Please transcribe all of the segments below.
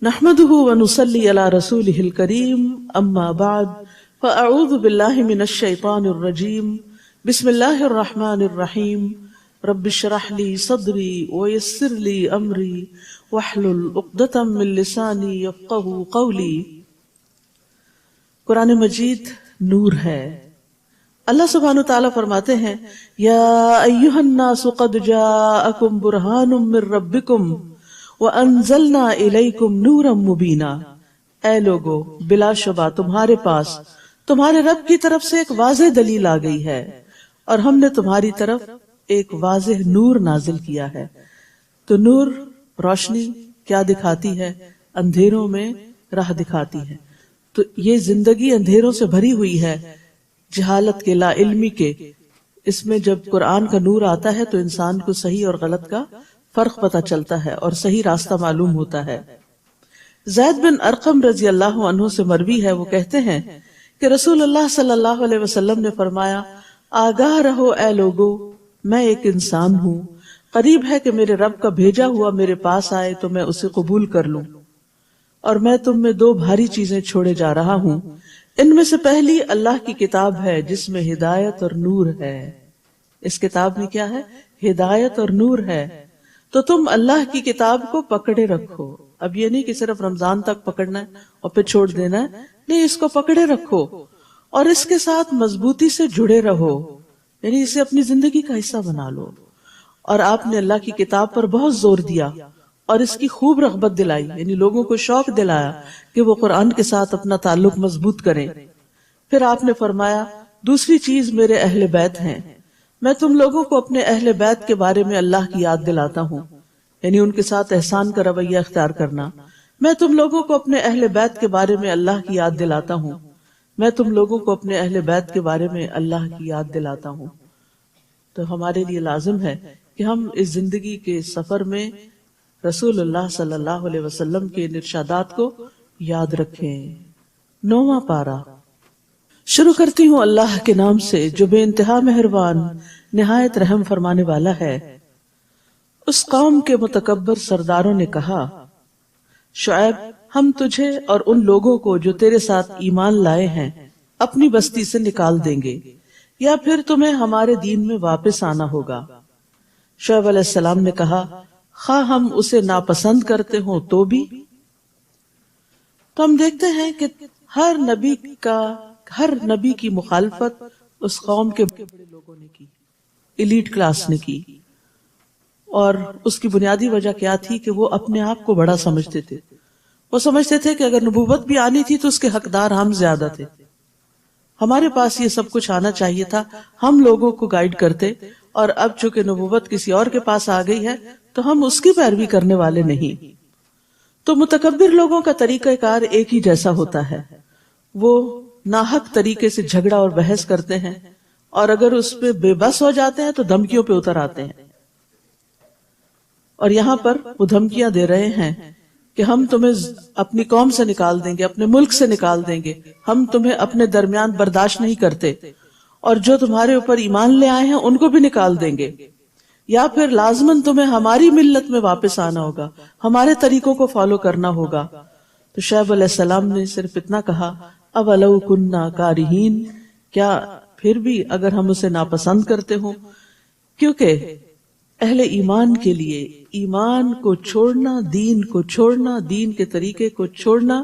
نحمده ونصلي على رسوله الكريم اما بعد فاعوذ بالله من الشيطان الرجيم بسم الله الرحمن الرحيم رب اشرح لي صدري ويسر لي امري واحلل عقدة من لساني يفقهوا قولي۔ قرآن مجید نور ہے۔ اللہ سبحانہ وتعالی فرماتے ہیں یا ایھا الناس قد جاءکم برہان من ربکم وَأَنزَلْنَا إِلَيْكُمْ نُورًا مُبِينًا، اے لوگو بلا شبہ تمہارے پاس تمہارے رب کی طرف سے ایک واضح دلیل آ گئی ہے اور ہم نے تمہاری طرف ایک واضح نور نازل کیا ہے۔ تو نور روشنی کیا دکھاتی ہے؟ اندھیروں میں راہ دکھاتی ہے۔ تو یہ زندگی اندھیروں سے بھری ہوئی ہے، جہالت کے، لا علمی کے۔ اس میں جب قرآن کا نور آتا ہے تو انسان کو صحیح اور غلط کا فرق پتہ چلتا ہے اور صحیح راستہ معلوم ہوتا ہے۔ زید بن ارقم رضی اللہ عنہ سے مروی ہے، وہ کہتے ہیں کہ رسول اللہ صلی اللہ علیہ وسلم نے فرمایا آگاہ رہو اے لوگو، میں ایک انسان ہوں، قریب ہے کہ میرے رب کا بھیجا ہوا میرے پاس آئے تو میں اسے قبول کر لوں، اور میں تم میں دو بھاری چیزیں چھوڑے جا رہا ہوں۔ ان میں سے پہلی اللہ کی کتاب ہے جس میں ہدایت اور نور ہے۔ اس کتاب میں کیا ہے؟ ہدایت اور نور ہے۔ تو تم اللہ کی کتاب کو پکڑے رکھو۔ اب یہ نہیں کہ صرف رمضان تک پکڑنا ہے اور پھر چھوڑ دینا ہے، نہیں، اس کو پکڑے رکھو اور اس کے ساتھ مضبوطی سے جڑے رہو، یعنی اسے اپنی زندگی کا حصہ بنا لو۔ اور آپ نے اللہ کی کتاب پر بہت زور دیا اور اس کی خوب رغبت دلائی، یعنی لوگوں کو شوق دلایا کہ وہ قرآن کے ساتھ اپنا تعلق مضبوط کریں۔ پھر آپ نے فرمایا دوسری چیز میرے اہل بیت ہیں، میں تم لوگوں کو اپنے اہل بیت کے بارے میں اللہ کی یاد دلاتا ہوں، یعنی ان کے ساتھ احسان کا رویہ اختیار کرنا۔ میں تم لوگوں کو اپنے اہل بیت کے بارے میں اللہ کی یاد دلاتا ہوں، میں تم لوگوں کو اپنے اہل بیت کے بارے میں اللہ کی یاد دلاتا ہوں۔ تو ہمارے لیے لازم ہے کہ ہم اس زندگی کے سفر میں رسول اللہ صلی اللہ علیہ وسلم کے ارشادات کو یاد رکھیں۔ 9واں پارہ شروع کرتی ہوں اللہ کے نام سے جو بے انتہا مہربان نہایت رحم فرمانے والا ہے۔ اس قوم کے متکبر سرداروں نے کہا شعیب ہم تجھے اور ان لوگوں کو جو تیرے ساتھ ایمان لائے ہیں اپنی بستی سے نکال دیں گے یا پھر تمہیں ہمارے دین میں واپس آنا ہوگا۔ شعیب علیہ السلام نے کہا خواہ ہم اسے ناپسند کرتے ہوں تو بھی۔ تو ہم دیکھتے ہیں کہ ہر نبی کی مخالفت اس قوم کے بڑے لوگوں نے کی، ایلیٹ کلاس نے کی، اور اس کی بنیادی وجہ کیا تھی کہ وہ اپنے آپ کو بڑا سمجھتے تھے۔ وہ سمجھتے تھے کہ اگر نبوت بھی آنی تھی تو اس کے حقدار ہم زیادہ تھے، ہمارے پاس یہ سب کچھ آنا چاہیے تھا، ہم لوگوں کو گائیڈ کرتے، اور اب چونکہ نبوت کسی اور کے پاس آ گئی ہے تو ہم اس کی پیروی کرنے والے نہیں۔ تو متکبر لوگوں کا طریقہ کار ایک ہی جیسا ہوتا ہے، وہ ناحق طریقے سے جھگڑا اور بحث کرتے ہیں، اور اگر اس پہ بے بس ہو جاتے ہیں تو دھمکیوں پہ اتر آتے ہیں۔ اور یہاں پر وہ دھمکیاں دے رہے ہیں کہ ہم تمہیں اپنی قوم سے نکال دیں گے، اپنے ملک سے نکال دیں گے، ہم تمہیں اپنے درمیان برداشت نہیں کرتے، اور جو تمہارے اوپر ایمان لے آئے ہیں ان کو بھی نکال دیں گے، یا پھر لازماً تمہیں ہماری ملت میں واپس آنا ہوگا، ہمارے طریقوں کو فالو کرنا ہوگا۔ تو شعیب علیہ السلام نے صرف اتنا کہا اولو کننا کارہین، کیا پھر بھی اگر ہم اسے ناپسند کرتے ہوں، کیونکہ اہل ایمان کے لیے ایمان کو چھوڑنا، دین کو چھوڑنا، دین کے طریقے کو چھوڑنا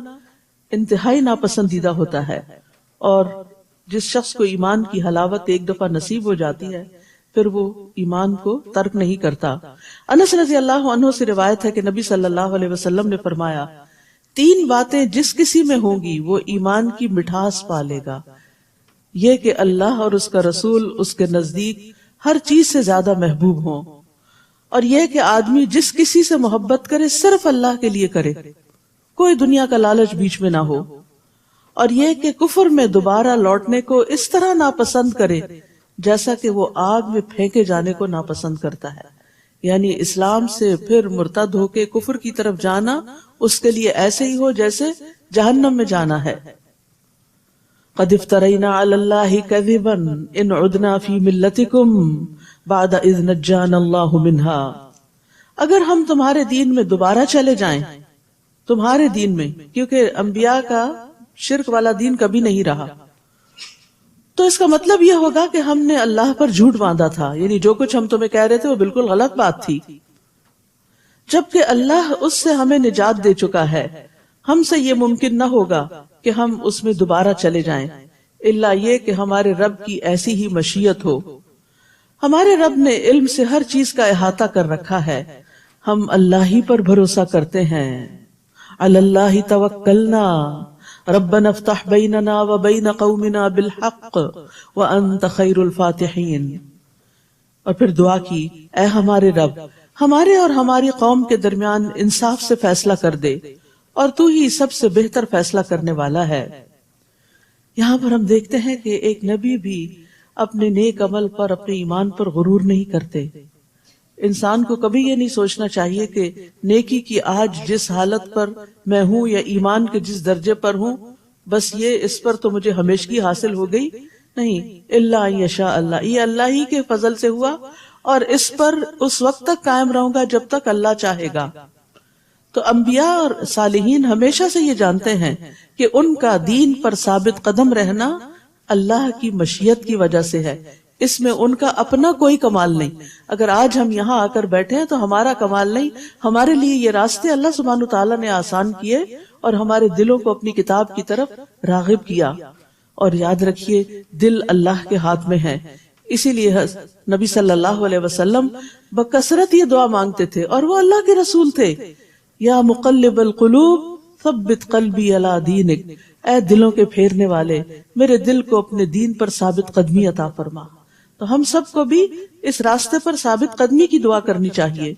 انتہائی ناپسندیدہ ہوتا ہے، اور جس شخص کو ایمان کی حلاوت ایک دفعہ نصیب ہو جاتی ہے پھر وہ ایمان کو ترک نہیں کرتا۔ انس رضی اللہ عنہ سے روایت ہے کہ نبی صلی اللہ علیہ وسلم نے فرمایا 3 باتیں جس کسی میں ہوں گی وہ ایمان کی مٹھاس پالے گا، یہ کہ اللہ اور اس کا رسول اس کے نزدیک ہر چیز سے زیادہ محبوب ہوں، اور یہ کہ آدمی جس کسی سے محبت کرے صرف اللہ کے لیے کرے، کوئی دنیا کا لالچ بیچ میں نہ ہو، اور یہ کہ کفر میں دوبارہ لوٹنے کو اس طرح ناپسند کرے جیسا کہ وہ آگ میں پھینکے جانے کو ناپسند کرتا ہے، یعنی اسلام سے پھر مرتد ہو کے کفر کی طرف جانا اس کے لیے ایسے ہی ہو جیسے جہنم میں جانا ہے۔ قد افترینا علی اللہ کذبا ان عدنا فی ملتکم بعد اذ نجانا اللہ منہا، اگر ہم تمہارے دین میں دوبارہ چلے جائیں تمہارے دین میں، کیونکہ انبیاء کا شرک والا دین کبھی نہیں رہا. تو اس کا مطلب یہ ہوگا کہ ہم نے اللہ پر جھوٹ باندھا تھا، یعنی جو کچھ ہم تمہیں کہہ رہے تھے وہ بالکل غلط بات تھی، جبکہ اللہ اس سے ہمیں نجات دے چکا ہے. ہم سے یہ ممکن نہ ہوگا کہ ہم اس میں دوبارہ چلے جائیں، الا یہ کہ ہمارے رب کی ایسی ہی مشیت ہو. ہمارے رب نے علم سے ہر چیز کا احاطہ کر رکھا ہے، ہم اللہ ہی پر بھروسہ کرتے ہیں. علی اللہ توکلنا ربنا افتح بیننا وبین قومنا بالحق وانت خیر الفاتحین. اور پھر دعا کی، اے ہمارے رب، ہمارے اور ہماری قوم کے درمیان انصاف سے فیصلہ کر دے، اور تو ہی سب سے بہتر فیصلہ کرنے والا ہے. یہاں پر ہم دیکھتے ہیں کہ ایک نبی بھی اپنے نیک عمل پر، اپنے ایمان پر غرور نہیں کرتے. انسان کو کبھی یہ نہیں سوچنا چاہیے کہ نیکی کی آج جس حالت پر میں ہوں یا ایمان کے جس درجے پر ہوں، بس یہ اس پر تو مجھے ہمیشگی حاصل ہو گئی. نہیں، الا یشاء اللہ، یہ اللہ ہی کے فضل سے ہوا، اور اس پر اس وقت تک قائم رہوں گا جب تک اللہ چاہے گا. تو انبیاء اور صالحین ہمیشہ سے یہ جانتے ہیں کہ ان کا دین پر ثابت قدم رہنا اللہ کی مشیت کی وجہ سے ہے، اس میں ان کا اپنا کوئی کمال نہیں. اگر آج ہم یہاں آ کر بیٹھے ہیں تو ہمارا کمال نہیں، ہمارے لیے یہ راستے اللہ سبحانہ تعالیٰ نے آسان کیے اور ہمارے دلوں کو اپنی کتاب کی طرف راغب کیا. اور یاد رکھیے، دل اللہ کے ہاتھ میں ہے. اسی لیے نبی صلی اللہ علیہ وسلم بکثرت یہ دعا مانگتے تھے، اور وہ اللہ کے رسول تھے. یا مقلب القلوب ثبت قلبی علی دینک، اے دلوں کے پھیرنے والے، میرے دل کو اپنے دین پر ثابت قدمی عطا فرما. تو ہم سب کو بھی اس راستے پر ثابت قدمی کی دعا کرنی چاہیے.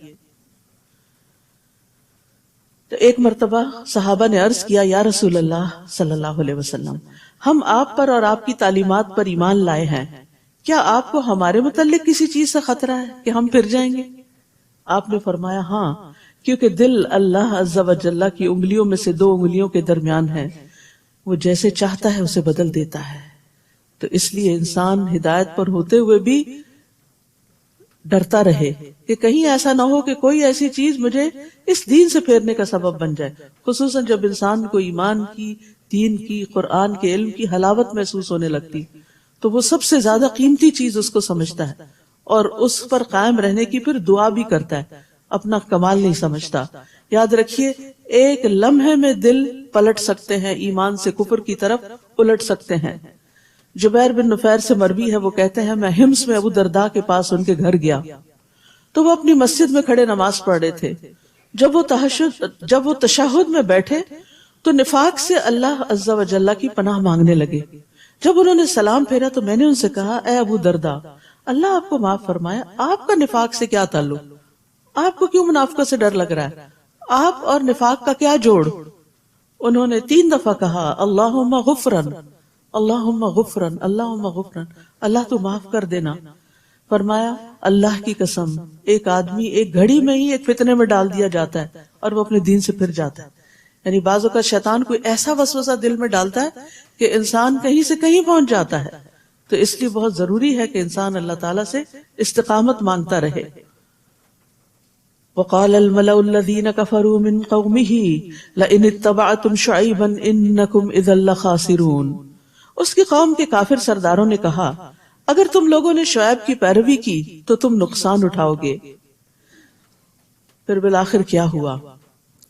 تو ایک مرتبہ صحابہ نے عرض کیا، یا رسول اللہ صلی اللہ علیہ وسلم، ہم آپ پر اور آپ کی تعلیمات پر ایمان لائے ہیں، کیا آپ کو ہمارے متعلق کسی چیز سے خطرہ ہے کہ ہم پھر جائیں گے؟ آپ نے فرمایا، ہاں، کیونکہ دل اللہ عز و جل کی انگلیوں میں سے 2 انگلیوں کے درمیان ہے، وہ جیسے چاہتا ہے اسے بدل دیتا ہے. تو اس لیے انسان ہدایت پر ہوتے ہوئے بھی ڈرتا رہے کہ کہیں ایسا نہ ہو کہ کوئی ایسی چیز مجھے اس دین سے پھیرنے کا سبب بن جائے. خصوصاً جب انسان کو ایمان کی، دین کی، قرآن کے علم کی حلاوت محسوس ہونے لگتی تو وہ سب سے زیادہ قیمتی چیز اس کو سمجھتا ہے، اور اس پر قائم رہنے کی پھر دعا بھی کرتا ہے، اپنا کمال نہیں سمجھتا. یاد رکھیے، ایک لمحے میں دل پلٹ سکتے ہیں، ایمان سے کفر کی طرف الٹ سکتے ہیں. جبیر بن نفیر سے مروی ہے، وہ کہتے ہیں، میں حمص میں ابو درداء کے پاس ان کے گھر گیا تو وہ اپنی مسجد میں کھڑے نماز پڑھ رہے تھے. جب وہ تشہد میں بیٹھے تو نفاق سے اللہ عز و جل کی پناہ مانگنے لگے. جب انہوں نے سلام پھیرا تو میں نے ان سے کہا، اے ابو درداء، اللہ آپ کو معاف فرمائے، آپ کا نفاق سے کیا تعلق؟ آپ کو کیوں منافقت سے ڈر لگ رہا ہے؟ آپ اور نفاق کا کیا جوڑ؟ انہوں نے 3 دفعہ کہا، اللہم غفرن، اللہم غفرن، اللہم غفرن، اللہ تو معاف کر دینا. فرمایا، اللہ کی قسم، ایک آدمی ایک گھڑی میں ہی ایک فتنے میں ڈال دیا جاتا ہے اور وہ اپنے دین سے پھر جاتا ہے. یعنی بعض اوقات شیطان کوئی ایسا وسوسہ دل میں ڈالتا ہے کہ انسان کہیں سے کہیں پہنچ جاتا ہے. تو اس لیے بہت ضروری ہے کہ انسان اللہ تعالیٰ سے استقامت مانگتا رہے. وقال الملأ الذين كفروا من قومه لئن اتبعتم شعيبا انكم اذا لخاسرون. اس کی قوم کے کافر سرداروں نے کہا، اگر تم لوگوں نے شعیب کی پیروی کی تو تم نقصان اٹھاؤ گے. پھر بالآخر کیا ہوا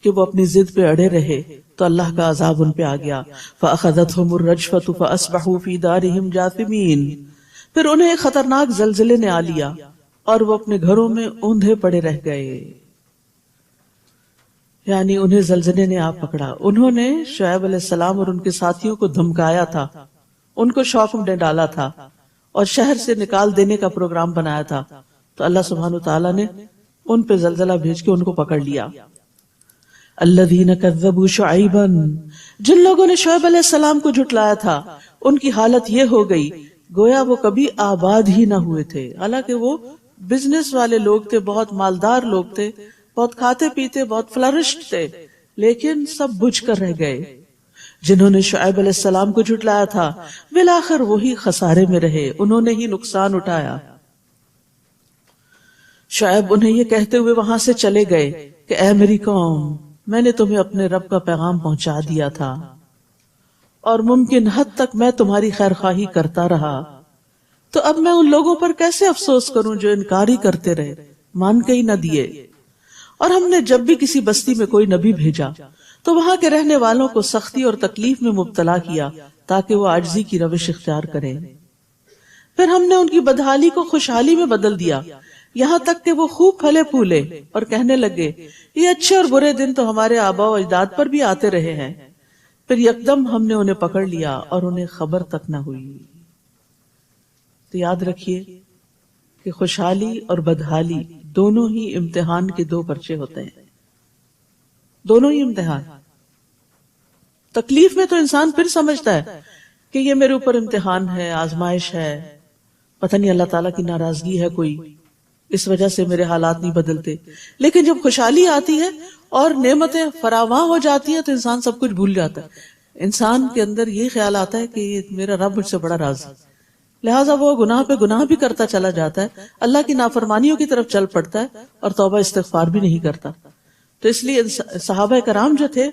کہ وہ اپنی ضد پہ اڑے رہے تو اللہ کا عذاب ان پہ آ گیا. فأخذتهم الرجفة فأصبحوا في دارهم جاثمين. پھر انہیں ایک خطرناک زلزلے نے آ لیا اور وہ اپنے گھروں میں اوندھے پڑے رہ گئے. یعنی انہیں زلزلے نے آ پکڑا. انہوں نے شعیب علیہ السلام اور ان کے ساتھیوں کو دھمکایا تھا، ان کو شوق میں ڈالا تھا اور شہر سے نکال دینے کا پروگرام بنایا تھا. تو اللہ سبحانہ تعالیٰ نے ان پہ زلزلہ بھیج کے ان کو پکڑ لیا. الذین کذبوا شعیبا، جن لوگوں نے شعیب علیہ السلام کو جھٹلایا تھا ان کی حالت یہ ہو گئی گویا وہ کبھی آباد ہی نہ ہوئے تھے. حالانکہ وہ بزنس والے لوگ تھے، بہت مالدار لوگ تھے، بہت کھاتے پیتے، بہت فلرشڈ تھے، لیکن سب بجھ کر رہ گئے. جنہوں نے شعیب علیہ السلام کو جھٹلایا تھا بالآخر وہی خسارے میں رہے، انہوں نے ہی نقصان اٹھایا. شعیب انہیں یہ کہتے ہوئے وہاں سے چلے گئے کہ اے میری قوم، میں نے تمہیں اپنے رب کا پیغام پہنچا دیا تھا اور ممکن حد تک میں تمہاری خیر خواہی کرتا رہا، تو اب میں ان لوگوں پر کیسے افسوس کروں جو انکار ہی کرتے رہے، مان کے ہی نہ دیے۔ اور ہم نے جب بھی کسی بستی میں کوئی نبی بھیجا تو وہاں کے رہنے والوں کو سختی اور تکلیف میں مبتلا کیا تاکہ وہ عاجزی کی روش اختیار کریں۔ پھر ہم نے ان کی بدحالی کو خوشحالی میں بدل دیا، یہاں تک کہ وہ خوب پھلے پھولے اور کہنے لگے یہ اچھے اور برے دن تو ہمارے آباء و اجداد پر بھی آتے رہے ہیں۔ پھر یکدم ہم نے انہیں پکڑ لیا اور انہیں خبر تک نہ ہوئی۔ تو یاد رکھیے کہ خوشحالی اور بدحالی دونوں ہی امتحان کے دو پرچے ہوتے ہیں، دونوں ہی امتحان۔ تکلیف میں تو انسان پھر سمجھتا ہے کہ یہ میرے اوپر امتحان ہے، آزمائش ہے، پتہ نہیں اللہ تعالیٰ کی ناراضگی ہے کوئی، اس وجہ سے میرے حالات نہیں بدلتے۔ لیکن جب خوشحالی آتی ہے اور نعمتیں فراواں ہو جاتی ہیں تو انسان سب کچھ بھول جاتا ہے۔ انسان کے اندر یہ خیال آتا ہے کہ یہ میرا رب مجھ سے بڑا راضی، لہٰذا وہ گناہ پہ گناہ بھی کرتا چلا جاتا ہے، اللہ کی نافرمانیوں کی طرف چل پڑتا ہے اور توبہ استغفار بھی نہیں کرتا۔ تو اس لیے صحابہ کرام جو تھے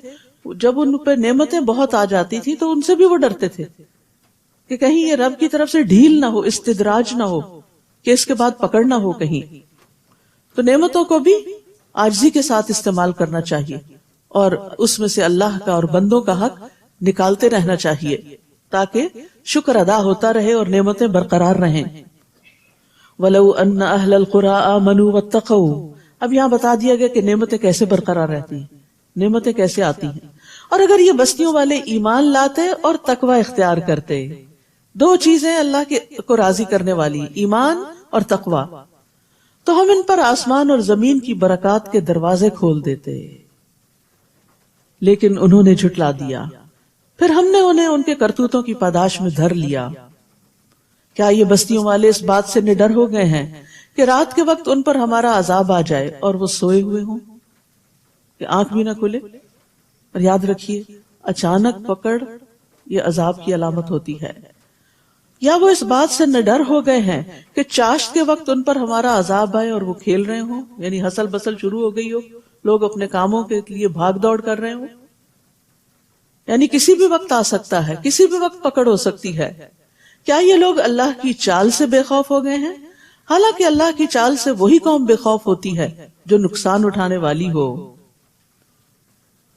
جب ان پہ نعمتیں بہت آ جاتی تھی تو ان سے بھی وہ ڈرتے تھے کہ کہیں یہ رب کی طرف سے ڈھیل نہ ہو، استدراج نہ ہو، کہ اس کے بعد پکڑ نہ ہو کہیں۔ تو نعمتوں کو بھی عاجزی کے ساتھ استعمال کرنا چاہیے اور اس میں سے اللہ کا اور بندوں کا حق نکالتے رہنا چاہیے تاکہ شکر ادا ہوتا رہے اور نعمتیں برقرار رہیں۔ وَلَوْ أَنَّ أَهْلَ الْقُرَىٰ آمَنُوا وَاتَّقَوْا، اب یہاں بتا دیا گیا کہ نعمتیں کیسے برقرار رہتی ہیں، نعمتیں کیسے آتی ہیں۔ اور اگر یہ بستیوں والے ایمان لاتے اور تقوی اختیار کرتے، دو چیزیں اللہ کو راضی کرنے والی، ایمان اور تقوی، تو ہم ان پر آسمان اور زمین کی برکات کے دروازے کھول دیتے، لیکن انہوں نے جھٹلا دیا، پھر ہم نے انہیں ان کے کرتوتوں کی پاداش میں دھر لیا۔ کیا یہ بستیوں والے اس بات سے نڈر ہو گئے ہیں کہ رات کے وقت ان پر ہمارا عذاب آ جائے اور وہ سوئے ہوئے ہوں، کہ آنکھ بھی نہ کھلے؟ اور یاد رکھیے اچانک پکڑ یہ عذاب کی علامت ہوتی ہے۔ یا وہ اس بات سے نڈر ہو گئے ہیں کہ چاشت کے وقت ان پر ہمارا عذاب آئے اور وہ کھیل رہے ہوں، یعنی ہسل بسل شروع ہو گئی ہو، لوگ اپنے کاموں کے لیے بھاگ دوڑ کر رہے ہوں، یعنی کسی بھی وقت آ سکتا ہے، کسی بھی وقت پکڑ ہو سکتی ہے۔ کیا یہ لوگ اللہ کی چال سے بے خوف ہو گئے ہیں؟ حالانکہ اللہ کی چال سے وہی قوم بے خوف ہوتی ہے جو نقصان اٹھانے والی ہو۔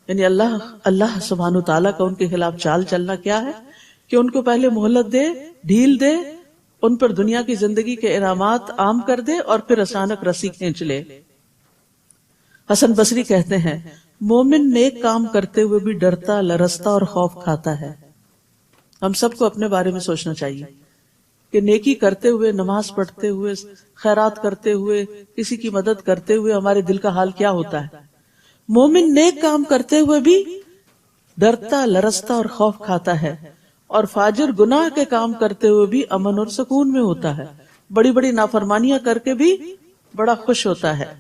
یعنی اللہ سبحانہ تعالیٰ کا ان کے خلاف چال چلنا کیا ہے کہ ان کو پہلے مہلت دے، ڈھیل دے، ان پر دنیا کی زندگی کے انعامات عام کر دے اور پھر اچانک رسی کھینچ لے۔ حسن بصری کہتے ہیں مومن نیک کام کرتے ہوئے بھی ڈرتا، لرزتا اور خوف کھاتا ہے۔ ہم سب کو اپنے بارے میں سوچنا چاہیے کہ نیکی کرتے ہوئے، نماز پڑھتے ہوئے، خیرات کرتے ہوئے، کسی کی مدد کرتے ہوئے ہمارے دل کا حال کیا ہوتا ہے۔ مومن نیک کام کرتے ہوئے بھی ڈرتا، لرزتا اور خوف کھاتا ہے، اور فاجر گناہ کے کام کرتے ہوئے بھی امن اور سکون میں ہوتا ہے، بڑی بڑی نافرمانیاں کر کے بھی بڑا خوش ہوتا ہے۔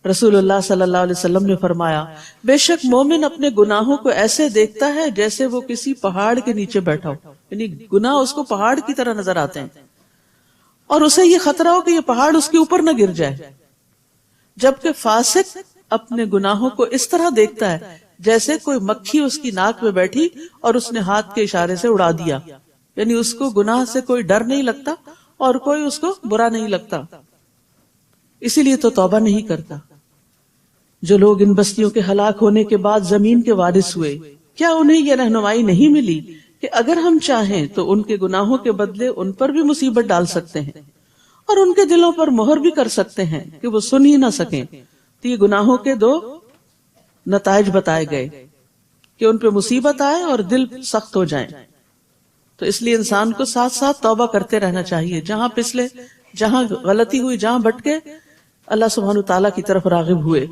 رسول اللہ صلی اللہ علیہ وسلم نے فرمایا بے شک مومن اپنے گناہوں کو ایسے دیکھتا ہے جیسے وہ کسی پہاڑ کے نیچے بیٹھا ہو، یعنی گناہ اس کو پہاڑ کی طرح نظر آتے ہیں اور اسے یہ خطرہ ہو کہ یہ پہاڑ اس کے اوپر نہ گر جائے، جبکہ فاسق اپنے گناہوں کو اس طرح دیکھتا ہے جیسے کوئی مکھی اس کی ناک میں بیٹھی اور اس نے ہاتھ کے اشارے سے اڑا دیا، یعنی اس کو گناہ سے کوئی ڈر نہیں لگتا اور کوئی اس کو برا نہیں لگتا، اسی لیے تو توبہ نہیں کرتا۔ جو لوگ ان بستیوں کے ہلاک ہونے کے بعد زمین کے وارث ہوئے، کیا انہیں یہ رہنمائی نہیں ملی کہ اگر ہم چاہیں تو ان کے گناہوں کے بدلے ان پر بھی مصیبت ڈال سکتے ہیں اور ان کے دلوں پر مہر بھی کر سکتے ہیں کہ وہ سن ہی نہ سکیں؟ تو یہ گناہوں کے دو نتائج بتائے گئے کہ ان پہ مصیبت آئے اور دل سخت ہو جائیں۔ تو اس لیے انسان کو ساتھ ساتھ توبہ کرتے رہنا چاہیے، جہاں پسلے، جہاں غلطی ہوئی، جہاں بھٹکے، اللہ سبحانہ تعالیٰ کی طرف راغب ہوئے۔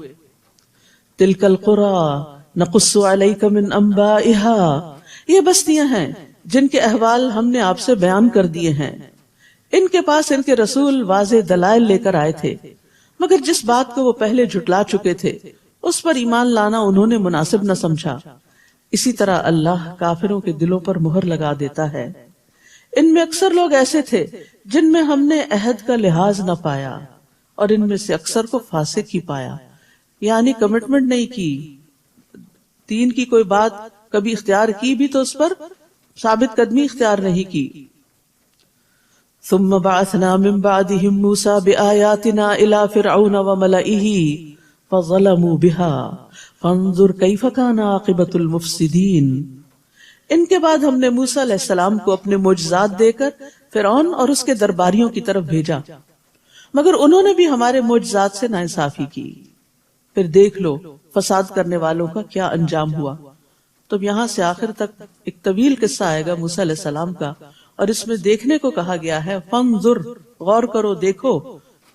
تلک القری نقص علیک من انبائها، یہ بستیاں ہیں جن کے احوال ہم نے آپ سے بیان کر دیے ہیں، ان کے پاس ان کے رسول واضح دلائل لے کر آئے تھے، مگر جس بات کو وہ پہلے جھٹلا چکے تھے اس پر ایمان لانا انہوں نے مناسب نہ سمجھا۔ اسی طرح اللہ کافروں کے دلوں پر مہر لگا دیتا ہے۔ ان میں اکثر لوگ ایسے تھے جن میں ہم نے عہد کا لحاظ نہ پایا اور ان میں سے اکثر کو فاسق ہی پایا۔ یعنی کمٹمنٹ نہیں کی، دین کی کوئی بات کبھی اختیار کی بھی تو اس پر ثابت قدمی اختیار نہیں کی. ثم بعثنا من بعدهم موسى بآياتنا إلى فرعون وملئه فظلموا بها فانظر كيف كان عاقبة المفسدين. ان کے بعد ہم نے موسیٰ علیہ السلام کو اپنے معجزات دے کر فرعون اور اس کے درباریوں کی طرف بھیجا، مگر انہوں نے بھی ہمارے معجزات سے ناانصافی کی. پھر دیکھ لو فساد کرنے والوں کا کیا انجام ہوا. تو یہاں سے آخر تک ایک طویل قصہ آئے گا موسیٰ علیہ السلام کا، اور اس میں دیکھنے کو کہا گیا ہے فانظر، غور کرو، دیکھو،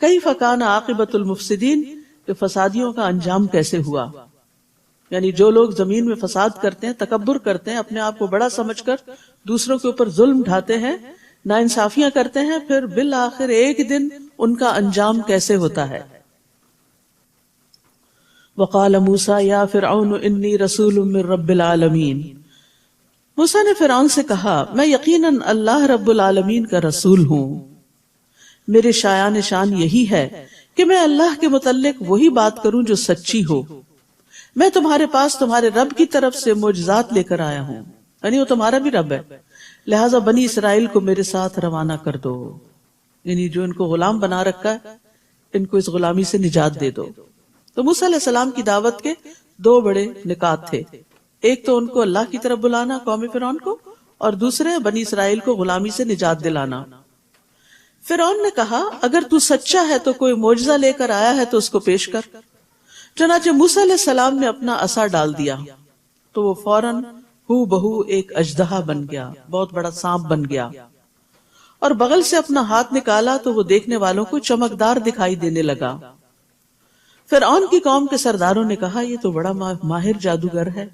کیف کان عاقبۃ المفسدین، کہ فسادیوں کا انجام کیسے ہوا. یعنی جو لوگ زمین میں فساد کرتے ہیں، تکبر کرتے ہیں، اپنے آپ کو بڑا سمجھ کر دوسروں کے اوپر ظلم ڈھاتے ہیں، ناانصافیاں کرتے ہیں، پھر بالآخر ایک دن ان کا انجام کیسے ہوتا ہے. وقال موسیٰ یا فرعون انی رسول من رب العالمین. موسیٰ نے فرعون سے کہا میں یقیناً اللہ رب العالمین کا رسول ہوں، میرے شایان شان یہی ہے کہ میں اللہ کے متعلق وہی بات کروں جو سچی ہو. میں تمہارے پاس تمہارے رب کی طرف سے معجزات لے کر آیا ہوں، یعنی وہ تمہارا بھی رب ہے، لہٰذا بنی اسرائیل کو میرے ساتھ روانہ کر دو. یعنی جو ان کو غلام بنا رکھا ہے ان کو اس غلامی سے نجات دے دو. تو موسیٰ علیہ السلام کی دعوت کے دو بڑے نکات تھے، ایک تو ان کو اللہ کی طرف بلانا قوم فرعون کو، اور دوسرے بنی اسرائیل کو غلامی سے نجات دلانا. فرعون نے کہا اگر تو سچا ہے تو کوئی معجزہ لے کر آیا ہے تو اس کو پیش کر. چنانچہ موسیٰ علیہ السلام نے اپنا عصا ڈال دیا تو وہ فوراً ہو بہو ایک اژدہا بن گیا، بہت بڑا سانپ بن گیا، اور بغل سے اپنا ہاتھ نکالا تو وہ دیکھنے والوں کو چمکدار دکھائی دینے لگا. فرعون کی قوم کے سرداروں نے کہا یہ تو بڑا ماہر جادوگر ہے،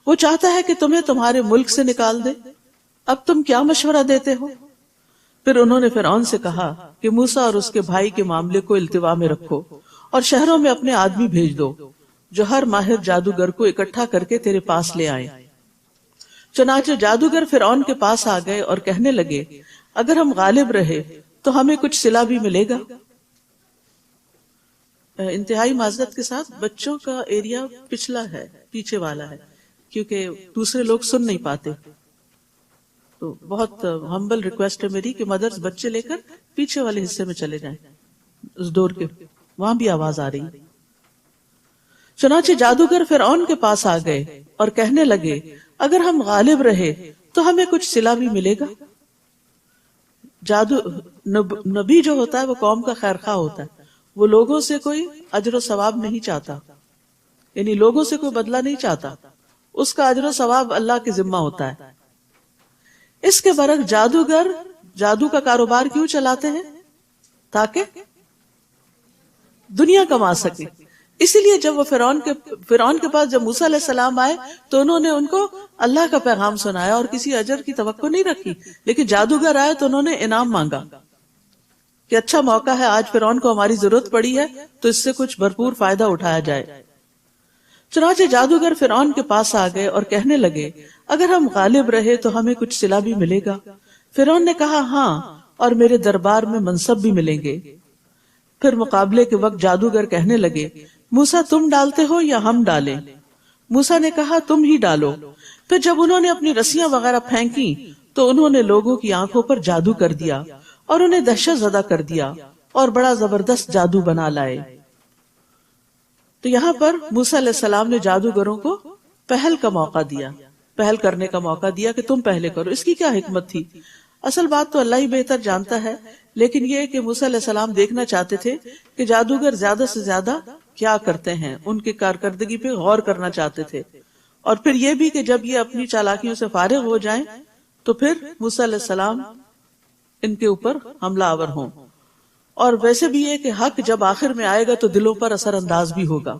وہ چاہتا ہے کہ تمہیں تمہارے ملک سے نکال دے، اب تم کیا مشورہ دیتے ہو؟ پھر انہوں نے فرعون سے کہا کہ موسیٰ اور اس کے بھائی کے معاملے کو التوا میں رکھو اور شہروں میں اپنے آدمی بھیج دو جو ہر ماہر جادوگر کو اکٹھا کر کے تیرے پاس لے آئے. چنانچہ جادوگر فرعون کے پاس آ گئے اور کہنے لگے اگر ہم غالب رہے تو ہمیں کچھ صلہ بھی ملے گا. انتہائی معذرت کے ساتھ بچوں کا ایریا پچھلا ہے، پیچھے والا ہے، کیونکہ دوسرے لوگ سن نہیں پاتے. تو بہت ہمبل ریکویسٹ ہے میری کہ مدرس بچے لے کر پیچھے والے حصے میں چلے جائیں، اس ڈور کے وہاں بھی آواز آ رہی. چنانچہ جادوگر فرعون کے پاس آ گئے اور کہنے لگے اگر ہم غالب رہے تو ہمیں کچھ صلہ بھی ملے گا. نبی جو ہوتا ہے وہ قوم کا خیر خواہ ہوتا ہے، وہ لوگوں سے کوئی اجر و ثواب نہیں چاہتا، یعنی لوگوں سے کوئی بدلہ نہیں چاہتا، اس کا اجر و ثواب اللہ کے ذمہ ہوتا ہے. اس کے برعکس جادوگر جادو کا کاروبار کیوں چلاتے ہیں؟ تاکہ دنیا کما سکے. اسی لیے جب وہ فرعون کے پاس جب موسیٰ علیہ السلام آئے تو انہوں نے ان کو اللہ کا پیغام سنایا اور کسی اجر کی توقع نہیں رکھی، لیکن جادوگر آئے تو انہوں نے انعام مانگا کہ اچھا موقع ہے، آج فرعون کو ہماری ضرورت پڑی ہے تو اس سے کچھ بھرپور فائدہ اٹھایا جائے. چنانچہ جادوگر فرعون کے پاس آ گئے اور کہنے لگے اگر ہم غالب رہے تو ہمیں کچھ صلہ بھی ملے گا. فرعون نے کہا ہاں، اور میرے دربار میں منصب بھی ملیں گے. پھر مقابلے کے وقت جادوگر کہنے لگے موسیٰ تم ڈالتے ہو یا ہم ڈالیں؟ موسیٰ نے کہا تم ہی ڈالو. پھر جب انہوں نے اپنی رسیاں وغیرہ پھینکی تو انہوں نے لوگوں کی آنکھوں پر جادو کر دیا اور انہیں دہشت زدہ کر دیا اور بڑا زبردست جادو بنا لائے. تو یہاں پر موسیٰ علیہ السلام نے جادوگروں کو پہل کا موقع دیا، پہل کرنے کا موقع دیا کہ تم پہلے کرو. اس کی کیا حکمت تھی؟ اصل بات تو اللہ ہی بہتر جانتا ہے، لیکن یہ کہ موسیٰ علیہ السلام دیکھنا چاہتے تھے کہ جادوگر زیادہ سے زیادہ کیا کرتے ہیں، ان کی کارکردگی پہ غور کرنا چاہتے تھے، اور پھر یہ بھی کہ جب یہ اپنی چالاکیوں سے فارغ ہو جائیں تو پھر موسیٰ علیہ السلام ان کے اوپر حملہ آور ہوں. اور ویسے بھی یہ کہ حق جب آخر میں آئے گا تو دلوں پر اثر انداز بھی ہوگا.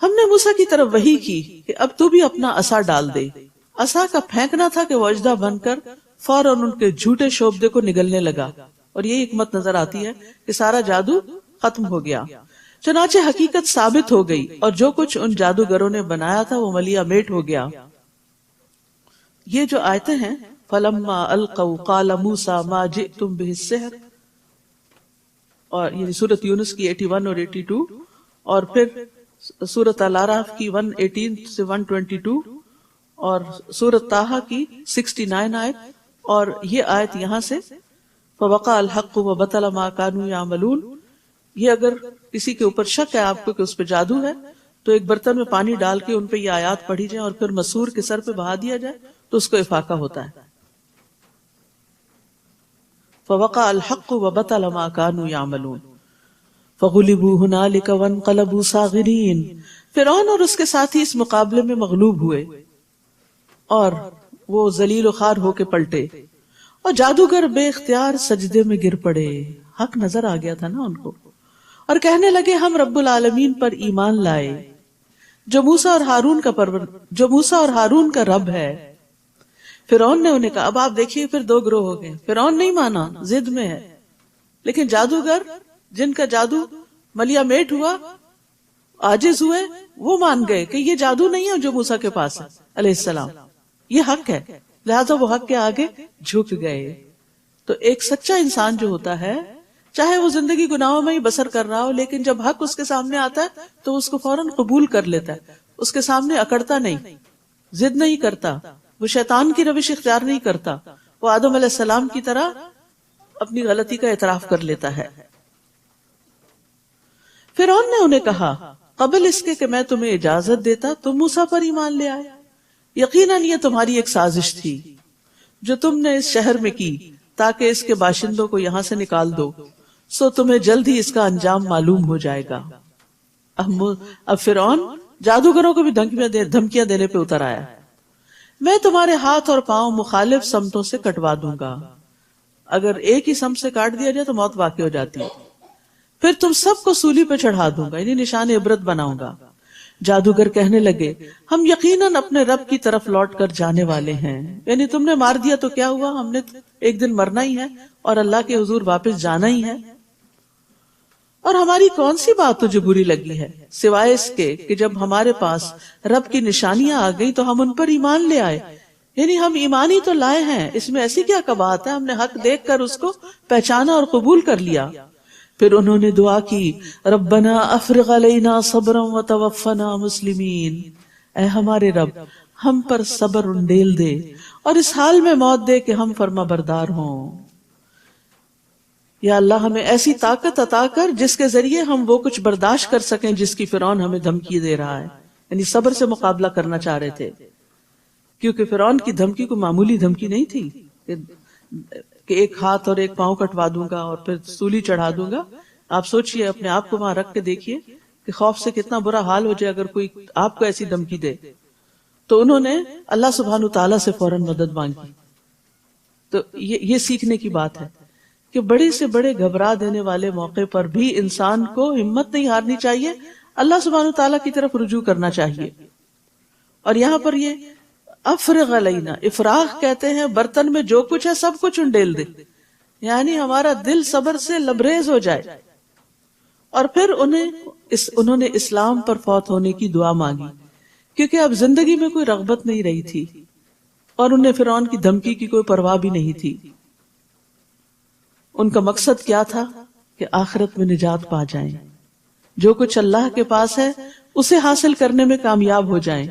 ہم نے موسیٰ کی طرف وحی کی کہ اب تو بھی اپنا عصا ڈال دے. عصا کا پھینکنا تھا کہ وہ اژدہا بن کر فوراً ان کے جھوٹے شوبدے کو نگلنے لگا، اور یہ حکمت نظر آتی ہے کہ سارا جادو ختم ہو گیا. چنانچہ حقیقت ثابت ہو گئی اور جو کچھ ان جادوگروں نے بنایا تھا وہ ملیا میٹ ہو گیا. یہ جو آیتیں ہیں فَلَمَّا أَلْقَوْا قَالَ مُوسَى مَا جِئْتُمْ بِهِ السِّحْرُ، اور یعنی سورۃ یونس کی 81 اور 82، اور پھر سورۃ الاعراف کی 118 سے 122، اور سورۃ طٰہٰ کی 69 آیت، اور یہ آیت یہاں سے فوقع الحق وبطل ما كانوا يعملون. یہ اگر کسی کے اوپر شک ہے آپ کو کہ اس پہ جادو ہے تو ایک برتن میں پانی ڈال کے ان پہ یہ آیات پڑھی جائیں اور پھر مسحور کے سر پہ بہا دیا جائے تو اس کو افاقہ ہوتا ہے. فوقع الحق وبطل ما كانوا يعملون فغلبوا هنالك وانقلبوا صاغرين. فرعون اور اس کے ساتھی اس مقابلے میں مغلوب ہوئے اور وہ ذلیل و خوار ہو کے پلٹے، اور جادوگر بے اختیار سجدے میں گر پڑے. حق نظر آ گیا تھا نا ان کو، اور کہنے لگے ہم رب العالمین پر ایمان لائے جو موسیٰ اور ہارون کا رب ہے. فرعون نے انہیں کہا، اب آپ دیکھیے پھر دو گروہ ہو گئے. فرعون نہیں مانا، ضد میں ہے، لیکن جادوگر جن کا جادو ملیا میٹ ہوا، عاجز ہوئے، وہ مان گئے کہ یہ جادو نہیں ہے جو موسیٰ کے پاس ہے علیہ السلام، یہ حق ہے، لہذا وہ حق کے آگے جھک گئے. تو ایک سچا انسان جو ہوتا ہے، چاہے وہ زندگی گناہوں میں ہی بسر کر رہا ہو، لیکن جب حق اس کے سامنے آتا ہے تو اس کو فوراً قبول کر لیتا ہے، اس کے سامنے اکڑتا نہیں، ضد نہیں کرتا، وہ شیطان کی روش اختیار نہیں کرتا، وہ آدم علیہ السلام کی طرح اپنی غلطی کا اعتراف کر لیتا ہے. فرعون نے انہیں کہا قبل اس کے کہ میں تمہیں اجازت دیتا تم موسیٰ پر ایمان لے آئے. یقیناً یہ تمہاری ایک سازش تھی جو تم نے اس شہر میں کی تاکہ اس کے باشندوں کو یہاں سے نکال دو، سو تمہیں جلد ہی اس کا انجام معلوم ہو جائے گا. اب فرعون جادوگروں کو بھی دھمکیاں دینے پہ اتر آیا. میں تمہارے ہاتھ اور پاؤں مخالف سمتوں سے کٹوا دوں گا. اگر ایک ہی سمت سے کاٹ دیا جائے تو موت واقع ہو جاتی ہے. پھر تم سب کو سولی پہ چڑھا دوں گا، یعنی نشان عبرت بناؤں گا. جادوگر کہنے لگے ہم یقیناً اپنے رب کی طرف لوٹ کر جانے والے ہیں. یعنی تم نے مار دیا تو کیا ہوا، ہم نے ایک دن مرنا ہی ہے اور اللہ کے حضور واپس جانا ہی ہے. اور ہماری کون سی بات تجھے بری لگی ہے سوائے اس کے کہ جب ہمارے پاس رب کی نشانیاں آ گئی تو ہم ان پر ایمان لے آئے. یعنی ہم ایمان ہی تو لائے ہیں، اس میں ایسی کیا کباہت ہے، ہم نے حق دیکھ کر اس کو پہچانا اور قبول کر لیا. پھر انہوں نے دعا کی ربنا افرغ علینا صبرا وتوفنا مسلمین، اے ہمارے رب ہم پر صبر انڈیل دے اور اس حال میں موت دے کہ ہم فرما بردار ہوں. یا اللہ ہمیں ایسی طاقت عطا کر جس کے ذریعے ہم وہ کچھ برداشت کر سکیں جس کی فرعون ہمیں دھمکی دے رہا ہے. یعنی صبر سے مقابلہ کرنا چاہ رہے تھے، کیونکہ فرعون کی دھمکی کو معمولی دھمکی نہیں تھی کہ ایک ہاتھ اور ایک پاؤں کٹوا دوں گا اور پھر سولی چڑھا دوں گا. آپ سوچئے، اپنے آپ کو وہاں رکھ کے دیکھیے کہ خوف سے کتنا برا حال ہو جائے اگر کوئی آپ کو ایسی دھمکی دے. تو انہوں نے اللہ سبحانہ تعالیٰ سے فوراً مدد مانگی. تو یہ سیکھنے کی بات ہے کہ بڑے سے بڑے گھبرا دینے والے موقع پر بھی انسان کو ہمت نہیں ہارنی چاہیے، اللہ سبحانہ تعالیٰ کی طرف رجوع کرنا چاہیے. اور یہاں پر یہ افرغ علینا، افراغ کہتے ہیں برتن میں جو کچھ ہے سب کچھ انڈیل دے، یعنی ہمارا دل صبر سے لبریز ہو جائے. اور پھر انہوں نے اسلام پر فوت ہونے کی دعا مانگی، کیونکہ اب زندگی میں کوئی رغبت نہیں رہی تھی اور انہیں فرعون کی دھمکی کی کوئی پرواہ بھی نہیں تھی. ان کا مقصد کیا تھا کہ آخرت میں نجات پا جائیں، جو کچھ اللہ کے پاس ہے اسے حاصل کرنے میں کامیاب ہو جائیں.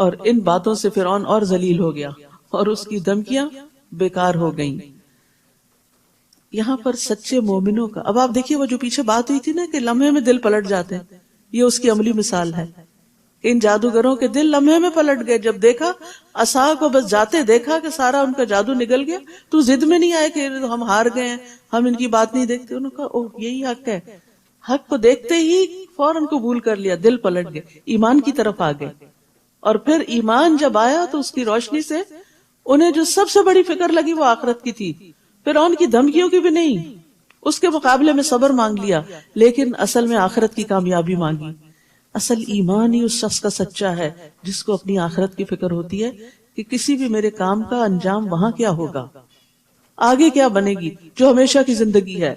اور ان باتوں سے فرعون اور ذلیل ہو گیا اور اس کی دھمکیاں بیکار ہو گئیں. یہاں پر سچے مومنوں کا، اب آپ دیکھیے وہ جو پیچھے بات ہوئی تھی نا کہ لمحے میں دل پلٹ جاتے ہیں، یہ اس کی عملی مثال ہے. ان جادوگروں کے دل لمحے میں پلٹ گئے. جب دیکھا عصا کو بس جاتے دیکھا کہ سارا ان کا جادو نگل گیا، تو ضد میں نہیں آئے کہ ہم ہار گئے ہیں، ہم ان کی بات نہیں دیکھتے. انہوں نے کہا اوہ یہی حق ہے. حق کو دیکھتے ہی فوراً قبول کر لیا، دل پلٹ گئے، ایمان کی طرف آ گئے. اور پھر ایمان جب آیا تو اس کی روشنی سے انہیں جو سب سے بڑی فکر لگی وہ آخرت کی تھی. فرعون کی دھمکیوں کی بھی نہیں، اس کے مقابلے میں صبر مانگ لیا، لیکن اصل میں آخرت کی کامیابی مانگی. اصل ایمان ہی اس شخص کا سچا ہے جس کو اپنی آخرت کی فکر ہوتی ہے کہ کسی بھی میرے کام کا انجام وہاں کیا ہوگا، آگے کیا بنے گی، جو ہمیشہ کی زندگی ہے.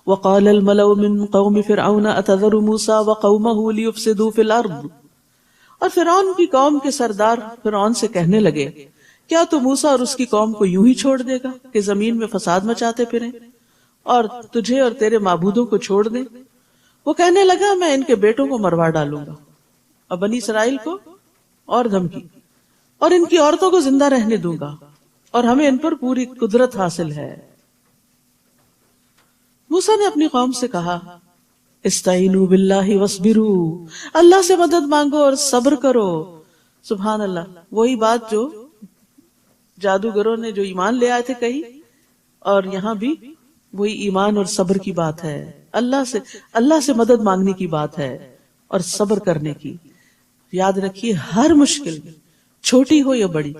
وقال الملأ من قوم فرعون اتذر موسى وقومه ليفسدوا في الارض، اور فرعون کی قوم کے سردار فرعون سے کہنے لگے کیا تو موسیٰ اور اس کی قوم کو یوں ہی چھوڑ دے گا کہ زمین میں فساد مچاتے پھریں. اور تجھے اور تیرے معبودوں کو چھوڑ دیں. وہ کہنے لگا میں ان کے بیٹوں کو مروا ڈالوں گا. اور بنی اسرائیل کو اور دھمکی, اور ان کی عورتوں کو زندہ رہنے دوں گا, اور ہمیں ان پر پوری قدرت حاصل ہے. موسیٰ نے اپنی قوم سے کہا استعینوا باللہ واصبروا, اللہ سے مدد مانگو اور صبر کرو. سبحان اللہ, وہی بات جو جادوگروں نے جو ایمان لے آئے تھے کہی, اور یہاں بھی وہی ایمان اور صبر کی بات ہے. اللہ سے مدد مانگنے کی بات ہے اور صبر کرنے کی. یاد رکھیے ہر مشکل چھوٹی ہو یا بڑی,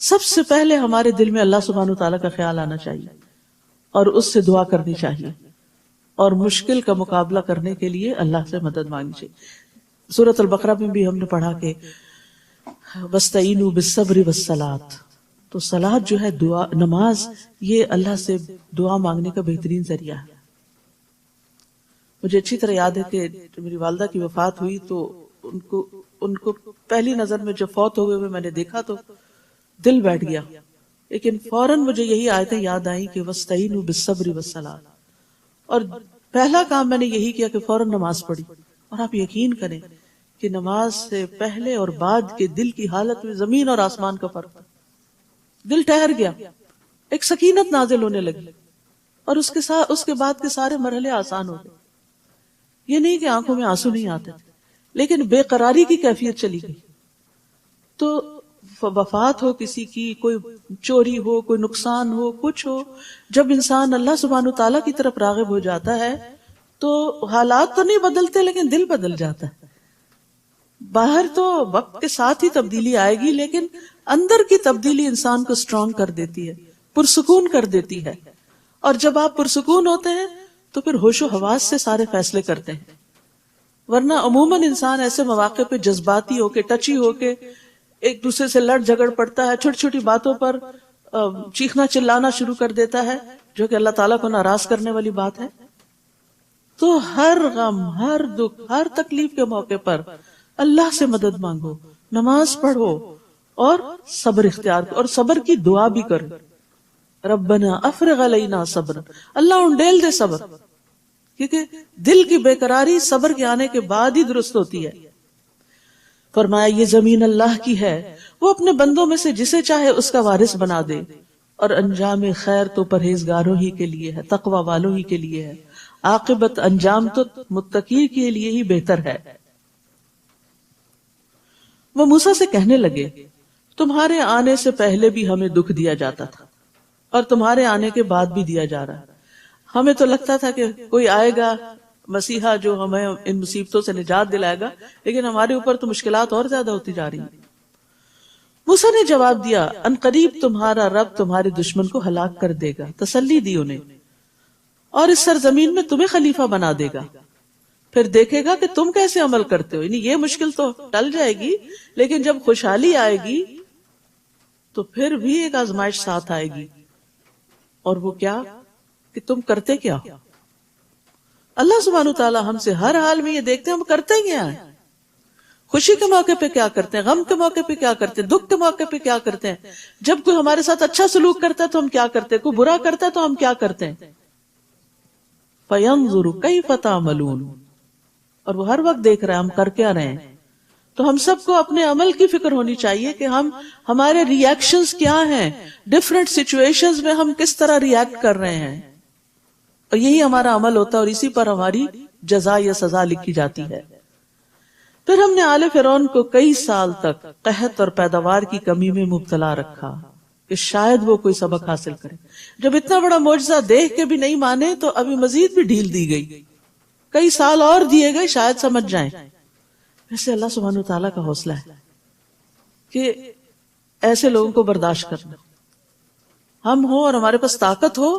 سب سے پہلے ہمارے دل میں اللہ سبحانہ وتعالی کا خیال آنا چاہیے اور اس سے دعا کرنی چاہیے, اور مشکل کا مقابلہ کرنے کے لیے اللہ سے مدد مانگنی چاہیے. سورۃ البقرہ میں بھی ہم نے پڑھا کہ وَاسْتَعِینُوا بِالصَّبْرِ وَالصَّلَاةِ, تو صلاۃ جو ہے دعا, نماز, یہ اللہ سے دعا مانگنے کا بہترین ذریعہ ہے. مجھے اچھی طرح یاد ہے کہ میری والدہ کی وفات ہوئی تو ان کو پہلی نظر میں جب فوت ہوئے میں نے دیکھا تو دل بیٹھ گیا, لیکن فوراً مجھے یہی آیتیں یاد آئیں کہ وَاسْتَعِینُوا بِالصَّبْرِ وَالصَّلَاةِ, اور پہلا کام میں نے یہی کیا کہ فوراً نماز پڑھی. اور آپ یقین کریں کہ نماز سے پہلے اور بعد کے دل کی حالت میں زمین اور آسمان کا فرق تھا. دل ٹھہر گیا, ایک سکینت نازل ہونے لگی, اور اس کے بعد کے سارے مرحلے آسان ہو گئے. یہ نہیں کہ آنکھوں میں آنسو نہیں آتے تھے, لیکن بے قراری کی کیفیت چلی گئی. تو وفات ہو کسی کی, کوئی چوری ہو, کوئی نقصان ہو, کچھ ہو, جب انسان اللہ سبحانہ تعالیٰ کی طرف راغب ہو جاتا ہے تو حالات تو نہیں بدلتے لیکن دل بدل جاتا ہے. باہر تو وقت کے ساتھ ہی تبدیلی آئے گی, لیکن اندر کی تبدیلی انسان کو اسٹرانگ کر دیتی ہے, پرسکون کر دیتی ہے. اور جب آپ پرسکون ہوتے ہیں تو پھر ہوش و حواس سے سارے فیصلے کرتے ہیں. ورنہ عموماً انسان ایسے مواقع پہ جذباتی ہو کے, ٹچی ہو کے ایک دوسرے سے لڑ جھگڑ پڑتا ہے, چھوٹی چھوٹی باتوں پر چیخنا چلانا شروع کر دیتا ہے, جو کہ اللہ تعالیٰ کو ناراض کرنے والی بات ہے. تو ہر غم, ہر دکھ, ہر تکلیف کے موقع پر اللہ سے مدد مانگو, نماز پڑھو اور صبر اختیار کرو, اور صبر کی دعا بھی کرو. ربنا افرغ علینا صبر, اللہ انڈیل دے صبر, کیونکہ دل کی بے قراری صبر کے آنے کے بعد ہی درست ہوتی ہے. فرمایا یہ زمین اللہ کی ہے, وہ اپنے بندوں میں سے جسے چاہے اس کا وارث بنا دے, اور انجام خیر تو پرہیزگاروں ہی کے لیے ہے, تقوی والوں ہی کے لیے ہے, عاقبت انجام تو متقی کے لیے ہی بہتر ہے. وہ موسیٰ سے کہنے لگے تمہارے آنے سے پہلے بھی ہمیں دکھ دیا جاتا تھا اور تمہارے آنے کے بعد بھی دیا جا رہا ہے. ہمیں تو لگتا تھا کہ کوئی آئے گا مسیحا جو ہمیں ان مصیبتوں سے نجات دلائے گا, لیکن ہمارے اوپر تو مشکلات اور زیادہ ہوتی جا رہی ہیں. موسیٰ نے جواب دیا ان قریب تمہارا رب تمہارے دشمن کو ہلاک کر دے گا, تسلی دی انہیں, اور اس سرزمین میں تمہیں خلیفہ بنا دے گا, پھر دیکھے گا کہ تم کیسے عمل کرتے ہو. یعنی یہ مشکل تو ٹل جائے گی, لیکن جب خوشحالی آئے گی تو پھر بھی ایک آزمائش ساتھ آئے گی, اور وہ کیا کہ تم کرتے کیا ہو. اللہ سبحانہ تعالیٰ ہم سے ہر حال میں یہ دیکھتے ہیں ہم کرتے کیا ہیں, خوشی کے موقع پہ کیا کرتے ہیں, غم کے موقع پہ کیا کرتے ہیں, دکھ کے موقع پہ کیا کرتے ہیں, جب کوئی ہمارے ساتھ اچھا سلوک کرتا ہے تو ہم کیا کرتے ہیں, کوئی برا کرتا ہے تو ہم کیا کرتے ہیں. فَيَنظُرُ كَيْفَ تَعْمَلُونَ, اور وہ ہر وقت دیکھ رہے ہیں ہم کر کیا رہے ہیں. تو ہم سب کو اپنے عمل کی فکر ہونی چاہیے کہ ہمارے ری ایکشنز کیا ہیں, ڈفرنٹ سچویشنز میں ہم کس طرح ری ایکٹ کر رہے ہیں, اور یہی ہمارا عمل ہوتا ہے, اور اسی پر ہماری جزا یا سزا لکھی جاتی ہے. پھر ہم نے آل فرعون کو کئی سال تک قحط اور پیداوار کی کمی میں مبتلا رکھا کہ شاید وہ کوئی سبق حاصل کرے. جب اتنا بڑا معجزہ دیکھ کے بھی نہیں مانے تو ابھی مزید بھی ڈھیل دی گئی, کئی سال اور دیے گئے شاید سمجھ جائیں. ویسے اللہ سبحانہ تعالیٰ کا حوصلہ ہے کہ ایسے لوگوں کو برداشت کرنا. ہم ہو اور ہمارے پاس طاقت ہو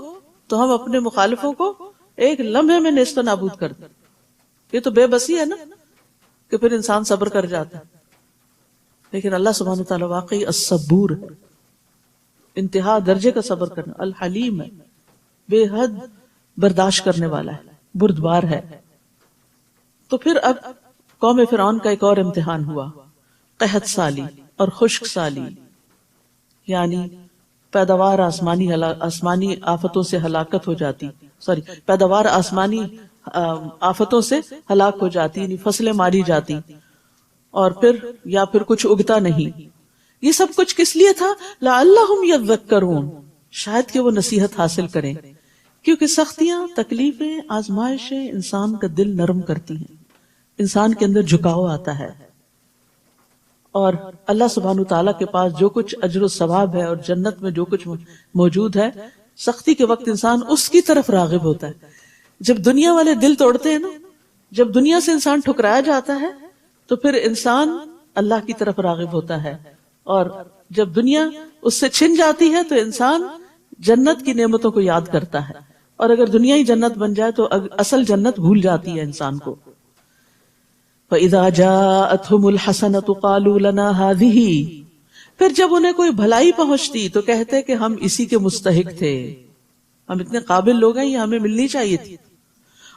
تو ہم اپنے مخالفوں کو ایک لمحے میں نیست و نابود کر دیں. یہ تو بے بسی ہے نا کہ پھر انسان صبر کر جاتا ہے, لیکن اللہ سبحانہ تعالیٰ واقعی الصبور ہے, انتہا درجے کا صبر کرنا, الحلیم ہے, بے حد برداشت کرنے والا ہے, بردبار ہے. تو پھر اب قوم فرعون کا ایک اور امتحان ہوا, قحط سالی اور خشک سالی, یعنی پیداوار آسمانی آفتوں سے ہلاکت ہو جاتی, پیداوار آسمانی آفتوں سے ہلاک ہو جاتی، یعنی فصلیں ماری جاتی، اور پھر کچھ اگتا نہیں. یہ سب کچھ کس لیے تھا؟ لعلہم یذکرون، شاید کہ وہ نصیحت حاصل کریں، کیونکہ سختیاں، تکلیفیں، آزمائشیں انسان کا دل نرم کرتی ہیں، انسان کے اندر جھکاؤ آتا ہے، اور اللہ سبحانہ تعالیٰ کے پاس جو کچھ اجر و ثواب ہے اور جنت میں جو کچھ موجود ہے، سختی کے وقت انسان اس کی طرف راغب ہوتا ہے. جب دنیا والے دل توڑتے ہیں نا، جب دنیا سے انسان ٹھکرایا جاتا ہے تو پھر انسان اللہ کی طرف راغب ہوتا ہے، اور جب دنیا اس سے چھن جاتی ہے تو انسان جنت کی نعمتوں کو یاد کرتا ہے، اور اگر دنیا ہی جنت بن جائے تو اصل جنت بھول جاتی ہے انسان کو. فَإِذَا جَاءَتْهُمُ الْحَسَنَةُ قَالُوا لَنَا هَٰذِهِ، پھر جب انہیں کوئی بھلائی پہنچتی تو کہتے کہ ہم اسی کے مستحق تھے، ہم اتنے قابل لوگ ہیں، یہ ہمیں ملنی چاہیے تھی.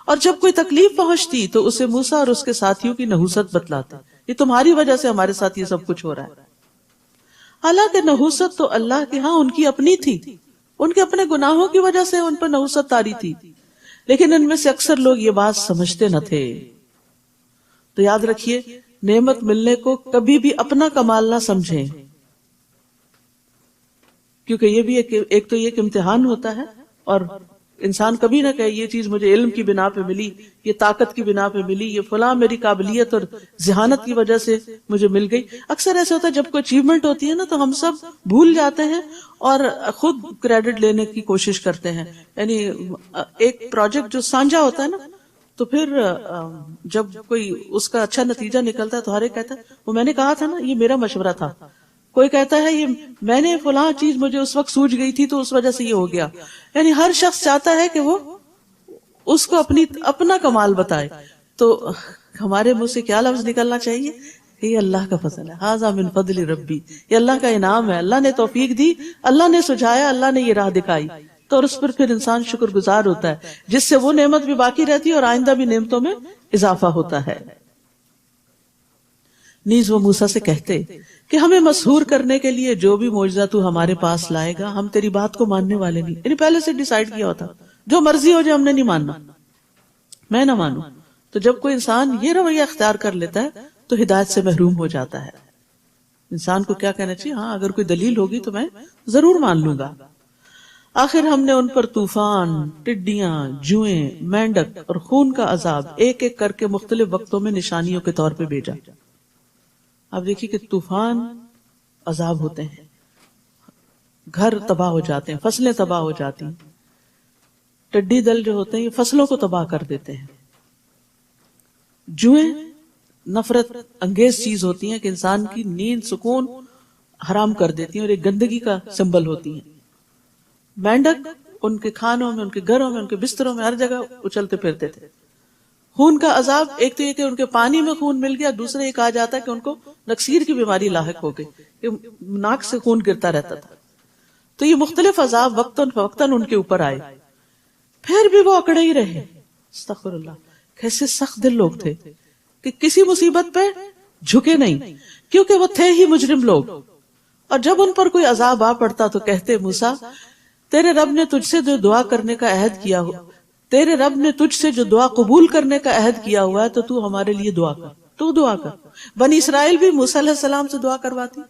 اور جب کوئی تکلیف پہنچتی تو اسے موسیٰ اور اس کے ساتھیوں کی نحوست بتلاتے، یہ تمہاری وجہ سے ہمارے ساتھ یہ سب کچھ ہو رہا ہے. حالانکہ نحوست تو اللہ کے ہاں ان کی اپنی تھی، ان کے اپنے گناہوں کی وجہ سے ان پر نحوست طاری تھی، لیکن ان میں سے اکثر لوگ یہ بات سمجھتے نہ تھے. تو یاد رکھیے، نعمت ملنے کو کبھی بھی اپنا کمال نہ سمجھیں، کیونکہ یہ بھی ایک تو یہ کہ امتحان ہوتا ہے، اور انسان کبھی نہ کہے یہ چیز مجھے علم کی بنا پہ ملی، یہ طاقت کی بنا پہ ملی، یہ فلاں میری قابلیت اور ذہانت کی وجہ سے مجھے مل گئی. اکثر ایسا ہوتا ہے جب کوئی اچیومنٹ ہوتی ہے نا تو ہم سب بھول جاتے ہیں اور خود کریڈٹ لینے کی کوشش کرتے ہیں. یعنی ایک پروجیکٹ جو سانجا ہوتا ہے نا، تو پھر جب کوئی اس کا اچھا نتیجہ نکلتا ہے تو ہر ایک کہتا ہے وہ میں نے کہا تھا نا، یہ میرا مشورہ تھا. کوئی کہتا ہے یہ میں نے فلاں چیز مجھے اس وقت سوجھ گئی تھی تو اس وجہ سے یہ ہو گیا. یعنی ہر شخص چاہتا ہے کہ وہ اس کو اپنا کمال بتائے. تو ہمارے منہ سے کیا لفظ نکلنا چاہیے؟ یہ اللہ کا فضل ہے، ھذا من فضل ربی، یہ اللہ کا انعام ہے، اللہ نے توفیق دی، اللہ نے سجھایا، اللہ نے یہ راہ دکھائی. تو اور اس پر پھر انسان شکر گزار ہوتا ہے، جس سے وہ نعمت بھی باقی رہتی ہے اور آئندہ بھی نعمتوں میں اضافہ ہوتا ہے. نیز وہ موسیٰ سے کہتے کہ ہمیں مسحور کرنے کے لیے جو بھی معجزہ تو ہمارے پاس لائے گا ہم تیری بات کو ماننے والے نہیں. یعنی پہلے سے ڈیسائیڈ کیا ہوتا، جو مرضی ہو جائے ہم نے نہیں ماننا، میں نہ مانوں. تو جب کوئی انسان یہ رویہ اختیار کر لیتا ہے تو ہدایت سے محروم ہو جاتا ہے. انسان کو کیا کہنا چاہیے؟ ہاں اگر کوئی دلیل ہوگی تو میں ضرور مان لوں گا. آخر ہم نے ان پر طوفان، ٹڈیاں، جوئیں، مینڈک اور خون کا عذاب ایک ایک کر کے مختلف وقتوں میں نشانیوں کے طور پہ بھیجا. اب دیکھیے کہ طوفان عذاب ہوتے ہیں، گھر تباہ ہو جاتے ہیں، فصلیں تباہ ہو جاتی ہیں. ٹڈی دل جو ہوتے ہیں یہ فصلوں کو تباہ کر دیتے ہیں. جوئیں نفرت انگیز چیز ہوتی ہیں کہ انسان کی نیند، سکون حرام کر دیتی ہیں اور ایک گندگی کا سمبل ہوتی ہیں. مینڈک ان کے کھانوں میں، ان کے گھروں میں، ان کے بستروں میں ہر جگہ اچلتے پھرتے تھے. خون کا عذاب ایک تو یہ کہ ان کے پانی میں خون مل گیا، دوسرے یہ کہا جاتا ہے کہ ان کو نکسیر کی بیماری لاحق ہو گئی، کہ ناک سے خون گرتا رہتا تھا. تو یہ مختلف عذاب وقتاً فوقتاً ان کے اوپر آئے، پھر بھی وہ اکڑے ہی رہے. استغفر اللہ، کیسے سخت دل لوگ تھے کہ کسی مصیبت پہ جھکے نہیں، کیونکہ وہ تھے ہی مجرم لوگ. اور جب ان پر کوئی عذاب آ پڑتا تو کہتے موسیٰ تیرے رب نے تجھ سے جو دعا کرنے کا عہد کیا ہو، تیرے رب نے تجھ سے جو دعا قبول کرنے کا عہد کیا ہوا ہے تو ہمارے لیے دعا کر، تو دعا کر. بنی اسرائیل بھی موسیٰ علیہ السلام سے دعا کرواتی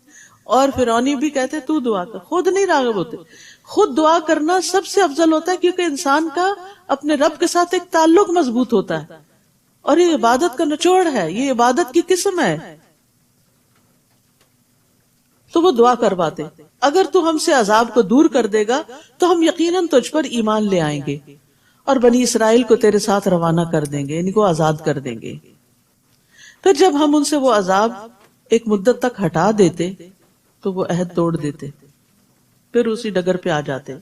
اور فرعونی بھی کہتے تو دعا کر، خود نہیں راغب ہوتے. خود دعا کرنا سب سے افضل ہوتا ہے، کیونکہ انسان کا اپنے رب کے ساتھ ایک تعلق مضبوط ہوتا ہے اور یہ عبادت کا نچوڑ ہے، یہ عبادت کی قسم ہے. تو وہ دعا کرواتے اگر تو ہم سے عذاب کو دور کر دے گا تو ہم یقیناً تجھ پر ایمان لے آئیں گے اور بنی اسرائیل کو تیرے ساتھ روانہ کر دیں گے، یعنی کو آزاد کر دیں گے. پھر جب ہم ان سے وہ عذاب ایک مدت تک ہٹا دیتے تو وہ عہد توڑ دیتے، پھر اسی ڈگر پہ آ جاتے.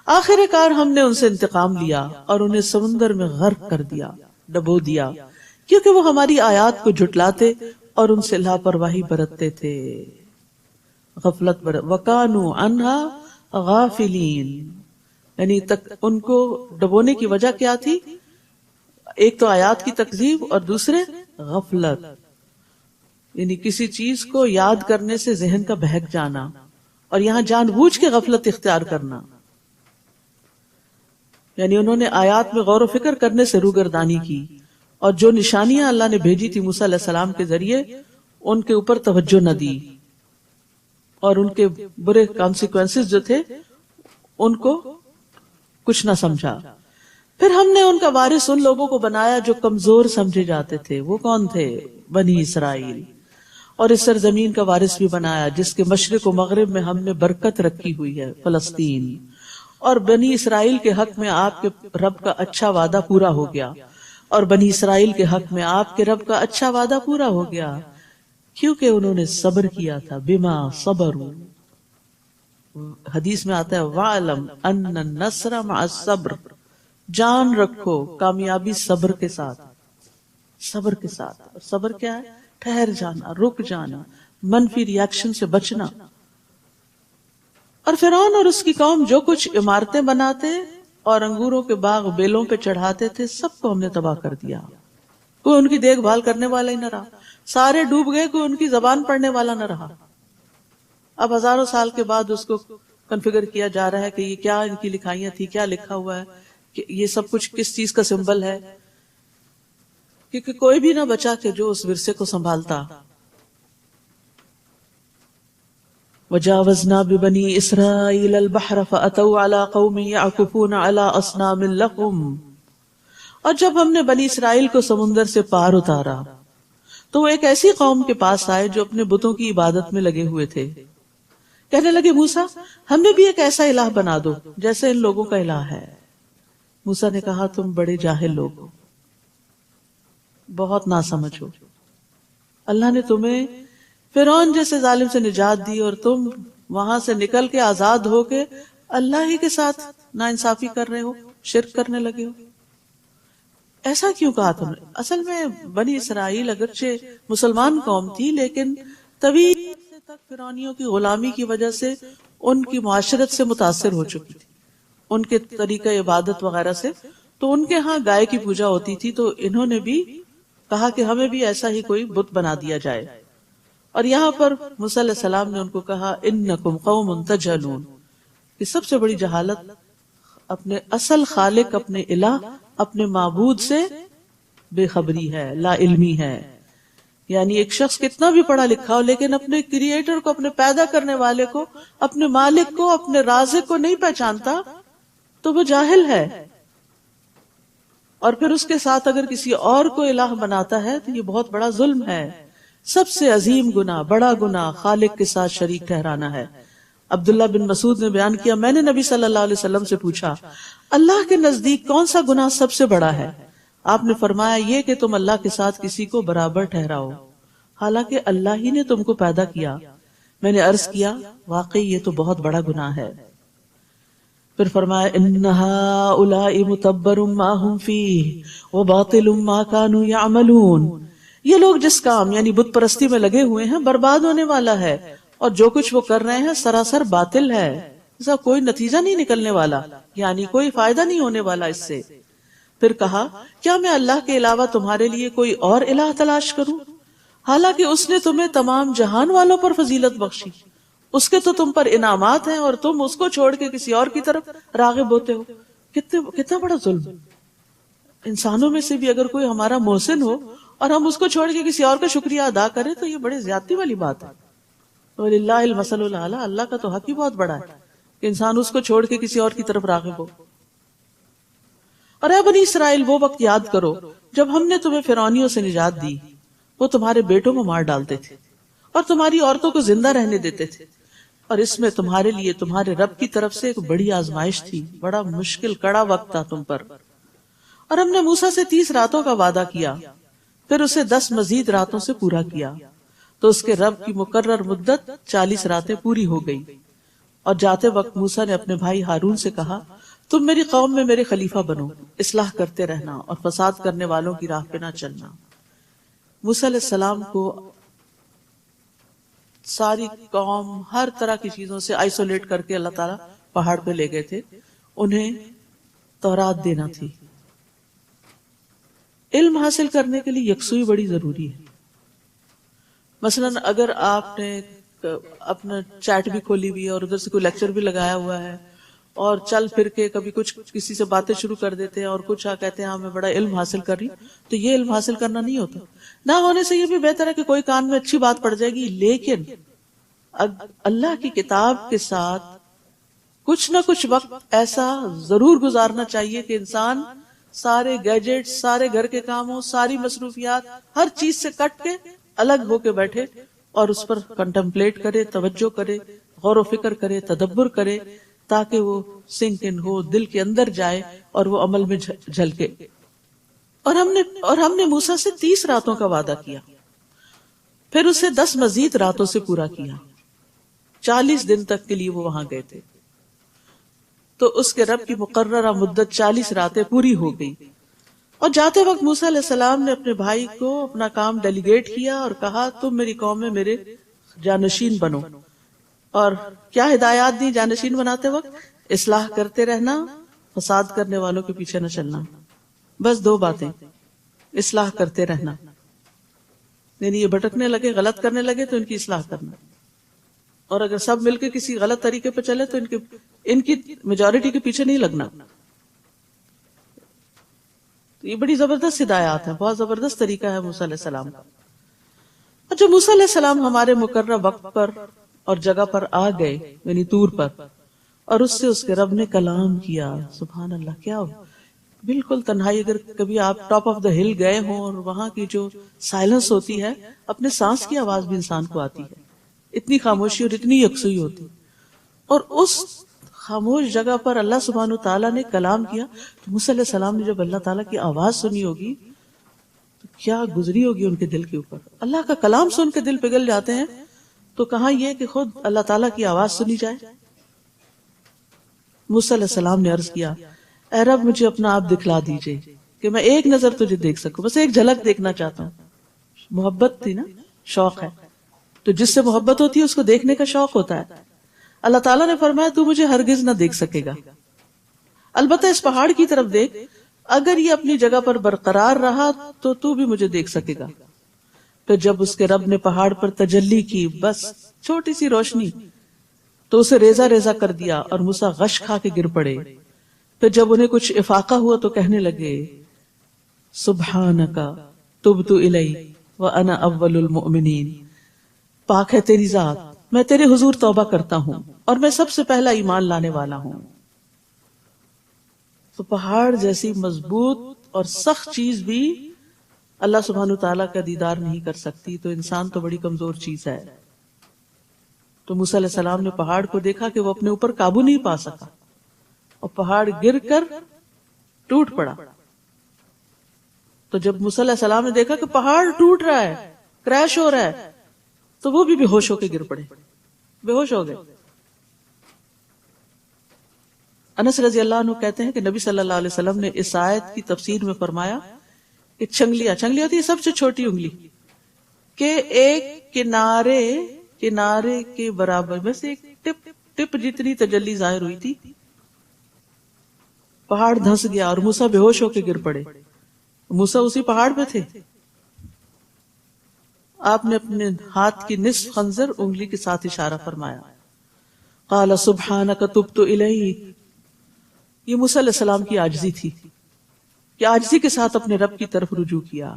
آخر کار ہم نے ان سے انتقام لیا اور انہیں سمندر میں غرق کر دیا، ڈبو دیا، کیونکہ وہ ہماری آیات کو جھٹلاتے اور ان سے لاپرواہی برتتے تھے، غفلت وَكَانُوا عَنْهَا غَافِلِينَ. یعنی ان کو ڈبونے کی وجہ کیا تھی؟ ایک تو آیات کی تکذیب اور دوسرے غفلت، یعنی کسی چیز کو یاد کرنے سے ذہن کا بہک جانا اور یہاں جان بوجھ کے غفلت اختیار کرنا. یعنی انہوں نے آیات میں غور و فکر کرنے سے روگردانی کی، اور جو نشانیاں اللہ نے بھیجی تھی موسیٰ علیہ السلام کے ذریعے ان کے اوپر توجہ نہ دی، اور ان کے برے کانسیکوینسز جو تھے ان کو کچھ نہ سمجھا۔ پھر ہم نے ان کا وارث ان لوگوں کو بنایا جو کمزور سمجھے جاتے تھے۔ وہ کون تھے؟ بنی اسرائیل۔ اور اس سرزمین کا وارث بھی بنایا جس کے مشرق و مغرب میں ہم نے برکت رکھی ہوئی ہے، فلسطین۔ اور بنی اسرائیل کے حق میں آپ کے رب کا اچھا وعدہ پورا ہو گیا، اور بنی اسرائیل کے حق میں آپ کے رب کا اچھا وعدہ پورا ہو گیا کیونکہ انہوں نے صبر کیا تھا۔ بما صبروا، حدیث میں آتا ہے وَعْلَمْ أَنَّ النَّصْرَ مَعَ الصَّبْرِ، جان رکھو کامیابی صبر کے ساتھ، صبر کے ساتھ۔ صبر کیا ہے؟ ٹھہر جانا، رک جانا، منفی ری ایکشن سے بچنا۔ اور فرعون اور اس کی قوم جو کچھ عمارتیں بناتے اور انگوروں کے باغ بیلوں پہ چڑھاتے تھے سب کو ہم نے تباہ کر دیا۔ کوئی ان کی دیکھ بھال کرنے والا ہی نہ رہا، سارے ڈوب گئے، کوئی ان کی زبان پڑھنے والا نہ رہا۔ اب ہزاروں سال کے بعد اس کو کنفیگر کیا جا رہا ہے کہ یہ کیا ان کی لکھائیاں تھی، کیا لکھا ہوا ہے، کہ یہ سب کچھ کس چیز کا سمبل ہے، کیونکہ کوئی بھی نہ بچا کہ جو اس ورثے کو سنبھالتا۔ وَجَاوَزْنَا بِبَنِي إِسْرَائِيلَ الْبَحْرَ فَأَتَوْا عَلَىٰ قَوْمٍ يَعْكُفُونَ عَلَىٰ أَصْنَامٍ لَهُمْ، اور جب ہم نے بنی اسرائیل کو سمندر سے پار اتارا تو وہ ایک ایسی قوم کے پاس آئے جو اپنے بتوں کی عبادت میں لگے ہوئے تھے۔ کہنے لگے موسیٰ ہمیں بھی ایک ایسا الہ بنا دو جیسے ان لوگوں کا الہ ہے۔ موسیٰ نے کہا تم بڑے جاہل لوگ ہو، بہت ناسمجھ ہو، اللہ نے تمہیں فرعون جیسے ظالم سے نجات دی اور تم وہاں سے نکل کے آزاد ہو کے اللہ ہی کے ساتھ ناانصافی کر رہے ہو، شرک کرنے لگے ہو۔ ایسا کیوں کہا تم نے؟ اصل میں بنی اسرائیل اگرچہ مسلمان قوم تھی لیکن طویل عرصے تک فرعونیوں کی غلامی کی وجہ سے ان کی معاشرت سے متاثر ہو چکی تھی، ان کے طریقہ عبادت وغیرہ سے۔ تو ان کے ہاں گائے کی پوجا ہوتی تھی، تو انہوں نے بھی کہا کہ ہمیں بھی ایسا ہی کوئی بت بنا دیا جائے۔ اور یہاں پر موسیٰ علیہ السلام نے ان کو کہا انکم قوم تجہلون، کہ سب سے بڑی جہالت اپنے اصل خالق، اپنے الہ، اپنے معبود سے بے خبری ہے، لا علمی ہے۔ یعنی ایک شخص کتنا بھی پڑھا لکھا ہو لیکن اپنے کریٹر کو، اپنے پیدا کرنے والے کو، اپنے مالک کو، اپنے رازق کو نہیں پہچانتا تو وہ جاہل ہے۔ اور پھر اس کے ساتھ اگر کسی اور کو الہ بناتا ہے تو یہ بہت بڑا ظلم ہے۔ سب سے عظیم گناہ، بڑا گناہ خالق کے ساتھ شریک ٹھہرانا ہے۔ عبداللہ بن مسعود نے بیان کیا میں نے نبی صلی اللہ علیہ وسلم سے پوچھا اللہ کے نزدیک کون سا گناہ سب سے بڑا ہے؟ آپ نے فرمایا یہ کہ تم اللہ کے ساتھ کسی کو برابر ٹھہراؤ حالانکہ اللہ ہی نے تم کو پیدا کیا۔ میں نے عرض کیا واقعی یہ تو بہت بڑا گناہ ہے۔ پھر فرمایا ان ہؤلاء متبر ما هم فیہ وباطل ما كانوا يعملون، یہ لوگ جس کام یعنی بت پرستی میں لگے ہوئے ہیں برباد ہونے والا ہے، اور جو کچھ وہ کر رہے ہیں سراسر باطل ہے، اس کا کوئی نتیجہ نہیں نکلنے والا، یعنی کوئی فائدہ نہیں ہونے والا اس سے۔ پھر کہا کیا میں اللہ کے علاوہ تمہارے لیے کوئی اور الہ تلاش کروں حالانکہ اس نے تمہیں تمام جہان والوں پر فضیلت بخشی، اس کے تو تم پر انعامات ہیں اور تم اس کو چھوڑ کے کسی اور کی طرف راغب ہوتے ہو۔ کتنا بڑا ظلم۔ انسانوں میں سے بھی اگر کوئی ہمارا محسن ہو اور ہم اس کو چھوڑ کے کسی اور کا شکریہ ادا کریں تو یہ بڑے زیادتی والی بات ہے۔ وَلِلَّهِ الْمَثَلُ الْأَعْلَىٰ، اللہ کا تو حق ہی بہت بڑا ہے کہ انسان اس کو چھوڑ کے کسی اور کی طرف راغب ہو۔ اور اے بنی اسرائیل وہ وقت یاد کرو جب ہم نے تمہیں فرعونیوں سے نجات دی، وہ تمہارے بیٹوں کو مار ڈالتے تھے اور تمہاری عورتوں کو زندہ رہنے دیتے تھے، اور اس میں تمہارے لیے تمہارے رب کی طرف سے ایک بڑی آزمائش تھی، بڑا مشکل کڑا وقت تھا تم پر۔ اور ہم نے موسیٰ سے 30 راتوں کا وعدہ کیا، پھر اسے 10 مزید راتوں سے پورا کیا، تو اس کے رب کی مقرر مدت 40 راتیں پوری ہو گئی۔ اور جاتے وقت موسیٰ نے اپنے بھائی ہارون سے کہا تم میری قوم میں میرے خلیفہ بنو، اصلاح کرتے رہنا اور فساد کرنے والوں کی راہ پہ نہ چلنا۔ موسیٰ علیہ السلام کو ساری قوم ہر طرح کی چیزوں سے آئسولیٹ کر کے اللہ تعالیٰ پہاڑ پہ لے گئے تھے، انہیں تورات دینا تھی۔ علم حاصل کرنے کے لیے یکسوئی بڑی ضروری ہے۔ مثلا اگر آپ نے اپنا چیٹ بھی کھولی ہوئی ہے اور ادھر سے کوئی لیکچر بھی لگایا ہوا ہے اور چل پھر کے کبھی کچھ کسی سے باتیں شروع کر دیتے ہیں اور کچھ کہتے ہیں ہاں میں بڑا علم حاصل کر رہی ہوں، تو یہ علم حاصل کرنا نہیں ہوتا. نہ ہونے سے یہ بھی بہتر ہے کہ کوئی کان میں اچھی بات پڑ جائے گی، لیکن اللہ کی کتاب کے ساتھ کچھ نہ کچھ وقت ایسا ضرور گزارنا چاہیے کہ انسان سارے گیجٹ، سارے گھر کے کاموں، ساری مصروفیات، ہر چیز سے کٹ کے الگ ہو کے بیٹھے اور اس پر کنٹمپلیٹ کرے، توجہ کرے، غور و فکر کرے، تدبر کرے، تاکہ وہ سنک ان ہو، دل کے اندر جائے اور وہ عمل میں جھلکے. اور ہم نے موسیٰ سے 30 راتوں کا وعدہ کیا، پھر اسے 10 مزید راتوں سے پورا کیا. 40 دن تک کے لیے وہ وہاں گئے تھے، تو اس کے رب کی مقررہ مدت 40 راتیں پوری ہو گئی. اور جاتے وقت موسیٰ علیہ السلام نے اپنے بھائی کو اپنا کام ڈیلیگیٹ کیا اور کہا تم میری قوم میں میرے جانشین بنو. اور کیا ہدایات دی جانشین بناتے وقت؟ اصلاح کرتے رہنا، فساد کرنے والوں کے پیچھے نہ چلنا. بس 2 باتیں، اصلاح کرتے رہنا، یعنی یہ بھٹکنے لگے، غلط کرنے لگے تو ان کی اصلاح کرنا، اور اگر سب مل کے کسی غلط طریقے پہ چلے تو ان کی میجورٹی کے پیچھے نہیں لگنا. یہ بڑی زبردست ہدایات ہے، بہت زبردست طریقہ ہے موسیٰ علیہ السلام کا. اور جب موسیٰ علیہ السلام ہمارے مقررہ وقت پر اور جگہ پر آ گئے، یعنی طور پر، اور اس سے اس کے رب نے کلام کیا. سبحان اللہ، کیا ہو بالکل تنہائی. اگر کبھی آپ ٹاپ آف دا ہل گئے ہوں اور وہاں کی جو سائلنس ہوتی ہے، اپنے سانس کی آواز بھی انسان کو آتی ہے، اتنی خاموشی اور اتنی یکسوئی ہوتی. اور اس خاموش جگہ پر اللہ سبحانہ تعالیٰ نے کلام کیا. تو موسیٰ علیہ السلام نے جب اللہ تعالیٰ کی آواز سنی ہوگی تو کیا گزری ہوگی ان کے دل کے اوپر. اللہ کا کلام سن کے دل پگھل جاتے ہیں، تو کہاں یہ کہ خود اللہ تعالیٰ کی آواز سنی جائے. موسیٰ علیہ السلام نے عرض کیا اے رب مجھے اپنا آپ دکھلا دیجئے کہ میں ایک نظر تجھے دیکھ سکوں، بس ایک جھلک دیکھنا چاہتا ہوں. محبت تھی نا، شوق ہے، تو جس سے محبت ہوتی ہے اس کو دیکھنے کا شوق ہوتا ہے. اللہ تعالیٰ نے فرمایا تو مجھے ہرگز نہ دیکھ سکے گا، البتہ اس پہاڑ کی طرف دیکھ، اگر یہ اپنی جگہ پر برقرار رہا تو بھی مجھے دیکھ سکے گا. پھر جب اس کے رب نے پہاڑ پر تجلی کی، بس چھوٹی سی روشنی، تو اسے ریزہ ریزہ کر دیا اور موسیٰ غش کھا کے گر پڑے. پھر جب انہیں کچھ افاقہ ہوا تو کہنے لگے سبحانک تبت الیک وانا اول المؤمنین، پاک ہے تیری ذات، میں تیرے حضور توبہ کرتا ہوں اور میں سب سے پہلا ایمان لانے والا ہوں. تو پہاڑ جیسی مضبوط اور سخت چیز بھی اللہ سبحانہ تعالیٰ کا دیدار نہیں کر سکتی، تو انسان تو بڑی کمزور چیز ہے. تو موسیٰ علیہ السلام نے پہاڑ کو دیکھا کہ وہ اپنے اوپر قابو نہیں پا سکا اور پہاڑ گر کر ٹوٹ پڑا. تو جب موسیٰ علیہ السلام نے دیکھا کہ پہاڑ ٹوٹ رہا ہے، کریش ہو رہا ہے، تو وہ بھی بے ہوش ہو کے گر پڑے، بے ہوش ہو گئے. انس رضی اللہ عنہ کہتے ہیں کہ نبی صلی اللہ علیہ وسلم نے اس آیت کی تفسیر میں فرمایا کہ چھنگلیاں ہوتی ہے سب سے چھوٹی انگلی کہ ایک کنارے کے برابر، بس ایک ٹپ جتنی تجلی ظاہر ہوئی تھی، پہاڑ دھنس گیا اور موسیٰ بے ہوش ہو کے گر پڑے. موسیٰ اسی پہاڑ پہ تھے. آپ نے اپنے ہاتھ کی نصف خنجر انگلی کے ساتھ اشارہ فرمایا. قال سبحانک تبت الیک، یہ موسیٰ علیہ السلام کی عاجزی تھی کہ عاجزی کے ساتھ اپنے رب کی طرف رجوع کیا.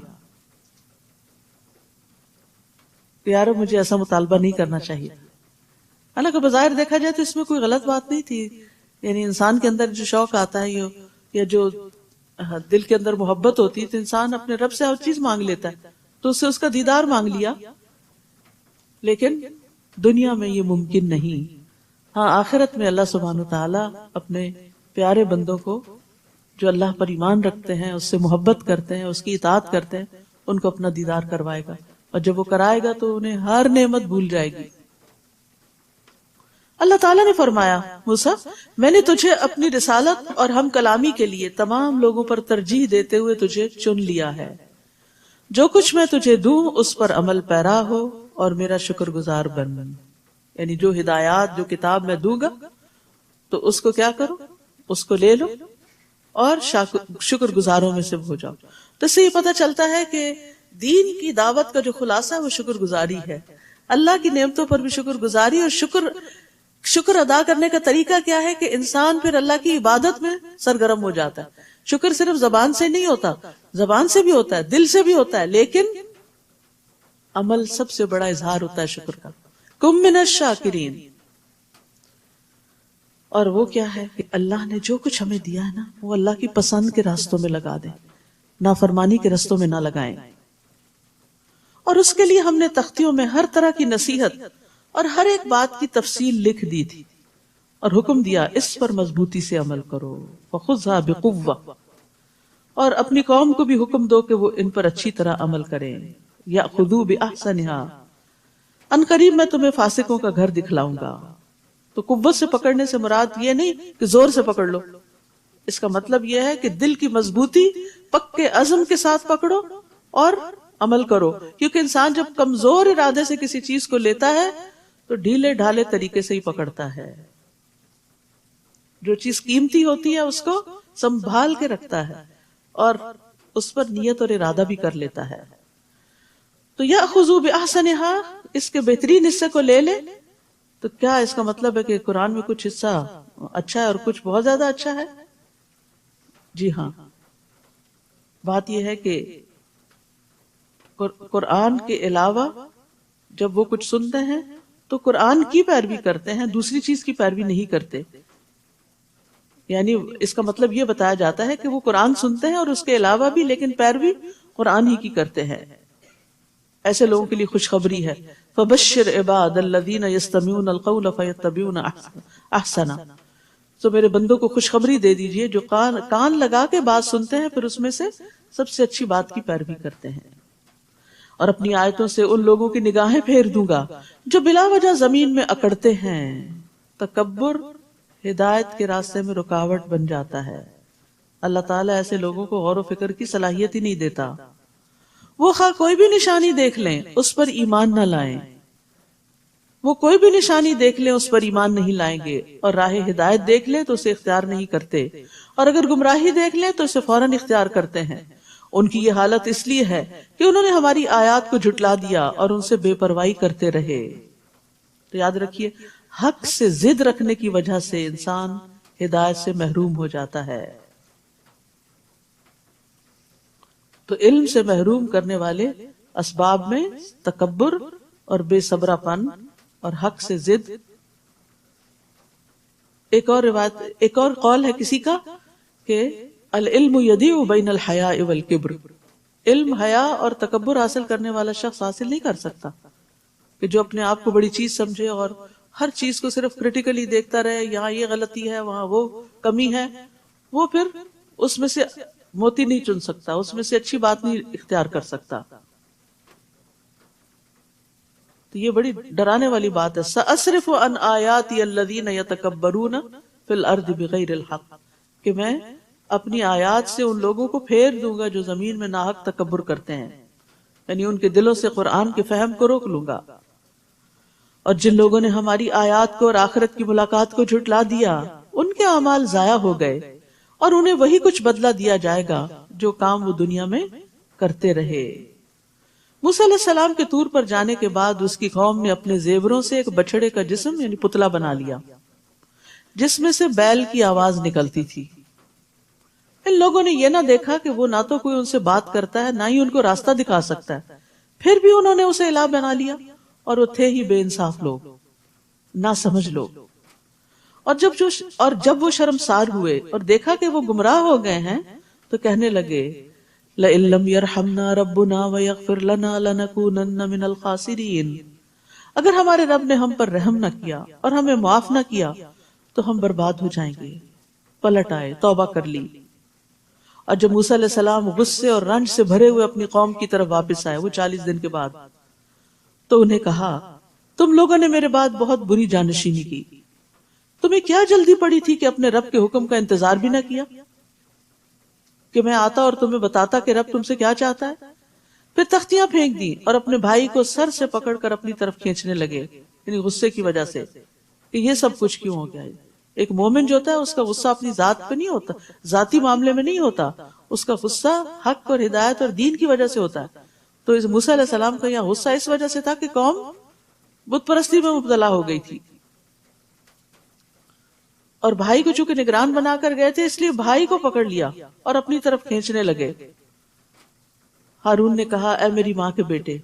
یارو مجھے ایسا مطالبہ نہیں کرنا چاہیے. حالانکہ بظاہر دیکھا جائے تو اس میں کوئی غلط بات نہیں تھی، یعنی انسان کے اندر جو شوق آتا ہے یا جو دل کے اندر محبت ہوتی ہے تو انسان اپنے رب سے ہر چیز مانگ لیتا ہے، تو اس سے اس کا دیدار مانگ لیا. لیکن دنیا میں یہ ممکن نہیں. ہاں آخرت میں اللہ سبحانہ تعالیٰ اپنے پیارے بندوں کو جو اللہ پر ایمان رکھتے ہیں، اس سے محبت کرتے ہیں، اس کی اطاعت کرتے ہیں، ان کو اپنا دیدار کروائے گا، اور جب وہ کرائے گا تو انہیں ہر نعمت بھول جائے گی. اللہ تعالیٰ نے فرمایا موسیٰ میں نے تجھے اپنی رسالت اور ہم کلامی کے لیے تمام لوگوں پر ترجیح دیتے ہوئے تجھے چن لیا ہے. جو کچھ میں تجھے دوں اس پر عمل پیرا ہو اور میرا شکر گزار بن. یعنی جو ہدایات، جو کتاب میں دوں گا تو اس کو کیا کرو، اس کو لے لو اور شکر گزاروں میں سے ہو جاؤ. تو اس سے یہ پتہ چلتا ہے کہ دین کی دعوت کا جو خلاصہ ہے وہ شکر گزاری ہے. اللہ کی نعمتوں پر بھی شکر گزاری اور شکر شکر ادا کرنے کا طریقہ کیا ہے کہ انسان پھر اللہ کی عبادت میں سرگرم ہو جاتا ہے. شکر صرف زبان سے نہیں ہوتا، زبان سے بھی ہوتا ہے، دل سے بھی ہوتا ہے، لیکن عمل سب سے بڑا اظہار ہوتا ہے شکر کا. کم من الشاکرین. اور وہ کیا ہے کہ اللہ نے جو کچھ ہمیں دیا ہے نا، وہ اللہ کی پسند کے راستوں میں لگا دیں، نافرمانی کے رستوں میں نہ لگائیں. اور اس کے لیے ہم نے تختیوں میں ہر طرح کی نصیحت اور ہر ایک بات کی تفصیل لکھ دی تھی، اور حکم دیا اس پر مضبوطی سے عمل کرو. فخذها بقوة. اور اپنی قوم کو بھی حکم دو کہ وہ ان پر اچھی طرح عمل کریں. یأخذوا بأحسنها. ان قریب میں تمہیں فاسقوں کا گھر دکھلاؤں گا. تو قوت سے پکڑنے سے مراد یہ نہیں کہ زور سے پکڑ لو، اس کا مطلب یہ ہے کہ دل کی مضبوطی، پکے عزم کے ساتھ پکڑو اور عمل کرو. کیونکہ انسان جب کمزور ارادے سے کسی چیز کو لیتا ہے تو ڈھیلے ڈھالے طریقے سے ہی پکڑتا ہے. جو چیز قیمتی ہوتی ہے اس کو سنبھال کے رکھتا ہے اور اس پر نیت اور ارادہ بھی کر لیتا ہے. تو یأخذوا بأحسنها، اس کے بہترین حصے کو لے لے. تو کیا اس کا مطلب ہے کہ قرآن میں کچھ حصہ اچھا ہے اور کچھ بہت زیادہ اچھا ہے؟ جی ہاں. بات یہ ہے کہ قرآن کے علاوہ جب وہ کچھ سنتے ہیں تو قرآن کی پیروی کرتے ہیں، دوسری چیز کی پیروی نہیں کرتے. یعنی اس کا مطلب یہ بتایا جاتا ہے کہ وہ قرآن سنتے ہیں اور اس کے علاوہ بھی لیکن پیروی قرآن ہی کی کرتے ہیں. ایسے لوگوں کے لیے خوشخبری ہے. فبشر عباد الذین یستمعون القول فیتبعون احسنہ. تو میرے بندوں کو خوشخبری دے دیجئے جو کان لگا کے بات سنتے ہیں پھر اس میں سے سب سے اچھی بات کی پیروی کرتے ہیں. اور اپنی آیتوں سے ان لوگوں کی نگاہیں پھیر دوں گا جو بلا وجہ زمین میں اکڑتے ہیں. تکبر ہدایت کے راستے میں رکاوٹ بن جاتا ہے. اللہ تعالیٰ ایسے لوگوں کو غور و فکر کی صلاحیت ہی نہیں دیتا. وہ خواہ کوئی بھی نشانی دیکھ لیں اس پر ایمان نہ لائیں. وہ کوئی بھی نشانی دیکھ لیں اس پر ایمان نہیں لائیں گے، اور راہ ہدایت دیکھ لیں تو اسے اختیار نہیں کرتے، اور اگر گمراہی دیکھ لیں تو اسے فوراً اختیار کرتے ہیں. ان کی یہ حالت اس لیے ہے کہ انہوں نے ہماری آیات کو جھٹلا دیا اور ان سے بے پرواہی کرتے رہے. تو یاد رکھیے، حق سے ضد رکھنے کی وجہ سے انسان ہدایت سے محروم ہو جاتا ہے. تو علم سے محروم کرنے والے اسباب میں تکبر اور بے صبرا پن اور حق سے ضد. ایک اور روایت، ایک اور قول ہے کسی کا کہ العلم یضیع بین الحیاء والکبر. علم حیا اور تکبر حاصل کرنے والا شخص حاصل نہیں کر سکتا، کہ جو اپنے آپ کو بڑی چیز سمجھے اور ہر چیز کو صرف کریٹیکلی دیکھتا رہے، یہاں یہ غلطی ہے وہاں وہ کمی ہے. وہ پھر اس میں سے موتی نہیں چن سکتا، اس میں سے اچھی بات نہیں اختیار کر سکتا. تو یہ بڑی ڈرانے والی بات ہے. سأصرف عن آیاتی الذین یتکبرون فی الارض بغیر الحق، کہ میں اپنی آیات سے ان لوگوں کو پھیر دوں گا جو زمین میں ناحق تکبر کرتے ہیں. یعنی ان کے دلوں سے قرآن کے فہم کو روک لوں گا. اور جن لوگوں نے ہماری آیات کو اور آخرت کی ملاقات کو جھٹلا دیا ان کے اعمال ضائع ہو گئے، اور انہیں وہی کچھ بدلہ دیا جائے گا جو کام وہ دنیا میں کرتے رہے. موسیٰ علیہ السلام کے طور پر جانے کے بعد اس کی قوم نے اپنے زیوروں سے ایک بچڑے کا جسم یعنی پتلا بنا لیا جس میں سے بیل کی آواز نکلتی تھی. ان لوگوں نے یہ نہ دیکھا کہ وہ نہ تو کوئی ان سے بات کرتا ہے نہ ہی ان کو راستہ دکھا سکتا ہے، پھر بھی انہوں نے اسے الہ بنا لیا. اور وہ تھے ہی بے انصاف لوگ، نہ سمجھ لوگ. اور جب وہ شرمسار ہوئے اور دیکھا کہ وہ گمراہ ہو گئے ہیں تو کہنے لگے لئن لم يرحمنا ربنا ويغفر لنا لنكونن من الخاسرین. اگر ہمارے رب نے ہم پر رحم نہ کیا اور ہمیں معاف نہ کیا تو ہم برباد ہو جائیں گے. پلٹ آئے، توبہ کر لی. اور جب موسیٰ علیہ السلام غصے اور رنج سے بھرے ہوئے اپنی قوم کی طرف واپس آئے، وہ 40 دن کے بعد، تو انہیں کہا تم لوگوں نے میرے بعد بہت بری جانشینی کی. تمہیں کیا جلدی پڑی تھی کہ اپنے رب کے حکم کا انتظار بھی نہ کیا کہ میں آتا اور تمہیں بتاتا کہ رب تم سے کیا چاہتا ہے. پھر تختیاں پھینک دی اور اپنے بھائی کو سر سے پکڑ کر اپنی طرف کھینچنے لگے، یعنی غصے کی وجہ سے کہ یہ سب کچھ کیوں ہو گیا. ایک مومن جو ہوتا ہے اس کا غصہ اپنی ذات پہ نہیں ہوتا، ذاتی معاملے میں نہیں ہوتا، اس کا غصہ حق اور ہدایت اور دین کی وجہ سے ہوتا ہے. تو اس موسیٰ علیہ السلام کا یہاں غصہ اس وجہ سے تھا کہ قوم بت پرستی میں مبتلا ہو گئی تھی. اور بھائی کو چونکہ نگران بنا کر گئے تھے، اس لیے بھائی کو پکڑ لیا اور اپنی طرف کھینچنے لگے۔ ہارون نے کہا اے میری ماں کے بیٹے،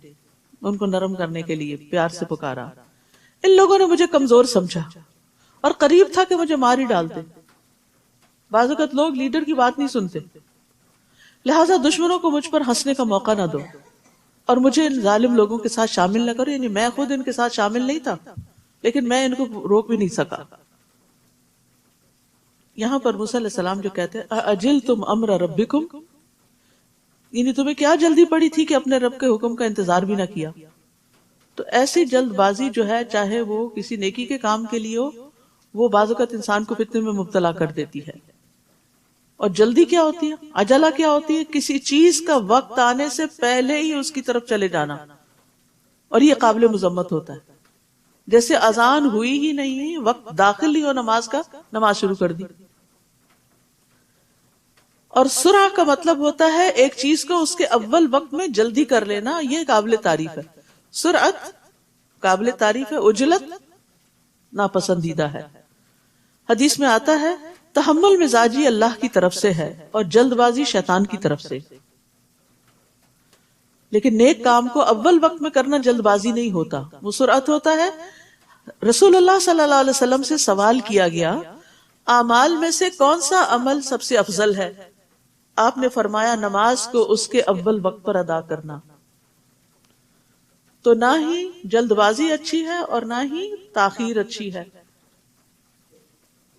ان کو نرم کرنے کے لیے پیار سے پکارا، ان لوگوں نے مجھے کمزور سمجھا اور قریب تھا کہ مجھے مار ہی ڈالتے۔ بعض اوقات لوگ لیڈر کی بات نہیں سنتے، لہٰذا دشمنوں کو مجھ پر ہنسنے کا موقع نہ دو اور مجھے ان ظالم لوگوں کے ساتھ شامل نہ کرو۔ یعنی میں خود ان کے ساتھ شامل نہیں تھا، لیکن میں ان کو روک بھی نہیں سکا۔ یہاں پر موسیٰ علیہ السلام جو کہتے ہیں اجلتم امر ربکم، یعنی تمہیں کیا جلدی پڑی تھی کہ اپنے رب کے حکم کا انتظار بھی نہ کیا؟ تو ایسی جلد بازی جو ہے، چاہے وہ کسی نیکی کے کام کے لیے ہو، وہ بعض اوقات انسان کو فتنے میں مبتلا کر دیتی ہے۔ اور جلدی کیا ہوتی ہے، عجلہ کیا ہوتی ہے؟ کسی چیز کا وقت آنے سے پہلے ہی اس کی طرف چلے جانا، اور یہ قابل مذمت ہوتا ہے۔ جیسے اذان ہوئی ہی نہیں، وقت داخل ہی ہو نماز کا، نماز شروع کر دی۔ اور سرعہ کا مطلب ہوتا ہے ایک چیز کو اس کے اول وقت میں جلدی کر لینا، یہ قابل تعریف ہے۔ سرعت قابل تعریف ہے، عجلت ناپسندیدہ ہے۔ حدیث میں آتا ہے تحمل مزاجی اللہ کی طرف سے ہے اور جلد بازی شیطان کی طرف سے۔ لیکن نیک کام کو اول وقت میں کرنا جلد بازی نہیں ہوتا، وہ سرعت ہوتا ہے۔ رسول اللہ صلی اللہ علیہ وسلم سے سوال کیا گیا اعمال میں سے کون سا عمل سب سے افضل ہے؟ آپ نے فرمایا نماز کو اس کے اول وقت پر ادا کرنا۔ تو نہ ہی جلد بازی اچھی ہے اور نہ ہی تاخیر اچھی ہے۔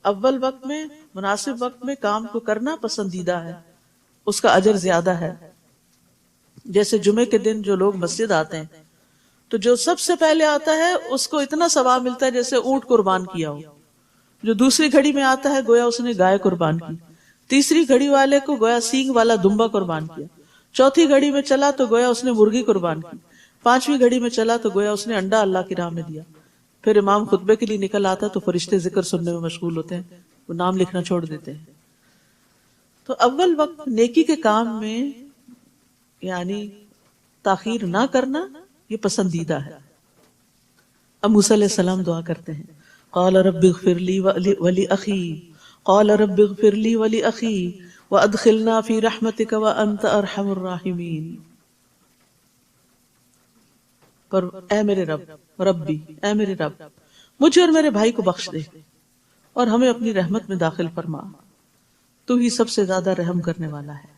اول وقت میں، مناسب وقت میں کام کو کرنا پسندیدہ ہے، اس کا اجر زیادہ ہے۔ جیسے جمعے کے دن جو لوگ مسجد آتے ہیں تو جو سب سے پہلے آتا ہے اس کو اتنا ثواب ملتا ہے جیسے اونٹ قربان کیا ہو۔ جو دوسری گھڑی میں آتا ہے گویا اس نے گائے قربان کی، تیسری گھڑی والے کو گویا سینگ والا دمبا قربان کیا، چوتھی گھڑی میں چلا تو گویا اس نے مرغی قربان کی، پانچویں گھڑی میں چلا تو گویا اس نے انڈا اللہ کی راہ میں دیا۔ پھر امام خطبے کے لیے نکل آتا تو فرشتے ذکر سننے میں مشغول ہوتے ہیں، وہ نام لکھنا چھوڑ دیتے ہیں۔ تو اول وقت نیکی کے کام میں یعنی تاخیر نہ کرنا یہ پسندیدہ ہے۔ اب موسیٰ علیہ السلام دعا کرتے ہیں قال رب اغفر لی ولی قال رب اغفر لی ولی وادخلنا فی رحمتک وانت ارحم الراحمین۔ پر اے میرے رب، ربی اے میرے رب، مجھے اور میرے بھائی کو بخش دے اور ہمیں اپنی رحمت میں داخل فرما، تو ہی سب سے زیادہ رحم کرنے والا ہے۔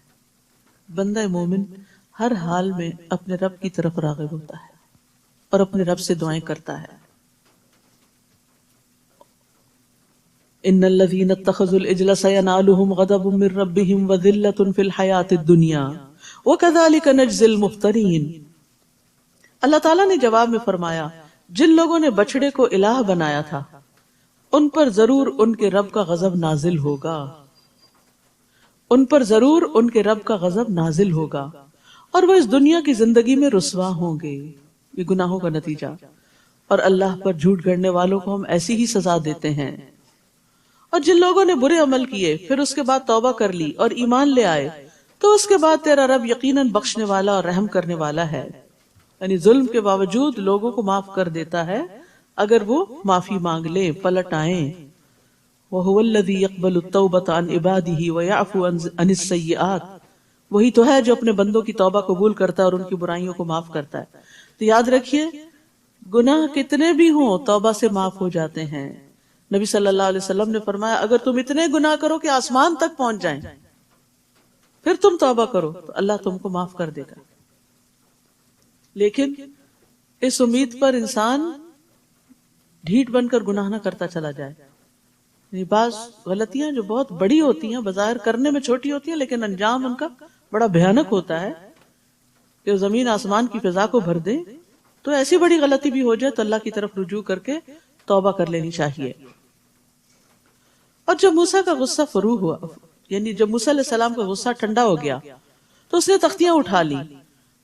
بندہ مومن ہر حال میں اپنے رب کی طرف راغب ہوتا ہے اور اپنے رب سے دعائیں کرتا ہے۔ ان الذين اتخذوا العجل سينالهم غضب من ربهم وذلة في الحياة الدنيا وكذلك نجزي المفترين۔ اللہ تعالیٰ نے جواب میں فرمایا جن لوگوں نے بچڑے کو الہ بنایا تھا ان پر ضرور ان کے رب کا غضب نازل ہوگا، ان پر ضرور ان کے رب کا غضب نازل ہوگا اور وہ اس دنیا کی زندگی میں رسوا ہوں گے۔ یہ گناہوں کا نتیجہ، اور اللہ پر جھوٹ گھڑنے والوں کو ہم ایسی ہی سزا دیتے ہیں۔ اور جن لوگوں نے برے عمل کیے پھر اس کے بعد توبہ کر لی اور ایمان لے آئے تو اس کے بعد تیرا رب یقیناً بخشنے والا اور رحم کرنے والا ہے۔ یعنی ظلم کے باوجود لوگوں کو معاف کر دیتا ہے اگر وہ معافی مانگ لیں، پلٹ آئیں۔ وَهُوَ الَّذِي يَقْبَلُ التَّوْبَةَ عَنْ عِبَادِهِ وَيَعْفُو عَنِ السَّيِّئَاتِ، وہی تو ہے جو اپنے بندوں کی توبہ قبول کرتا ہے اور ان کی برائیوں کو معاف کرتا ہے۔ تو یاد رکھیے گناہ کتنے بھی ہوں توبہ سے معاف ہو جاتے ہیں۔ نبی صلی اللہ علیہ وسلم نے فرمایا اگر تم اتنے گناہ کرو کہ آسمان تک پہنچ جائیں پھر تم توبہ کرو تو اللہ تم کو معاف کر دے گا۔ لیکن اس امید پر انسان ڈھیٹ بن کر گناہ نہ کرتا چلا جائے۔ بعض غلطیاں جو بہت بڑی ہوتی ہیں، بظاہر کرنے میں چھوٹی ہوتی ہیں لیکن انجام ان کا بڑا بھیانک ہوتا ہے کہ زمین آسمان کی فضا کو بھر دے، تو ایسی بڑی غلطی بھی ہو جائے تو اللہ کی طرف رجوع کر کے توبہ کر لینی چاہیے۔ اور جب موسیٰ کا غصہ فرو ہوا، یعنی جب موسیٰ علیہ السلام کا غصہ ٹھنڈا ہو گیا تو اس نے تختیاں اٹھا لی،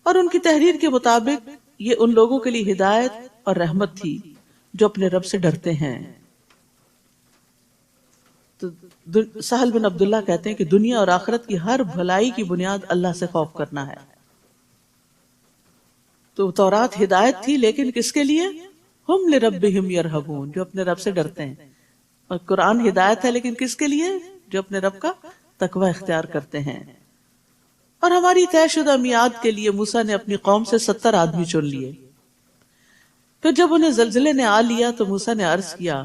اور ان کی تحریر کے مطابق یہ ان لوگوں کے لیے ہدایت اور رحمت تھی جو اپنے رب سے ڈرتے ہیں۔ تو سہل بن عبداللہ کہتے ہیں کہ دنیا اور آخرت کی ہر بھلائی کی بنیاد اللہ سے خوف کرنا ہے۔ تو تورات ہدایت تھی لیکن کس کے لیے؟ ہم لربہم یرہبون، جو اپنے رب سے ڈرتے ہیں۔ اور قرآن ہدایت ہے لیکن کس کے لیے؟ جو اپنے رب کا تقوی اختیار کرتے ہیں. اور ہماری طے شدہ میعاد کے لیے موسیٰ نے اپنی قوم سے 70 آدمی چن لیے. پھر جب انہیں زلزلے نے آ لیا تو موسیٰ نے عرض کیا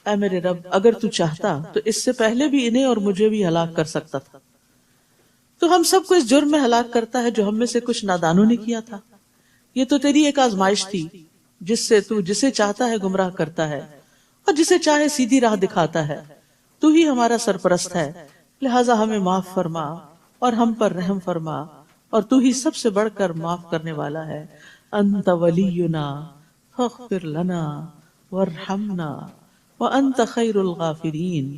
اے میرے رب اگر تو چاہتا تو اس سے پہلے بھی انہیں اور مجھے بھی ہلاک کر سکتا تھا. تو ہم سب کو اس جرم میں ہلاک کرتا ہے جو ہم میں سے کچھ نادانوں نے کیا تھا. یہ تو تیری ایک آزمائش تھی جس سے تو جسے چاہتا ہے گمراہ کرتا ہے اور جسے چاہے سیدھی راہ دکھاتا ہے. تو ہی ہمارا سرپرست ہے لہٰذا ہمیں معاف فرما اور ہم پر رحم فرما اور تو ہی سب سے بڑھ کر معاف کرنے والا ہے. انت ولینا فاغفر لنا وارحمنا وانت خیر الغافرین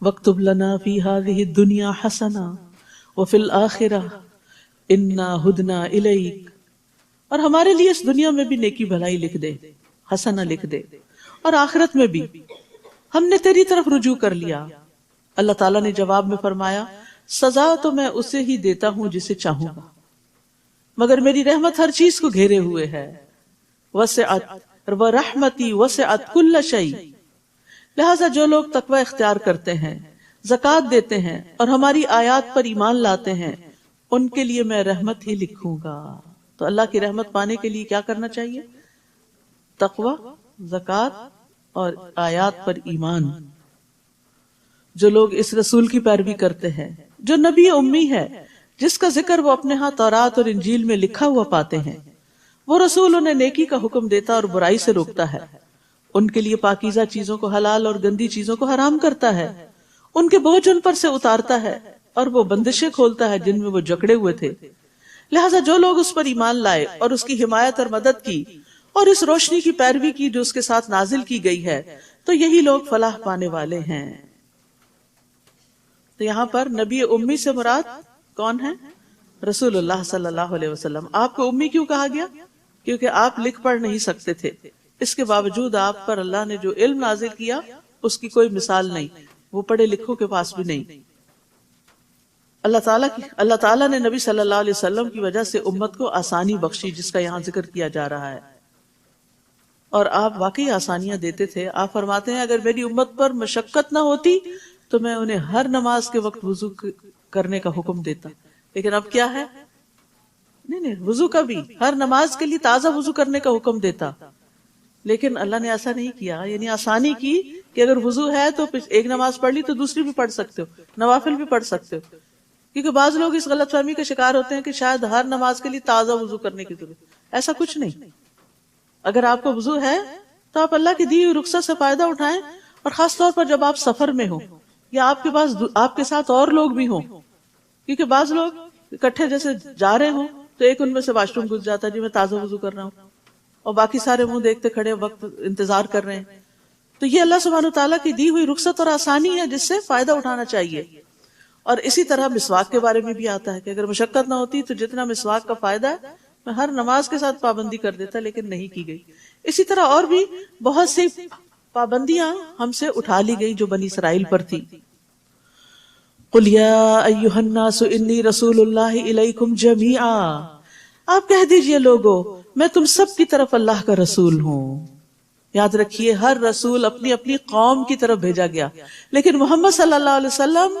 واکتب لنا فی هذه الدنیا حسنہ وفی الآخرہ انا ہدنا الیک. اور ہمارے لیے اس دنیا میں بھی نیکی بھلائی لکھ دے، حسنہ لکھ دے، اور آخرت میں بھی ہم نے تیری طرف رجوع کر لیا. اللہ تعالیٰ نے جواب میں فرمایا سزا تو میں اسے ہی دیتا ہوں جسے چاہوں گا، مگر میری رحمت ہر چیز کو گھیرے ہوئے ہے. وسعت ورحمتی وسعت کل شیء. لہٰذا جو لوگ تقوی اختیار کرتے ہیں، زکوٰۃ دیتے ہیں اور ہماری آیات پر ایمان لاتے ہیں ان کے لیے میں رحمت ہی لکھوں گا. تو اللہ کی رحمت پانے کے لیے کیا کرنا چاہیے؟ تقوی، زکوٰۃ اور آیات پر ایمان. جو لوگ اس رسول کی پیروی کرتے ہیں جو نبی امی ہے، جس کا ذکر وہ اپنے ہاں تورات اور انجیل میں لکھا ہوا پاتے ہیں، وہ رسول انہیں نیکی کا حکم دیتا اور برائی سے روکتا ہے، ان کے لیے پاکیزہ چیزوں کو حلال اور گندی چیزوں کو حرام کرتا ہے، ان کے بوجھ ان پر سے اتارتا ہے اور وہ بندشیں کھولتا ہے جن میں وہ جکڑے ہوئے تھے. لہٰذا جو لوگ اس پر ایمان لائے اور اس کی حمایت اور مدد کی اور اس روشنی کی پیروی کی جو اس کے ساتھ نازل کی گئی ہے تو یہی لوگ فلاح پانے والے ہیں. تو یہاں پر نبی امی سے مراد کون ہے؟ رسول اللہ صلی اللہ علیہ وسلم. آپ کو امی کیوں کہا گیا؟ کیونکہ آپ لکھ پڑھ نہیں سکتے تھے. اس کے باوجود آپ پر اللہ نے جو علم نازل کیا اس کی کوئی مثال نہیں، وہ پڑھے لکھوں کے پاس بھی نہیں. اللہ تعالیٰ نے نبی صلی اللہ علیہ وسلم کی وجہ سے امت کو آسانی بخشی جس کا یہاں ذکر کیا جا رہا ہے، اور آپ واقعی آسانیاں دیتے تھے. آپ فرماتے ہیں اگر میری امت پر مشقت نہ ہوتی تو میں انہیں ہر نماز کے وقت وضو کرنے کا حکم دیتا. لیکن اب کیا ہے؟ نہیں، وضو کا بھی ہر نماز کے لیے تازہ وضو کرنے کا حکم دیتا. لیکن اللہ نے ایسا نہیں کیا، یعنی آسانی کی کہ اگر وضو ہے تو ایک نماز پڑھ لی تو دوسری بھی پڑھ سکتے ہو، نوافل بھی پڑھ سکتے ہو. کیونکہ بعض لوگ اس غلط فہمی کا شکار ہوتے ہیں کہ شاید ہر نماز کے لیے تازہ وضو کرنے کی ضرورت. ایسا کچھ نہیں. اگر آپ کو وضو ہے تو آپ اللہ کی دی ہوئی رخصت سے فائدہ اٹھائیں، اور خاص طور پر جب آپ سفر میں ہوں یا آپ کے پاس آپ کے ساتھ اور لوگ بھی ہوں. کیونکہ بعض لوگ اکٹھے جیسے جا رہے ہوں تو ایک ان میں سے واش روم گھس جاتا ہے جی میں تازہ وضو کر رہا ہوں، اور باقی سارے منہ دیکھتے کھڑے وقت انتظار کر رہے ہیں. تو یہ اللہ سبحانہ وتعالیٰ کی دی ہوئی رخصت اور آسانی ہے جس سے فائدہ اٹھانا چاہیے. اور اسی طرح مسواک کے بارے میں بھی آتا ہے کہ اگر مشقت نہ ہوتی تو جتنا مسواک کا فائدہ ہے میں ہر نماز کے ساتھ پابندی کر دیتا، لیکن نہیں کی گئی. اسی طرح اور بھی بہت سی پابندیاں ہم سے اٹھا لی گئی جو بنی اسرائیل پر تھی. قُلْ يَا أَيُّهَا النَّاسُ إِنِّي رَسُولُ اللَّهِ إِلَيْكُمْ جَمِيعًا. آپ کہہ دیجئے لوگو میں تم سب کی طرف اللہ کا رسول ہوں. یاد رکھیے ہر رسول اپنی اپنی قوم کی طرف بھیجا گیا، لیکن محمد صلی اللہ علیہ وسلم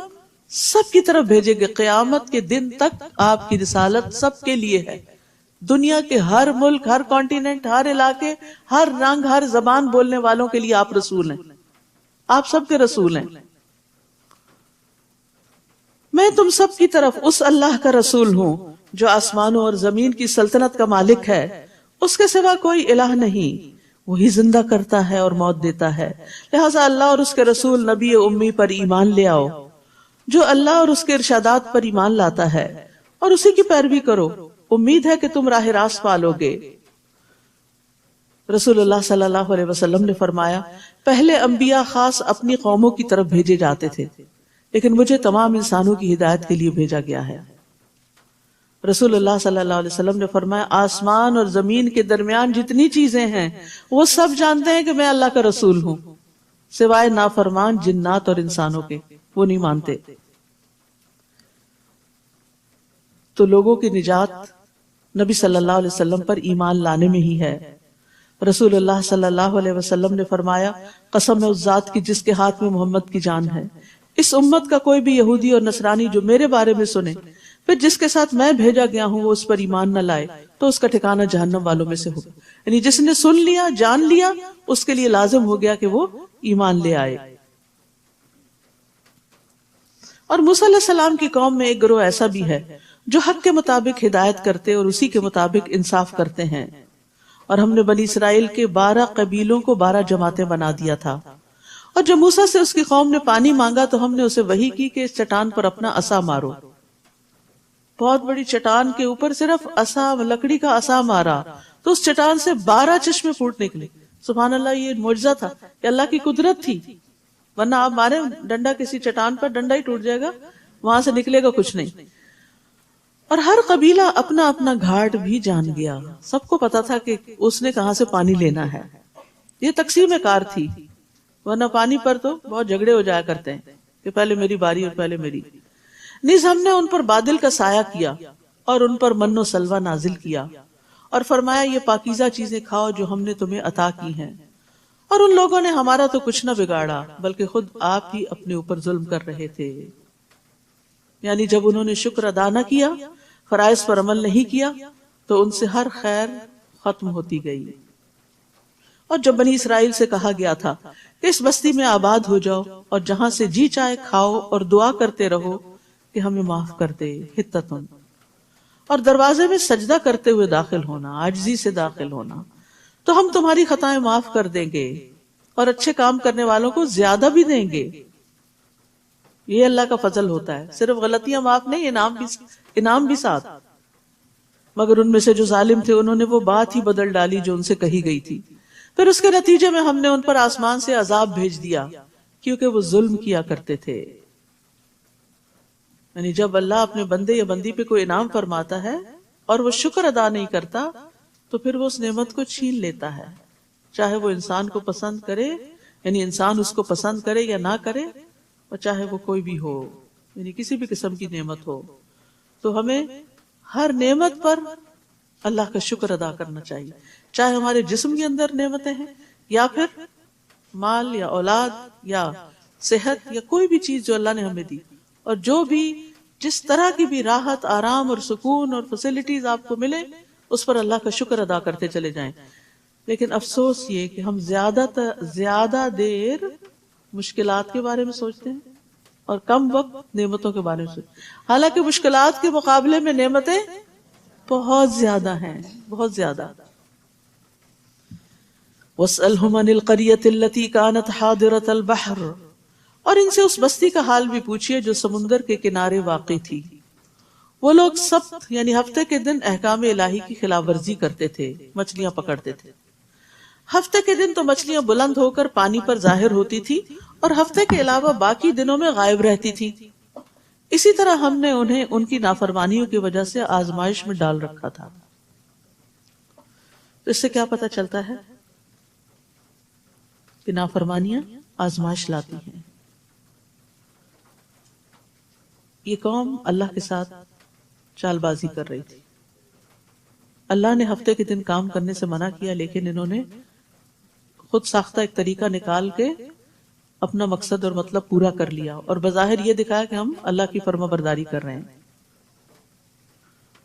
سب کی طرف بھیجے گئے. قیامت کے دن تک آپ کی رسالت سب کے لیے ہے. دنیا کے ہر ملک، ہر کانٹیننٹ، ہر علاقے، ہر رنگ، ہر زبان بولنے والوں کے لیے آپ رسول ہیں. آپ سب کے رسول ہیں. میں تم سب کی طرف اس اللہ کا رسول ہوں جو آسمانوں اور زمین کی سلطنت کا مالک ہے. اس کے سوا کوئی الہ نہیں. وہی زندہ کرتا ہے اور موت دیتا ہے. لہٰذا اللہ اور اس کے رسول نبی امی پر ایمان لے آؤ. جو اللہ اور اس کے ارشادات پر ایمان لاتا ہے اور اسی کی پیروی کرو، امید ہے کہ تم راہ راست پالو گے. رسول اللہ صلی اللہ علیہ وسلم نے فرمایا پہلے انبیاء خاص اپنی قوموں کی طرف بھیجے جاتے تھے، لیکن مجھے تمام انسانوں کی ہدایت کے لیے بھیجا گیا ہے. رسول اللہ صلی اللہ علیہ وسلم نے فرمایا آسمان اور زمین کے درمیان جتنی چیزیں ہیں وہ سب جانتے ہیں کہ میں اللہ کا رسول ہوں، سوائے نافرمان جنات اور انسانوں کے، وہ نہیں مانتے. تو لوگوں کی نجات نبی صلی اللہ علیہ وسلم پر ایمان لانے میں ہی ہے. رسول اللہ صلی اللہ علیہ وسلم نے فرمایا قسم ہے اس ذات کی جس کے ہاتھ میں محمد کی جان ہے، اس امت کا کوئی بھی یہودی اور نصرانی جو میرے بارے میں سنے پھر جس کے ساتھ میں بھیجا گیا ہوں وہ اس پر ایمان نہ لائے تو اس کا ٹھکانہ جہنم والوں میں سے ہوگا. یعنی جس نے سن لیا جان لیا اس کے لیے لازم ہو گیا کہ وہ ایمان لے آئے. اور موسیٰ علیہ السلام کی قوم میں ایک گروہ ایسا بھی ہے جو حق کے مطابق ہدایت کرتے اور اسی کے مطابق انصاف کرتے ہیں. اور ہم نے بنی اسرائیل کے 12 قبیلوں کو 12 جماعتیں بنا دیا تھا. اور جب موسیٰ سے اس کی قوم نے پانی مانگا تو ہم نے اسے وحی کی کہ اس چٹان پر اپنا عصا مارو. بہت بڑی چٹان کے اوپر صرف عصا، لکڑی کا عصا مارا تو اس چٹان سے 12 چشمے پھوٹ نکلے. سبحان اللہ، یہ معجزہ تھا کہ اللہ کی قدرت تھی، ورنہ آپ مارے ڈنڈا کسی چٹان پر ڈنڈا ہی ٹوٹ جائے گا، وہاں سے نکلے گا کچھ نہیں. اور ہر قبیلہ اپنا اپنا گھاٹ بھی جان گیا، سب کو پتا تھا کہ اس نے کہاں سے پانی لینا ہے. یہ تقسیم کار تھی، ورنہ پانی پر تو بہت جھگڑے ہو جایا کرتے ہیں کہ پہلے میری باری اور پہلے میری. نیز ہم نے ان پر بادل کا سایہ کیا اور ان پر من و سلوہ نازل کیا اور فرمایا یہ پاکیزہ چیزیں کھاؤ جو ہم نے تمہیں عطا کی ہیں. اور ان لوگوں نے ہمارا تو کچھ نہ بگاڑا بلکہ خود آپ ہی اپنے اوپر ظلم کر رہے تھے. یعنی جب انہوں نے شکر ادا نہ کیا، فرائض پر عمل نہیں کیا تو ان سے ہر خیر ختم ہوتی گئی. اور جب بنی اسرائیل سے کہا گیا تھا کہ اس بستی میں آباد ہو جاؤ اور جہاں سے جی چاہے کھاؤ اور دعا کرتے رہو کہ ہمیں معاف کر دے، حتتن، اور دروازے میں سجدہ کرتے ہوئے داخل ہونا، عاجزی سے داخل ہونا، تو ہم تمہاری خطائیں معاف کر دیں گے اور اچھے کام کرنے والوں کو زیادہ بھی دیں گے. یہ اللہ کا فضل ہوتا ہے، صرف غلطیاں معاف نہیں، انعام بھی ساتھ. مگر ان میں سے جو ظالم تھے انہوں نے وہ بات ہی بدل ڈالی جو ان سے کہی گئی تھی. پھر اس کے نتیجے میں ہم نے ان پر آسمان سے عذاب بھیج دیا کیونکہ وہ ظلم کیا کرتے تھے. یعنی جب اللہ اپنے بندے یا بندی پہ کوئی انعام فرماتا ہے اور وہ شکر ادا نہیں کرتا تو پھر وہ اس نعمت کو چھین لیتا ہے، چاہے وہ انسان کو پسند کرے، یعنی انسان اس کو پسند کرے یا نہ کرے، اور چاہے وہ کوئی بھی ہو، یعنی کسی بھی قسم کی نعمت ہو. تو ہمیں ہر نعمت پر اللہ کا شکر ادا کرنا چاہیے، چاہے ہمارے جسم کے اندر نعمتیں ہیں یا پھر مال یا اولاد یا صحت یا کوئی بھی چیز جو اللہ نے ہمیں دی. اور جو بھی جس طرح کی بھی راحت، آرام اور سکون اور فیسلٹیز آپ کو ملے اس پر اللہ کا شکر ادا کرتے چلے جائیں. لیکن افسوس یہ کہ ہم زیادہ دیر مشکلات کے بارے میں سوچتے ہیں اور کم وقت نعمتوں کے بارے میں سوچتے ہیں، حالانکہ مشکلات کے مقابلے میں نعمتیں بہت زیادہ ہیں، بہت زیادہ. وَاسْأَلْهُمْ عَنِ الْقَرْيَةِ الَّتِي كَانَتْ حَاضِرَةَ الْبَحْرِ، اور ان سے اس بستی کا حال بھی پوچھئے جو سمندر کے کنارے واقع تھی. وہ لوگ سبت یعنی ہفتے کے دن احکام الہی کی خلاف ورزی کرتے تھے، مچھلیاں پکڑتے تھے. ہفتے کے دن تو مچھلیاں بلند ہو کر پانی پر ظاہر ہوتی تھی اور ہفتے کے علاوہ باقی دنوں میں غائب رہتی تھی. اسی طرح ہم نے انہیں ان کی نافرمانیوں کی وجہ سے آزمائش میں ڈال رکھا تھا. تو اس سے کیا پتہ چلتا ہے کہ نافرمانیاں آزمائش لاتی ہیں. یہ قوم اللہ کے ساتھ چال بازی کر رہی تھی. اللہ نے ہفتے کے دن کام کرنے سے منع کیا، لیکن انہوں نے خود ساختہ ایک طریقہ نکال کے اپنا مقصد اور مطلب پورا کر لیا اور بظاہر یہ دکھایا کہ ہم اللہ کی فرما برداری کر رہے ہیں.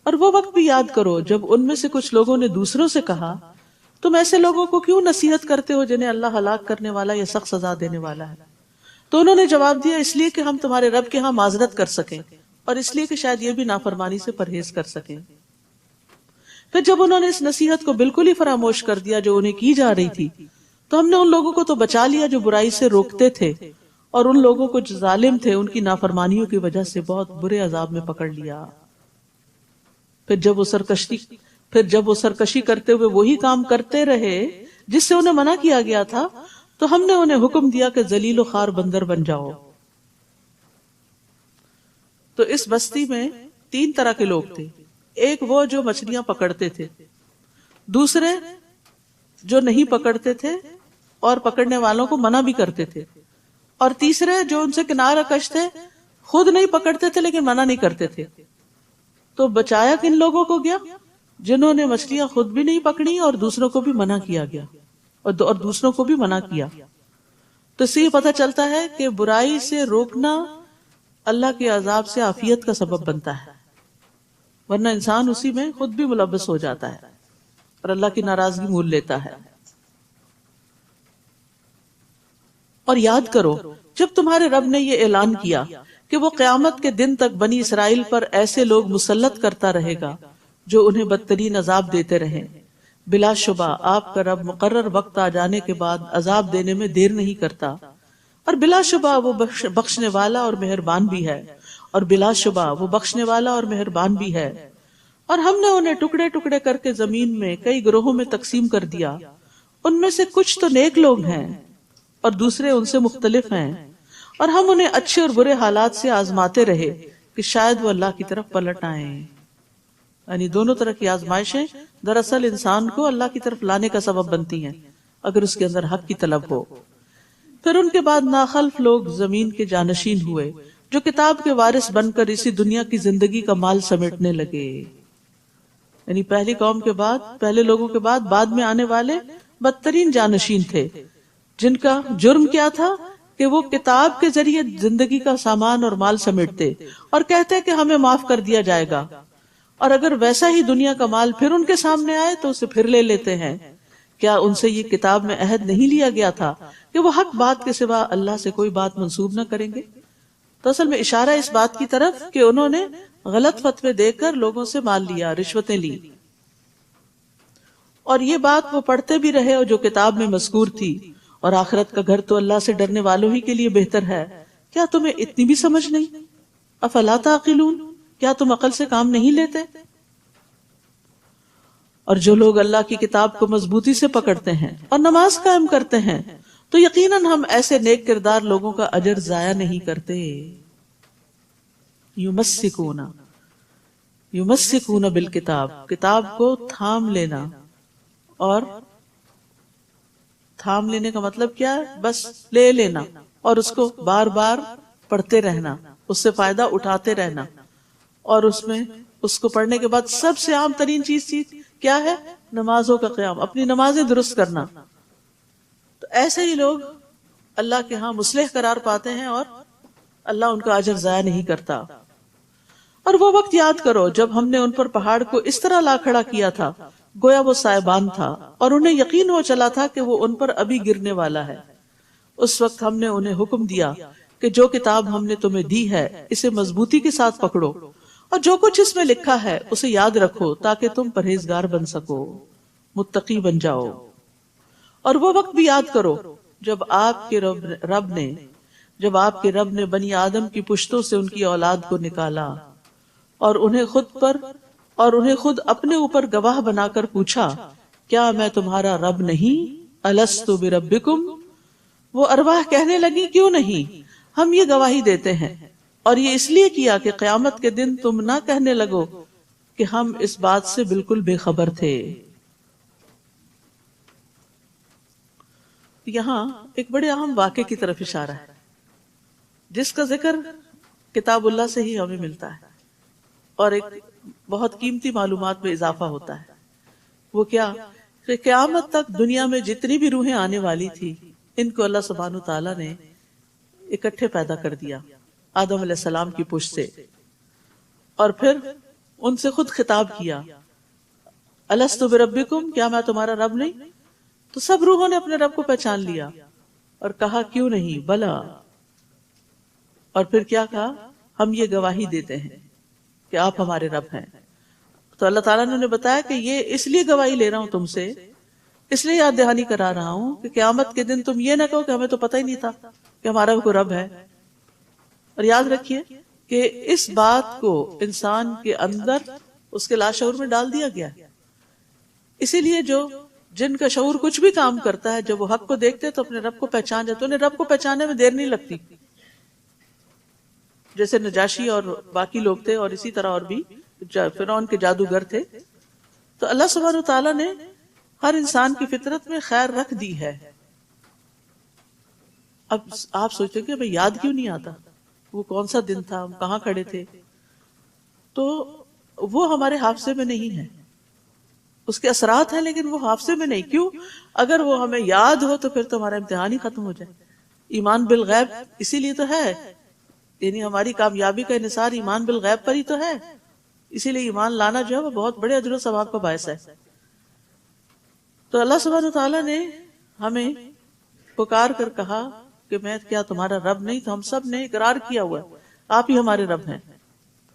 اور وہ وقت بھی یاد کرو جب ان میں سے کچھ لوگوں نے دوسروں سے کہا تم ایسے لوگوں کو کیوں نصیحت کرتے ہو جنہیں اللہ ہلاک کرنے والا یا سخت سزا دینے والا ہے. تو انہوں نے جواب دیا اس لیے کہ ہم تمہارے رب کے ہاں معذرت کر سکیں اور اس لیے کہ شاید یہ بھی نافرمانی سے پرہیز کر سکیں. پھر جب انہوں نے اس نصیحت کو بالکل ہی فراموش کر دیا جو انہیں کی جا رہی تھی تو ہم نے ان لوگوں کو تو بچا لیا جو برائی سے روکتے تھے، اور ان لوگوں کو جو ظالم تھے ان کی نافرمانیوں کی وجہ سے بہت برے عذاب میں پکڑ لیا. پھر جب وہ سرکشی کرتے ہوئے وہی کام کرتے رہے جس سے انہیں منع کیا گیا تھا تو ہم نے انہیں حکم دیا کہ ذلیل و خوار بندر بن جاؤ. تو اس بستی میں 3 طرح کے لوگ تھے. ایک وہ جو مچھلیاں پکڑتے تھے، دوسرے جو نہیں پکڑتے تھے اور پکڑنے والوں کو منع بھی کرتے تھے، اور تیسرے جو ان سے کنارہ کش تھے، خود نہیں پکڑتے تھے لیکن منع نہیں کرتے تھے. تو بچایا کن لوگوں کو گیا؟ جنہوں نے مچھلیاں خود بھی نہیں پکڑی اور دوسروں کو بھی منع کیا گیا، اور دوسروں کو بھی منع کیا. تو اس سے یہ پتہ چلتا ہے کہ برائی سے روکنا اللہ کے عذاب سے عافیت کا سبب بنتا ہے، ورنہ انسان اسی میں خود بھی ملوث ہو جاتا ہے اور اللہ کی ناراضگی مول لیتا ہے. اور یاد کرو جب تمہارے رب نے یہ اعلان کیا کہ وہ قیامت کے دن تک بنی اسرائیل پر ایسے لوگ مسلط کرتا رہے گا جو انہیں بدترین عذاب دیتے رہیں، بلا شبہ آپ کا رب مقرر وقت آ جانے کے بعد عذاب دینے میں دیر نہیں کرتا، اور بلا شبہ وہ بخشنے والا اور مہربان بھی ہے، اور بلا شبہ وہ بخشنے والا اور مہربان بھی ہے. اور ہم نے انہیں ٹکڑے ٹکڑے کر کے زمین میں کئی گروہوں میں تقسیم کر دیا، ان میں سے کچھ تو نیک لوگ ہیں اور دوسرے ان سے مختلف ہیں، اور ہم انہیں اچھے اور برے حالات سے آزماتے رہے کہ شاید وہ اللہ کی طرف پلٹ آئیں. یعنی دونوں طرح کی آزمائشیں دراصل انسان کو اللہ کی طرف لانے کا سبب بنتی ہیں اگر اس کے اندر حق کی طلب ہو. پھر ان کے بعد ناخلف لوگ زمین کے جانشین ہوئے جو کتاب کے وارث بن کر اسی دنیا کی زندگی کا مال سمیٹنے لگے. یعنی پہلی قوم کے بعد، پہلے لوگوں کے بعد میں آنے والے بدترین جانشین تھے، جن کا جرم کیا تھا کہ وہ کتاب کے ذریعے زندگی کا سامان اور مال سمیٹتے اور کہتے کہ ہمیں معاف کر دیا جائے گا، اور اگر ویسا ہی دنیا کا مال پھر ان کے سامنے آئے تو اسے پھر لے لیتے ہیں. کیا ان سے یہ کتاب میں عہد نہیں لیا گیا تھا کہ وہ حق بات کے سوا اللہ سے کوئی بات منسوب نہ کریں گے؟ تو اصل میں اشارہ اس بات کی طرف کہ انہوں نے غلط فتوے دے کر لوگوں سے مال لیا، رشوتیں لی، اور یہ بات وہ پڑھتے بھی رہے اور جو کتاب میں مذکور تھی، اور آخرت کا گھر تو اللہ سے ڈرنے والوں ہی کے لیے بہتر ہے. کیا تمہیں اتنی بھی سمجھ نہیں؟ افلا تعقلون، کیا تم عقل سے کام نہیں لیتے؟ اور جو لوگ اللہ کی کتاب کو مضبوطی سے پکڑتے ہیں اور نماز قائم کرتے ہیں تو یقیناً ہم ایسے نیک کردار لوگوں کا اجر ضائع نہیں کرتے. یمسکون بالکتاب، کتاب کو تھام لینا. اور تھام لینے کا مطلب کیا ہے؟ بس لے لینا اور اس کو بار بار پڑھتے رہنا، اس سے فائدہ اٹھاتے رہنا، اور اس کو پڑھنے کے بعد سب سے عام ترین چیز کیا ہے؟ نمازوں کا قیام، اپنی نمازیں درست کرنا. تو ایسے ہی لوگ اللہ کے ہاں مصلح قرار پاتے ہیں اور اللہ ان کا اجر ضائع نہیں کرتا. اور وہ وقت یاد کرو جب ہم نے ان پر پہاڑ کو اس طرح لا کھڑا کیا تھا گویا وہ سائبان تھا، اور انہیں یقین ہو چلا تھا کہ وہ ان پر ابھی گرنے والا ہے. اس وقت ہم نے انہیں حکم دیا کہ جو کتاب ہم نے تمہیں دی ہے اسے مضبوطی کے ساتھ پکڑو، اور جو کچھ اس میں لکھا ہے اسے یاد رکھو تاکہ تم پرہیزگار بن سکو، متقی بن جاؤ. اور وہ وقت بھی یاد کرو جب آپ کے رب نے بنی آدم کی پشتوں سے ان کی اولاد کو نکالا اور انہیں خود اپنے اوپر گواہ بنا کر پوچھا، کیا میں تمہارا رب نہیں؟ الست بربکم، وہ ارواح کہنے لگی کیوں نہیں، ہم یہ گواہی دیتے ہیں، اور یہ اس لیے کیا کہ قیامت کے دن تم نہ کہنے لگو کہ ہم اس بات سے بالکل بے خبر تھے. یہاں ایک بڑے اہم واقعے کی طرف اشارہ ہے جس کا ذکر کتاب اللہ سے ہی ہمیں ملتا ہے، اور ایک بہت قیمتی معلومات میں اضافہ ہوتا ہے. وہ کیا کہ قیامت تک دنیا میں جتنی بھی روحیں آنے والی تھی ان کو اللہ سبحانہ تعالیٰ نے اکٹھے پیدا کر دیا آدم علیہ السلام کی پشت سے، اور پھر ان سے خود خطاب کیا، الست بربکم، کیا میں تمہارا رب نہیں؟ تو سب روحوں نے اپنے رب کو پہچان لیا اور کہا کیوں نہیں، بلا. اور پھر کیا کہا؟ ہم یہ گواہی دیتے ہیں کہ آپ ہمارے رب ہیں. تو اللہ تعالیٰ نے انہیں بتایا کہ یہ اس لیے گواہی لے رہا ہوں تم سے، اس لیے یاد دہانی کرا رہا ہوں کہ قیامت کے دن تم یہ نہ کہو کہ ہمیں تو پتہ ہی نہیں تھا کہ ہمارا کوئی رب ہے. اور یاد رکھیے کہ اس بات کو انسان کے اندر اس کے لاشعور میں ڈال دیا گیا ہے. اسی لیے جن کا شعور کچھ بھی کام کرتا ہے جب وہ حق کو دیکھتے تو اپنے رب کو پہچان جاتے، انہیں رب کو پہچاننے میں دیر نہیں لگتی. جیسے نجاشی اور باقی لوگ تھے، اور اسی طرح اور بھی فرعون کے جادوگر تھے. تو اللہ سبحانہ تعالیٰ نے ہر انسان کی فطرت میں خیر رکھ دی ہے. اب آپ سوچتے کہ بھئی یاد کیوں نہیں آتا، وہ کون سا دن تھا، ہم کہاں کھڑے تھے؟ تو وہ ہمارے حافظے میں نہیں ہے. اس کے اثرات ہیں لیکن وہ حافظے میں نہیں. کیوں؟ اگر وہ ہمیں یاد ہو تو پھر تو ہمارا امتحان ہی ختم ہو جائے. ایمان بالغیب اسی لیے تو ہے، یعنی ہماری کامیابی کا انحصار ایمان بالغیب پر ہی تو ہے. اسی لیے ایمان لانا جو ہے وہ بہت بڑے اجر و ثواب کا باعث ہے. تو اللہ سبحانہ وتعالیٰ نے ہمیں پکار کر کہا کہ میں کیا تمہارا رب نہیں؟ تو ہم سب نے اقرار کیا ہوا ہے آپ ہی ہمارے رب ہیں.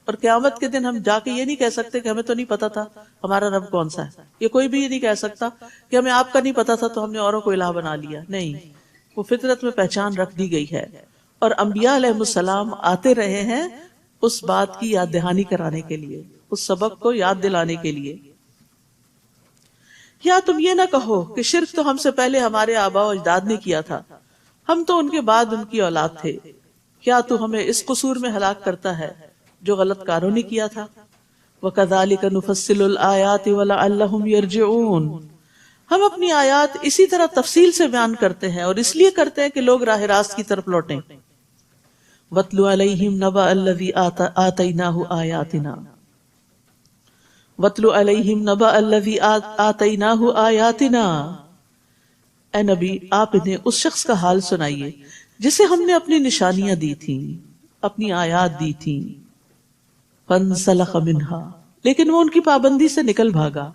اور قیامت کے دن ہم جا کے یہ نہیں کہہ سکتے کہ ہمیں تو نہیں پتا تھا ہمارا رب کون سا ہے. یہ کوئی بھی یہ نہیں کہہ سکتا کہ ہمیں آپ کا نہیں پتا تھا تو ہم نے اوروں کو الہ بنا لیا. نہیں، وہ فطرت میں پہچان رکھ دی گئی ہے. اور انبیاء علیہ السلام آتے رہے ہیں اس بات کی یاد دہانی کرانے کے لیے، اس سبق کو یاد دلانے کے لیے. یا تم یہ نہ کہو کہ شرک تو ہم سے پہلے ہمارے آباء و اجداد نے کیا تھا، ہم تو ان کے بعد ان کی اولاد تھے. کیا تو ہمیں اس قصور میں ہلاک کرتا ہے جو غلط کاروں نے کیا تھا؟ وَكَذَلِكَ نُفَصِّلُ الْآيَاتِ وَلَعَلَّهُمْ يَرْجِعُونَ. ہم اپنی آیات اسی طرح تفصیل سے بیان کرتے ہیں اور اس لیے کرتے ہیں کہ لوگ راہ راست کی طرف لوٹیں. وَاتْلُ عَلَيْهِمْ نَبَأَ الَّذِي آتَيْنَاهُ آيَاتِنَا. وَاتْلُ عَلَيْهِمْ نَبَأَ الَّذِي آتَيْنَاهُ آيَاتِنَا. اے نبی آپ انہیں اس شخص کا حال سنائیے جسے ہم نے اپنی نشانیاں دی تھیں، اپنی آیات دی تھیں. فَانْسَلَخَ مِنْهَا، لیکن وہ ان کی پابندی سے نکل بھاگا.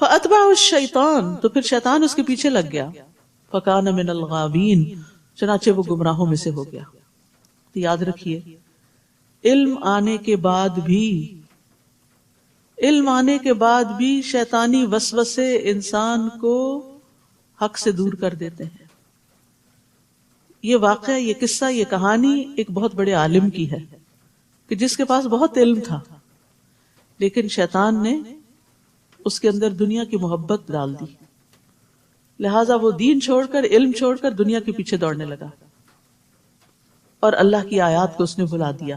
فَأَتْبَعَهُ الشَّيْطَانُ، تو پھر شیطان اس کے پیچھے لگ گیا. فَكَانَ مِنَ الْغَاوِينَ، چنانچہ وہ گمراہوں میں سے ہو گیا. تو یاد رکھیے علم آنے کے بعد بھی شیطانی وسوسے انسان کو حق سے دور کر دیتے ہیں. یہ واقعہ، یہ قصہ، یہ کہانی ایک بہت بڑے عالم کی ہے کہ جس کے پاس بہت علم تھا لیکن شیطان نے اس کے اندر دنیا کی محبت ڈال دی، لہٰذا وہ دین چھوڑ کر، علم چھوڑ کر دنیا کے پیچھے دوڑنے لگا اور اللہ کی آیات کو اس نے بھلا دیا.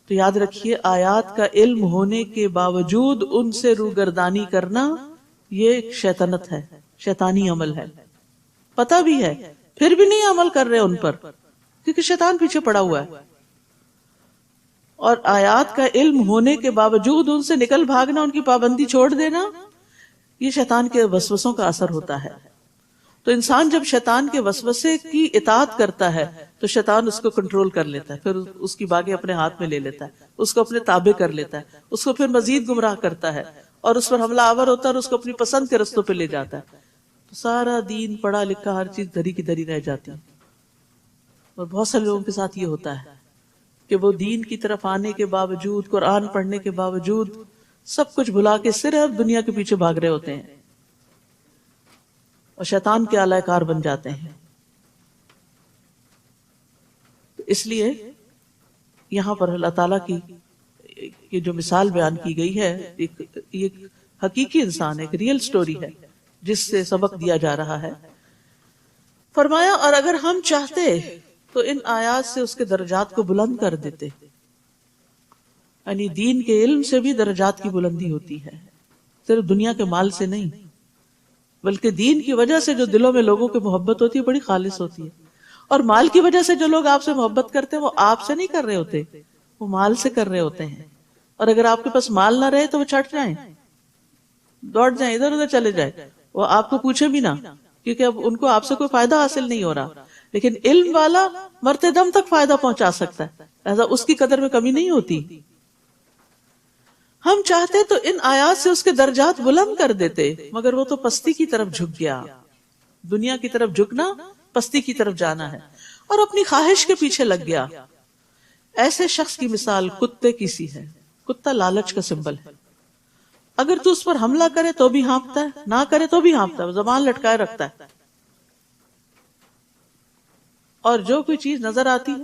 تو یاد رکھیے آیات کا علم ہونے کے باوجود ان سے روگردانی کرنا یہ ایک شیطنت ہے، شیطانی عمل ہے. پتہ بھی ہے پھر بھی نہیں عمل کر رہے ان پر کیونکہ شیطان پیچھے پڑا ہوا ہے. اور آیات کا علم ہونے کے باوجود ان سے نکل بھاگنا، ان کی پابندی چھوڑ دینا، یہ شیطان کے وسوسوں کا اثر ہوتا ہے. تو انسان جب شیطان کے وسوسے کی اطاعت کرتا ہے تو شیطان اس کو کنٹرول کر لیتا ہے، پھر اس کی باگیں اپنے ہاتھ میں لے لیتا ہے، اس کو اپنے تابع کر لیتا ہے، اس کو پھر مزید گمراہ کرتا ہے اور اس پر حملہ آور ہوتا ہے اور اس کو اپنی پسند کے رستوں پہ لے جاتا ہے. تو سارا دین، پڑھا لکھا ہر چیز دھری کی دھری رہ جاتی ہے. اور بہت سارے لوگوں کے ساتھ یہ ہوتا ہے کہ وہ دین کی طرف آنے کے باوجود، قرآن پڑھنے کے باوجود سب کچھ بھلا کے صرف دنیا کے پیچھے بھاگ رہے ہوتے ہیں اور شیطان کے آلہ کار بن جاتے ہیں. اس لیے یہاں پر اللہ تعالیٰ کی جو مثال بیان کی گئی ہے ایک حقیقی انسان ہے، ایک ریئل سٹوری ہے جس سے سبق دیا جا رہا ہے. فرمایا اور اگر ہم چاہتے تو ان آیات سے اس کے درجات کو بلند کر دیتے. یعنی دین کے علم سے بھی درجات کی بلندی ہوتی ہے، صرف دنیا کے مال سے نہیں، بلکہ دین کی وجہ سے جو دلوں میں لوگوں کی محبت ہوتی ہے بڑی خالص ہوتی ہے. اور مال کی وجہ سے جو لوگ آپ سے محبت کرتے ہیں وہ آپ سے نہیں کر رہے ہوتے، وہ مال سے کر رہے ہوتے ہیں. اور اگر آپ کے پاس مال نہ رہے تو وہ چھٹ جائیں، دوڑ جائیں، ادھر ادھر چلے جائیں، وہ آپ کو پوچھے بھی نہ، کیونکہ اب ان کو آپ سے کوئی فائدہ حاصل نہیں ہو رہا. لیکن علم والا مرتے دم تک فائدہ پہنچا سکتا ہے، لہذا اس کی قدر میں کمی نہیں ہوتی. ہم چاہتے تو ان آیات سے اس کے درجات بلند کر دیتے، مگر وہ تو پستی کی طرف جھک گیا. دنیا کی طرف جھکنا پستی کی طرف جانا ہے اور اپنی خواہش کے پیچھے لگ گیا. ایسے شخص کی مثال کتے کی سی ہے. کتا لالچ کا سمبل ہے. اگر تو اس پر حملہ کرے تو بھی ہانپتا ہے، نہ کرے تو بھی ہانپتا ہے، زبان لٹکائے رکھتا ہے. اور جو کوئی چیز نظر آتی ہے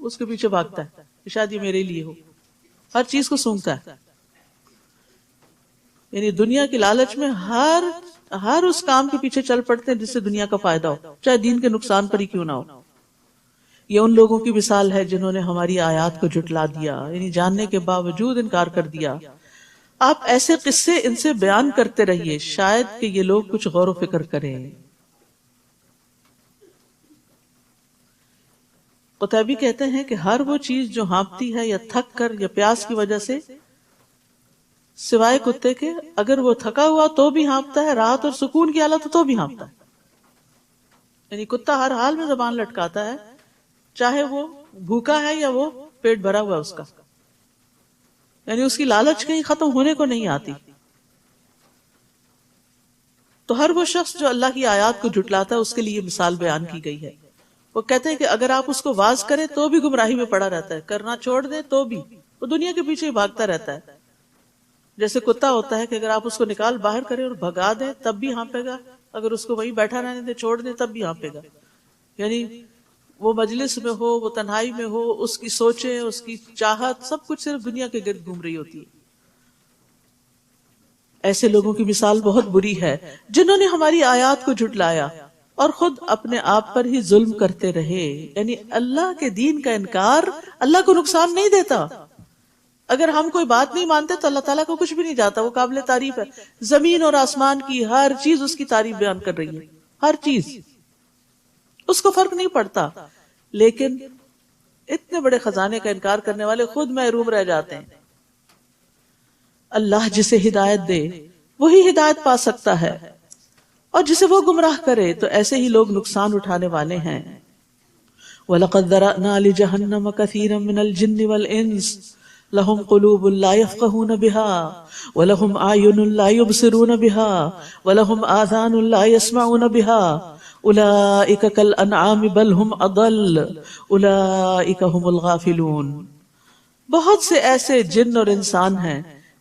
اس کے پیچھے بھاگتا ہے کہ شاید یہ میرے لیے ہو. ہر چیز کو سونگتا ہے. یعنی دنیا کی لالچ میں ہر اس کام کے پیچھے چل پڑتے ہیں جس سے دنیا کا فائدہ ہو، چاہے دین کے نقصان پر ہی کیوں نہ ہو. یہ ان لوگوں کی مثال ہے جنہوں نے ہماری آیات کو جھٹلا دیا، یعنی جاننے کے باوجود انکار کر دیا. آپ ایسے قصے ان سے بیان کرتے رہیے، شاید کہ یہ لوگ کچھ غور و فکر کریں. قطبی کہتے ہیں کہ ہر وہ چیز جو ہانپتی ہے یا تھک کر یا پیاس کی وجہ سے سوائے کتے کے، اگر وہ تھکا ہوا تو بھی ہانپتا ہے، راحت اور سکون کی حالت تو بھی ہانپتا ہے. یعنی کتا ہر حال میں زبان لٹکاتا ہے، چاہے وہ بھوکا ہے یا وہ پیٹ بھرا ہوا ہے اس کا. یعنی اس کی لالچ کہیں ختم ہونے کو نہیں آتی. تو ہر وہ شخص جو اللہ کی آیات کو جھٹلاتا ہے اس کے لیے مثال بیان کی گئی ہے. وہ کہتے ہیں کہ اگر آپ اس کو واز کریں تو بھی گمراہی میں پڑا رہتا ہے، کرنا چھوڑ دیں تو بھی وہ دنیا کے پیچھے ہی بھاگتا رہتا ہے. جیسے کتا ہوتا ہے کہ اگر آپ اس کو نکال باہر کریں اور بھگا دیں تب بھی ہانپے گا، اگر اس کو وہیں بیٹھا رہنے دیں چھوڑ دیں تب بھی ہانپے گا. یعنی وہ مجلس میں ہو، وہ تنہائی میں ہو، اس کی سوچیں، اس کی چاہت سب کچھ صرف دنیا کے گرد گھوم رہی ہوتی ہے. ایسے لوگوں کی مثال بہت بری ہے جنہوں نے ہماری آیات کو جھٹلایا اور خود اپنے آپ پر ہی ظلم کرتے رہے. یعنی اللہ کے دین کا انکار اللہ کو نقصان نہیں دیتا. اگر ہم کوئی بات نہیں مانتے تو اللہ تعالیٰ کو کچھ بھی نہیں جاتا، وہ قابل تعریف ہے. زمین اور آسمان کی ہر چیز اس کی تعریف بیان کر رہی ہے، ہر چیز، اس کو فرق نہیں پڑتا. لیکن اتنے بڑے خزانے کا انکار کرنے والے خود محروم رہ جاتے ہیں. اللہ جسے ہدایت دے وہی ہدایت پا سکتا ہے، اور جسے وہ گمراہ کرے تو ایسے ہی لوگ نقصان اٹھانے والے ہیں. وَلَقَدْ ذَرَأْنَا لِجَهَنَّمَ كَثِيرًا مِنَ الْجِنِّ وَالْإِنسِ لَهُمْ قُلُوبٌ لَا يَفْقَهُونَ بِهَا وَلَهُمْ أَعْيُنٌ لَا يُبْصِرُونَ بِهَا وَلَهُمْ آذَانٌ لَا يَسْمَعُونَ بِهَا أُولَئِكَ كَالْأَنْعَامِ بَلْ هُمْ أَضَلُّ أُولَئِكَ هُمُ الْغَافِلُونَ. بہت سے ایسے جن اور انسان ہیں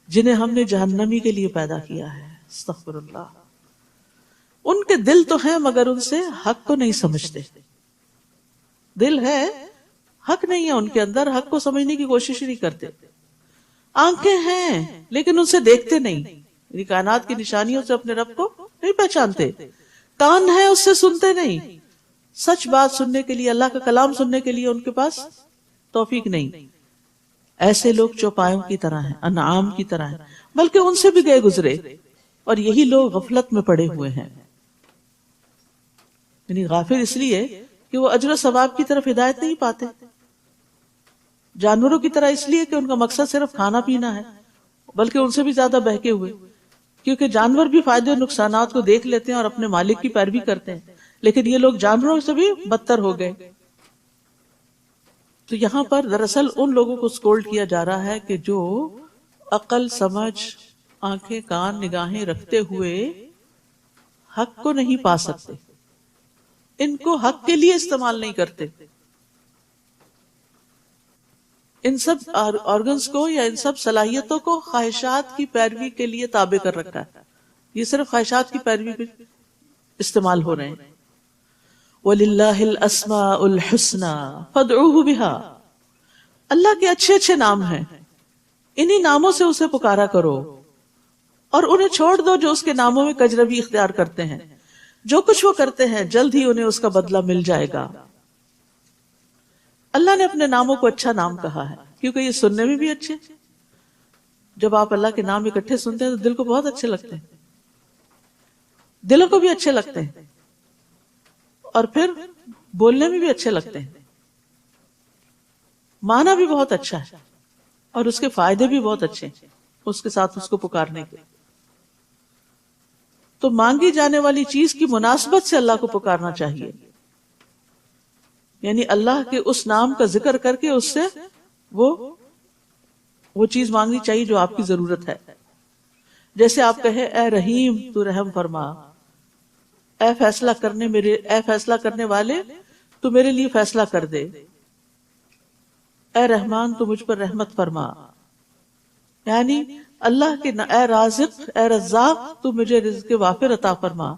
جنہیں ہم نے جہنمی کے لیے پیدا کیا ہے. استغفر اللہ. ان کے دل تو ہیں مگر ان سے حق کو نہیں سمجھتے. دل ہے، حق نہیں ہے ان کے اندر، حق کو سمجھنے کی کوشش نہیں کرتے. آنکھیں ہیں لیکن ان سے دیکھتے نہیں، یعنی کائنات کی نشانیوں سے اپنے رب کو نہیں پہچانتے. کان ہے، اس سے سنتے نہیں، سچ بات سننے کے لیے، اللہ کا کلام سننے کے لیے ان کے پاس توفیق نہیں. ایسے لوگ چوپایوں کی طرح ہیں، انعام کی طرح ہیں، بلکہ ان سے بھی گئے گزرے، اور یہی لوگ غفلت میں پڑے ہوئے ہیں. یعنی غافل اس لیے کہ وہ اجر و ثواب کی طرف ہدایت نہیں پاتے. جانوروں کی طرح اس لیے کہ ان کا مقصد صرف کھانا پینا ہے، بلکہ ان سے بھی زیادہ بہکے ہوئے، کیونکہ جانور بھی فائدے اور نقصانات کو دیکھ لیتے ہیں اور اپنے مالک کی پیروی کرتے ہیں، لیکن یہ لوگ جانوروں سے بھی بدتر ہو گئے. تو یہاں پر دراصل ان لوگوں کو سکولڈ کیا جا رہا ہے کہ جو عقل، سمجھ، آنکھیں، کان، نگاہیں رکھتے ہوئے حق کو نہیں پا سکتے، ان کو حق کے لیے استعمال نہیں کرتے. ان سب آرگنز کو یا ان سب صلاحیتوں کو خواہشات کی پیروی کے لیے تابع کر رکھا ہے. یہ صرف خواہشات کی پیروی پہ استعمال ہو رہے ہیں. وَلِلَّهِ الْأَسْمَاءُ الْحُسْنَى فَادْعُوهُ بِهَا. اللہ کے اچھے اچھے نام ہیں، انہی ناموں سے اسے پکارا کرو، اور انہیں چھوڑ دو جو اس کے ناموں میں کجروی اختیار کرتے ہیں. جو کچھ وہ کرتے ہیں جلد ہی انہیں اس کا بدلہ مل جائے گا. اللہ نے اپنے ناموں کو اچھا نام کہا ہے کیونکہ یہ سننے میں بھی اچھے. جب آپ اللہ کے نام اکٹھے سنتے ہیں تو دل کو بہت اچھے لگتے ہیں، دلوں کو بھی اچھے لگتے ہیں، اور پھر بولنے میں بھی اچھے لگتے ہیں. معنی بھی بہت اچھا ہے اور اس کے فائدے بھی بہت اچھے ہیں اس کے ساتھ اس کو پکارنے کے. تو مانگی جانے والی چیز کی مناسبت سے اللہ کو پکارنا چاہیے، یعنی اللہ کے اس نام کا ذکر کر کے اس سے وہ چیز مانگنی چاہیے جو آپ کی ضرورت ہے. جیسے آپ کہیں اے رحیم تو رحم فرما، اے فیصلہ کرنے والے تو میرے لیے فیصلہ کر دے، اے رحمان تو مجھ پر رحمت فرما. یعنی اللہ کے اے رازق، اے رزاق تو مجھے رزق وافر عطا فرما.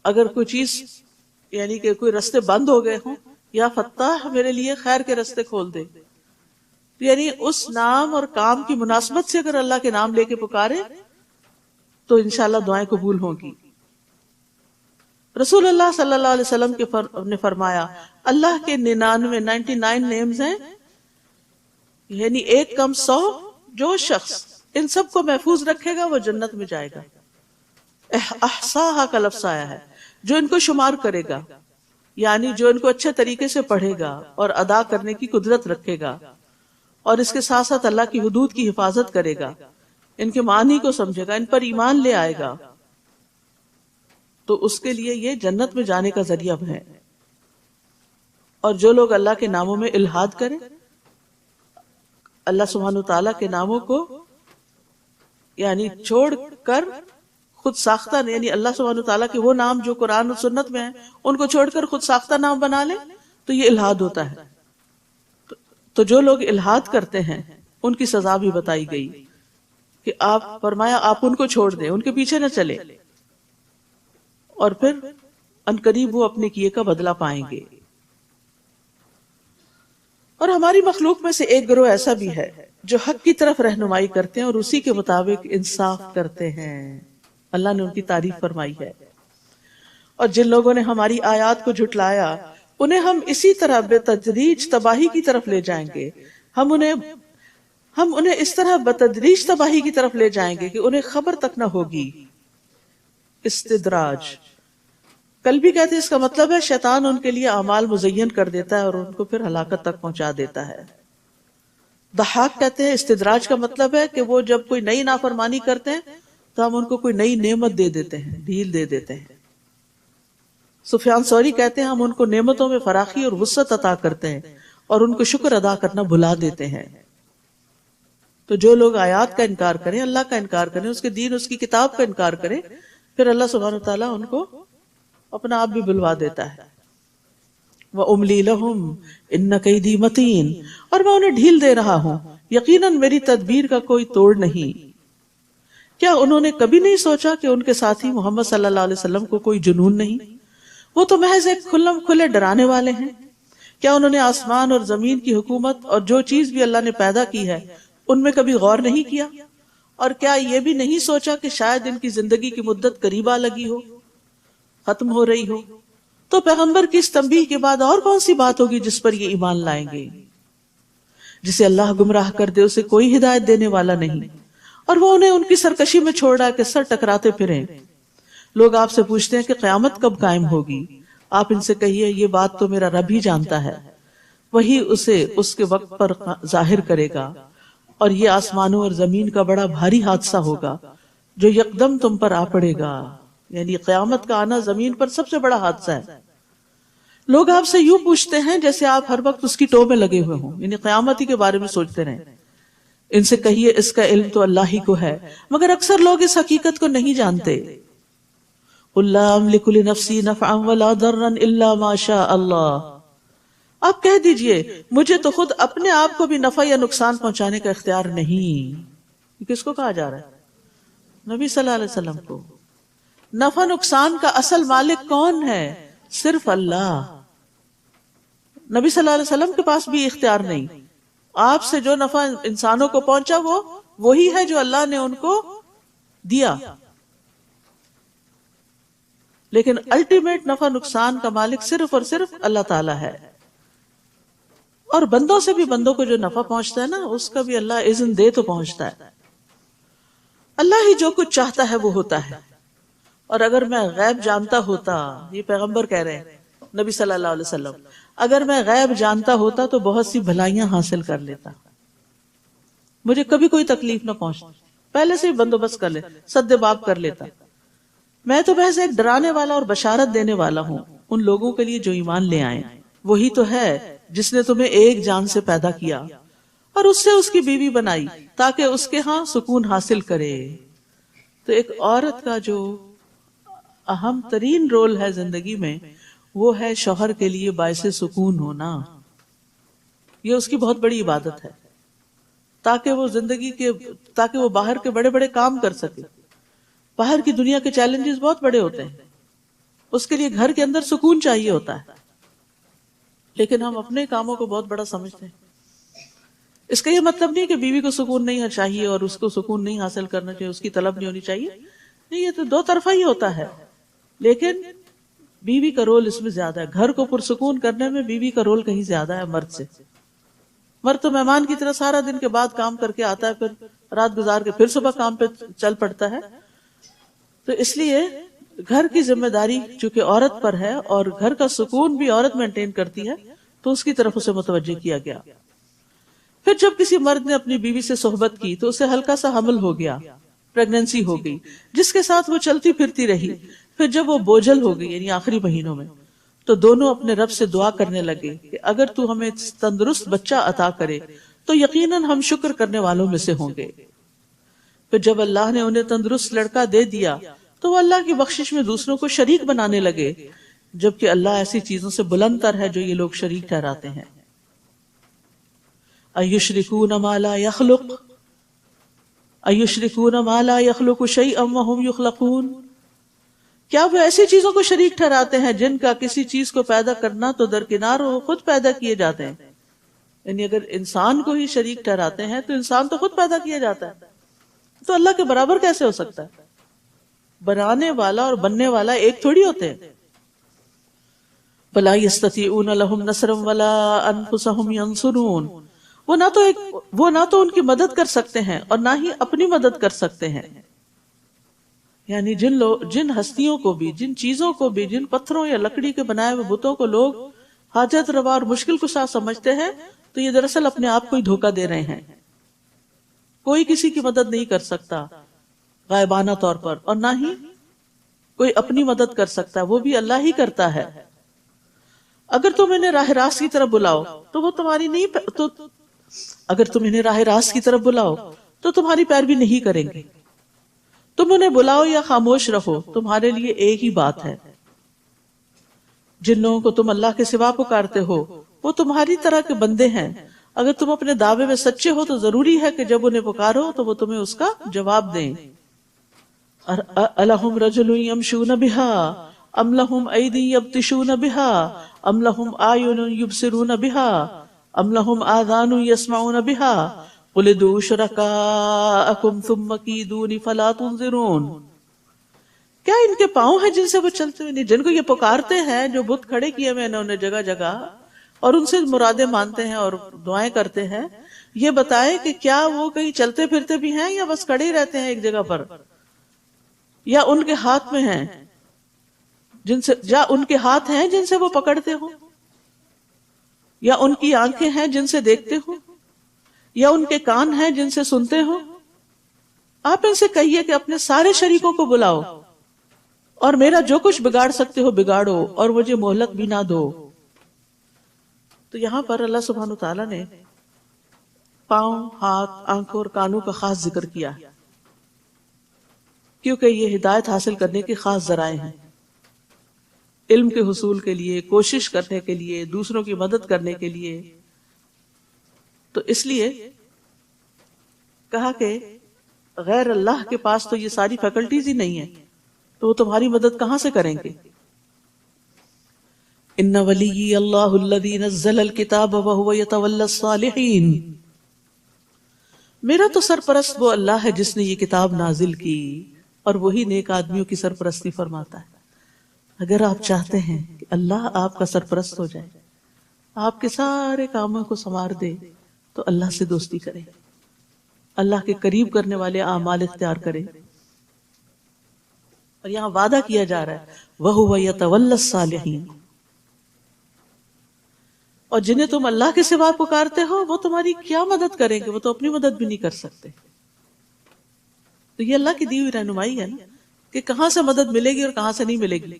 اگر کوئی چیز یعنی کہ کوئی رستے بند ہو گئے ہوں، یا فتاح میرے لیے خیر کے رستے کھول دے. یعنی اس نام اور کام کی مناسبت سے اگر اللہ کے نام لے کے پکارے تو انشاءاللہ دعائیں قبول ہوں گی. رسول اللہ صلی اللہ علیہ وسلم نے فرمایا اللہ کے 99 نیمز ہیں، یعنی 1 کم 100. جو شخص ان سب کو محفوظ رکھے گا وہ جنت میں جائے گا. احصاها کا لفظ آیا ہے، جو ان کو شمار کرے گا، یعنی جو ان کو اچھے طریقے سے پڑھے گا اور ادا کرنے کی قدرت رکھے گا. اور اس کے ساتھ ساتھ اللہ کی حدود کی حفاظت کرے گا، ان کے معنی کو سمجھے گا، ان پر ایمان لے آئے گا، تو اس کے لیے یہ جنت میں جانے کا ذریعہ ہے۔ اور جو لوگ اللہ کے ناموں میں الحاد کریں، اللہ سبحانہ تعالیٰ کے ناموں کو یعنی چھوڑ کر خود ساختہ، یعنی اللہ سبحانہ تعالیٰ کے وہ نام جو قرآن و سنت میں ہیں ان کو چھوڑ کر خود ساختہ نام بنا لیں، تو یہ الحاد ہوتا ہے۔ تو جو لوگ الحاد کرتے ہیں ان کی سزا بھی بتائی گئی کہ آپ فرمایا آپ ان کو چھوڑ دیں، ان کے پیچھے نہ چلے، اور پھر عنقریب وہ اپنے کیے کا بدلہ پائیں گے۔ اور ہماری مخلوق میں سے ایک گروہ ایسا بھی ہے جو حق کی طرف رہنمائی کرتے ہیں اور اسی کے مطابق انصاف کرتے ہیں، اللہ نے ان کی تعریف فرمائی ہے۔ اور جن لوگوں نے ہماری آیات کو جھٹلایا انہیں ہم اسی طرح بے تدریج تباہی کی طرف لے جائیں گے، ہم انہیں اس طرح بتدریج تباہی کی طرف لے جائیں گے کہ انہیں خبر تک نہ ہوگی۔ استدراج کل بھی کہتے ہیں، اس کا مطلب ہے شیطان ان کے لیے اعمال مزین کر دیتا ہے اور ان کو پھر ہلاکت تک پہنچا دیتا ہے۔ ضحاک کہتے ہیں استدراج کا مطلب ہے کہ وہ جب کوئی نئی نافرمانی کرتے ہیں تو ہم ان کو کوئی نئی نعمت دے دیتے ہیں، ڈھیل دے دیتے ہیں۔ سفیان ثوری کہتے ہیں ہم ان کو نعمتوں میں فراخی اور وسعت عطا کرتے ہیں اور ان کو شکر ادا کرنا بھلا دیتے ہیں۔ تو جو لوگ آیات کا انکار کریں، اللہ کا انکار کریں، اس کے دین، اس کی کتاب کا انکار کریں، پھر اللہ سبحانہ وتعالیٰ ان کو اپنا آپ بھی بلوا دیتا ہے۔ وَأُمْلِي لَهُمْ إِنَّ كَيْدِي مَتِينٌ، اور میں انہیں ڈھیل دے رہا ہوں، یقیناً میری تدبیر کا کوئی توڑ نہیں۔ کیا انہوں نے کبھی نہیں سوچا کہ ان کے ساتھی محمد صلی اللہ علیہ وسلم کو کوئی جنون نہیں؟ وہ تو محض ایک کھلے ڈرانے والے ہیں۔ کیا انہوں نے آسمان اور زمین کی حکومت اور جو چیز بھی اللہ نے پیدا کی ہے ان میں کبھی غور نہیں کیا؟ اور کیا یہ بھی نہیں سوچا کہ شاید ان کی زندگی کی مدت قریب آ لگی ہو، ختم ہو رہی ہو؟ تو پیغمبر کی اس تنبیہ کے بعد اور کون سی بات ہوگی جس پر یہ ایمان لائیں گے؟ جسے اللہ گمراہ کر دے اسے کوئی ہدایت دینے والا نہیں، اور وہ انہیں ان کی سرکشی میں چھوڑ رہا کہ سر ٹکراتے پھریں۔ لوگ آپ سے پوچھتے ہیں کہ قیامت کب قائم ہوگی؟ آپ ان سے کہیے یہ بات تو میرا رب ہی جانتا ہے، وہی اسے اس کے وقت پر ظاہر کرے گا، اور یہ آسمانوں اور زمین کا بڑا بھاری حادثہ ہوگا جو یکدم تم پر آ پڑے گا۔ یعنی قیامت کا آنا زمین پر سب سے بڑا حادثہ ہے۔ لوگ آپ سے یوں پوچھتے ہیں جیسے آپ ہر وقت اس کی ٹو میں لگے ہوئے ہوں، یعنی قیامت ہی کے بارے میں سوچتے رہیں۔ ان سے کہیے اس کا علم تو اللہ ہی کو ہے، مگر اکثر لوگ اس حقیقت کو نہیں جانتے۔ قُلْ لَا أَمْلِكُ لِنَفْسِي نَفْعًا وَلَا ضَرًّا إِلَّا مَا شَاءَ اللَّهُ، آپ کہہ دیجئے مجھے تو خود اپنے آپ کو بھی نفع یا نقصان پہنچانے کا اختیار نہیں۔ کس کو کہا جا رہا ہے؟ نبی صلی اللہ علیہ وسلم کو۔ نفع نقصان کا اصل مالک کون ہے؟ صرف اللہ۔ نبی صلی اللہ علیہ وسلم کے پاس بھی اختیار نہیں۔ آپ سے جو نفع انسانوں کو پہنچا وہ وہی ہے جو اللہ نے ان کو دیا، لیکن الٹیمیٹ نفع نقصان کا مالک صرف اور صرف اللہ تعالیٰ ہے۔ اور بندوں سے بھی بندوں کو جو نفع پہنچتا ہے نا اس کا بھی اللہ اذن دے تو پہنچتا ہے۔ اللہ ہی جو کچھ چاہتا ہے وہ ہوتا ہے۔ اور اگر میں غیب جانتا ہوتا، یہ پیغمبر کہہ رہے ہیں نبی صلی اللہ علیہ وسلم، اگر میں غیب جانتا ہوتا تو بہت سی بھلائیاں حاصل کر لیتا، مجھے کبھی کوئی تکلیف نہ پہنچتی، پہلے سے ہی بندوبست کر لے، سد باب کر لیتا۔ میں تو محض ایک ڈرانے والا اور بشارت دینے والا ہوں ان لوگوں کے لیے جو ایمان لے آئیں۔ وہی تو ہے جس نے تمہیں ایک جان سے پیدا کیا اور اس سے اس کی بیوی بنائی تاکہ اس کے ہاں سکون حاصل کرے۔ تو ایک عورت کا جو اہم ترین رول ہے زندگی میں وہ ہے شوہر کے لیے باعث سکون ہونا۔ یہ اس کی بہت بڑی عبادت ہے تاکہ وہ باہر کے بڑے بڑے کام کر سکے۔ باہر کی دنیا کے چیلنجز بہت بڑے ہوتے ہیں، اس کے لیے گھر کے اندر سکون چاہیے ہوتا ہے، لیکن ہم اپنے کاموں کو بہت بڑا سمجھتے ہیں۔ اس کا یہ مطلب نہیں کہ بیوی کو سکون نہیں چاہیے اور اس کو سکون نہیں حاصل کرنا چاہیے، اس کی طلب نہیں ہونی چاہیے، نہیں، یہ تو دو طرفہ ہی ہوتا ہے، لیکن بیوی کا رول اس میں زیادہ ہے۔ گھر کو پرسکون کرنے میں بیوی کا رول کہیں زیادہ ہے مرد سے۔ مرد تو مہمان کی طرح سارا دن کے بعد کام کر کے آتا ہے، پھر رات گزار کے پھر صبح کام پہ چل پڑتا ہے۔ تو اس لیے گھر کی ذمہ داری چونکہ عورت پر ہے اور گھر کا سکون بھی عورت مینٹین کرتی ہے تو اس کی طرف اسے متوجہ کیا گیا۔ پھر جب کسی مرد نے اپنی بیوی سے صحبت کی تو اسے ہلکا سا حمل ہو گیا، پریگننسی ہو گئی، جس کے ساتھ وہ چلتی پھرتی رہی. پھر جب وہ بوجھل ہو گئی یعنی آخری مہینوں میں، تو دونوں اپنے رب سے دعا کرنے لگے کہ اگر تو ہمیں تندرست بچہ عطا کرے تو یقیناً ہم شکر کرنے والوں میں سے ہوں گے. پھر جب اللہ نے انہیں تندرست لڑکا دے دیا تو وہ اللہ کی بخشش میں دوسروں کو شریک بنانے لگے، جبکہ اللہ ایسی چیزوں سے بلند تر ہے جو یہ لوگ شریک ٹھہراتے ہیں. ایشرکون ما لا یخلق شیئا وہم یخلقون، کیا وہ ایسی چیزوں کو شریک ٹھہراتے ہیں جن کا کسی چیز کو پیدا کرنا تو درکنار ہو، خود پیدا کیے جاتے ہیں. یعنی اگر انسان کو ہی شریک ٹھہراتے ہیں تو انسان تو خود پیدا کیا جاتا ہے، تو اللہ کے برابر کیسے ہو سکتا ہے؟ بنانے والا اور بننے والا ایک تھوڑی ہوتے ہیں. فَلَا يَسْتَطِيعُونَ لَهُمْ نَصْرًا وَلَا أَنفُسَهُمْ يَنصُرُونَ، وہ نہ تو ان کی مدد کر سکتے ہیں اور نہ ہی اپنی مدد کر سکتے ہیں. یعنی جن ہستیوں کو بھی، جن چیزوں کو بھی، جن پتھروں یا لکڑی کے بنائے ہوئے بتوں کو لوگ حاجت روا اور مشکل کشا سمجھتے ہیں، تو یہ دراصل اپنے آپ کو ہی دھوکہ دے رہے ہیں. کوئی کسی کی مدد نہیں کر سکتا غائبانہ طور پر، اور نہ ہی کوئی اپنی مدد کر سکتا، وہ بھی اللہ ہی کرتا ہے. اگر تم انہیں راہ راست کی طرف بلاؤ تو وہ تمہاری تو تمہاری پیروی نہیں کریں گے. تم انہیں بلاؤ یا خاموش رہو، تمہارے لیے ایک ہی بات ہے. جن لوگوں کو تم اللہ کے سوا پکارتے ہو وہ تمہاری طرح کے بندے ہیں. اگر تم اپنے دعوے میں سچے ہو تو ضروری ہے کہ جب انہیں پکارو تو وہ تمہیں اس کا جواب دیں. الہم رجل یمشون بہا ام لہم ایدی یبطشون بہا ام لہم اعین یبصرون بہا ام لہم آذان یسمعون بہا قل ادعوا شرکاءکم ثم کیدون فلا تنظرون. کیا ان کے پاؤں ہیں جن سے وہ چلتے ہیں؟ جن کو یہ پکارتے ہیں، جو بت کھڑے کیے ہوئے انہوں نے جگہ جگہ اور ان سے مرادیں مانتے ہیں اور دعائیں کرتے ہیں، یہ بتائیں کہ کیا وہ کہیں چلتے پھرتے بھی ہیں یا بس کھڑے ہی رہتے ہیں ایک جگہ پر؟ یا ان کے ہاتھ میں ہیں جن سے وہ پکڑتے ہو، یا ان کی آنکھیں ہیں جن سے دیکھتے ہو، یا ان کے کان ہیں جن سے سنتے ہو؟ آپ ان سے کہیے کہ اپنے سارے شریکوں کو بلاؤ اور میرا جو کچھ بگاڑ سکتے ہو بگاڑو اور مجھے مہلت بھی نہ دو. تو یہاں پر اللہ سبحانہ وتعالیٰ نے پاؤں، ہاتھ، آنکھوں اور کانوں کا خاص ذکر کیا ہے، کیونکہ یہ ہدایت حاصل کرنے کے خاص ذرائع ہیں. علم کے حصول کے لیے، کوشش کرنے کے لیے، دوسروں کی مدد کرنے کے لیے. تو اس لیے کہا کہ غیر اللہ کے پاس تو یہ ساری فیکلٹیز ہی نہیں ہیں، تو وہ تمہاری مدد کہاں سے کریں گے؟ ان ولی اللہ الذی نزل الکتاب وہو یتولی الصالحین، میرا تو سرپرست وہ اللہ ہے جس نے یہ کتاب نازل کی اور وہی نیک آدمیوں کی سرپرستی فرماتا ہے. اگر آپ چاہتے ہیں کہ اللہ آپ کا سرپرست ہو جائے، آپ کے سارے کاموں کو سنوار دے، تو اللہ سے دوستی کریں، اللہ کے قریب کرنے والے اعمال اختیار کریں. اور یہاں وعدہ کیا جا رہا ہے وَهُوَ يَتَوَلَّى الصَّالِحِينَ، اور جنہیں تم اللہ کے سوا پکارتے ہو وہ تمہاری کیا مدد کریں گے؟ وہ تو اپنی مدد بھی نہیں کر سکتے. تو یہ اللہ کی دی ہوئی رہنمائی ہے نا کہ کہاں سے مدد ملے گی اور کہاں سے نہیں ملے گی.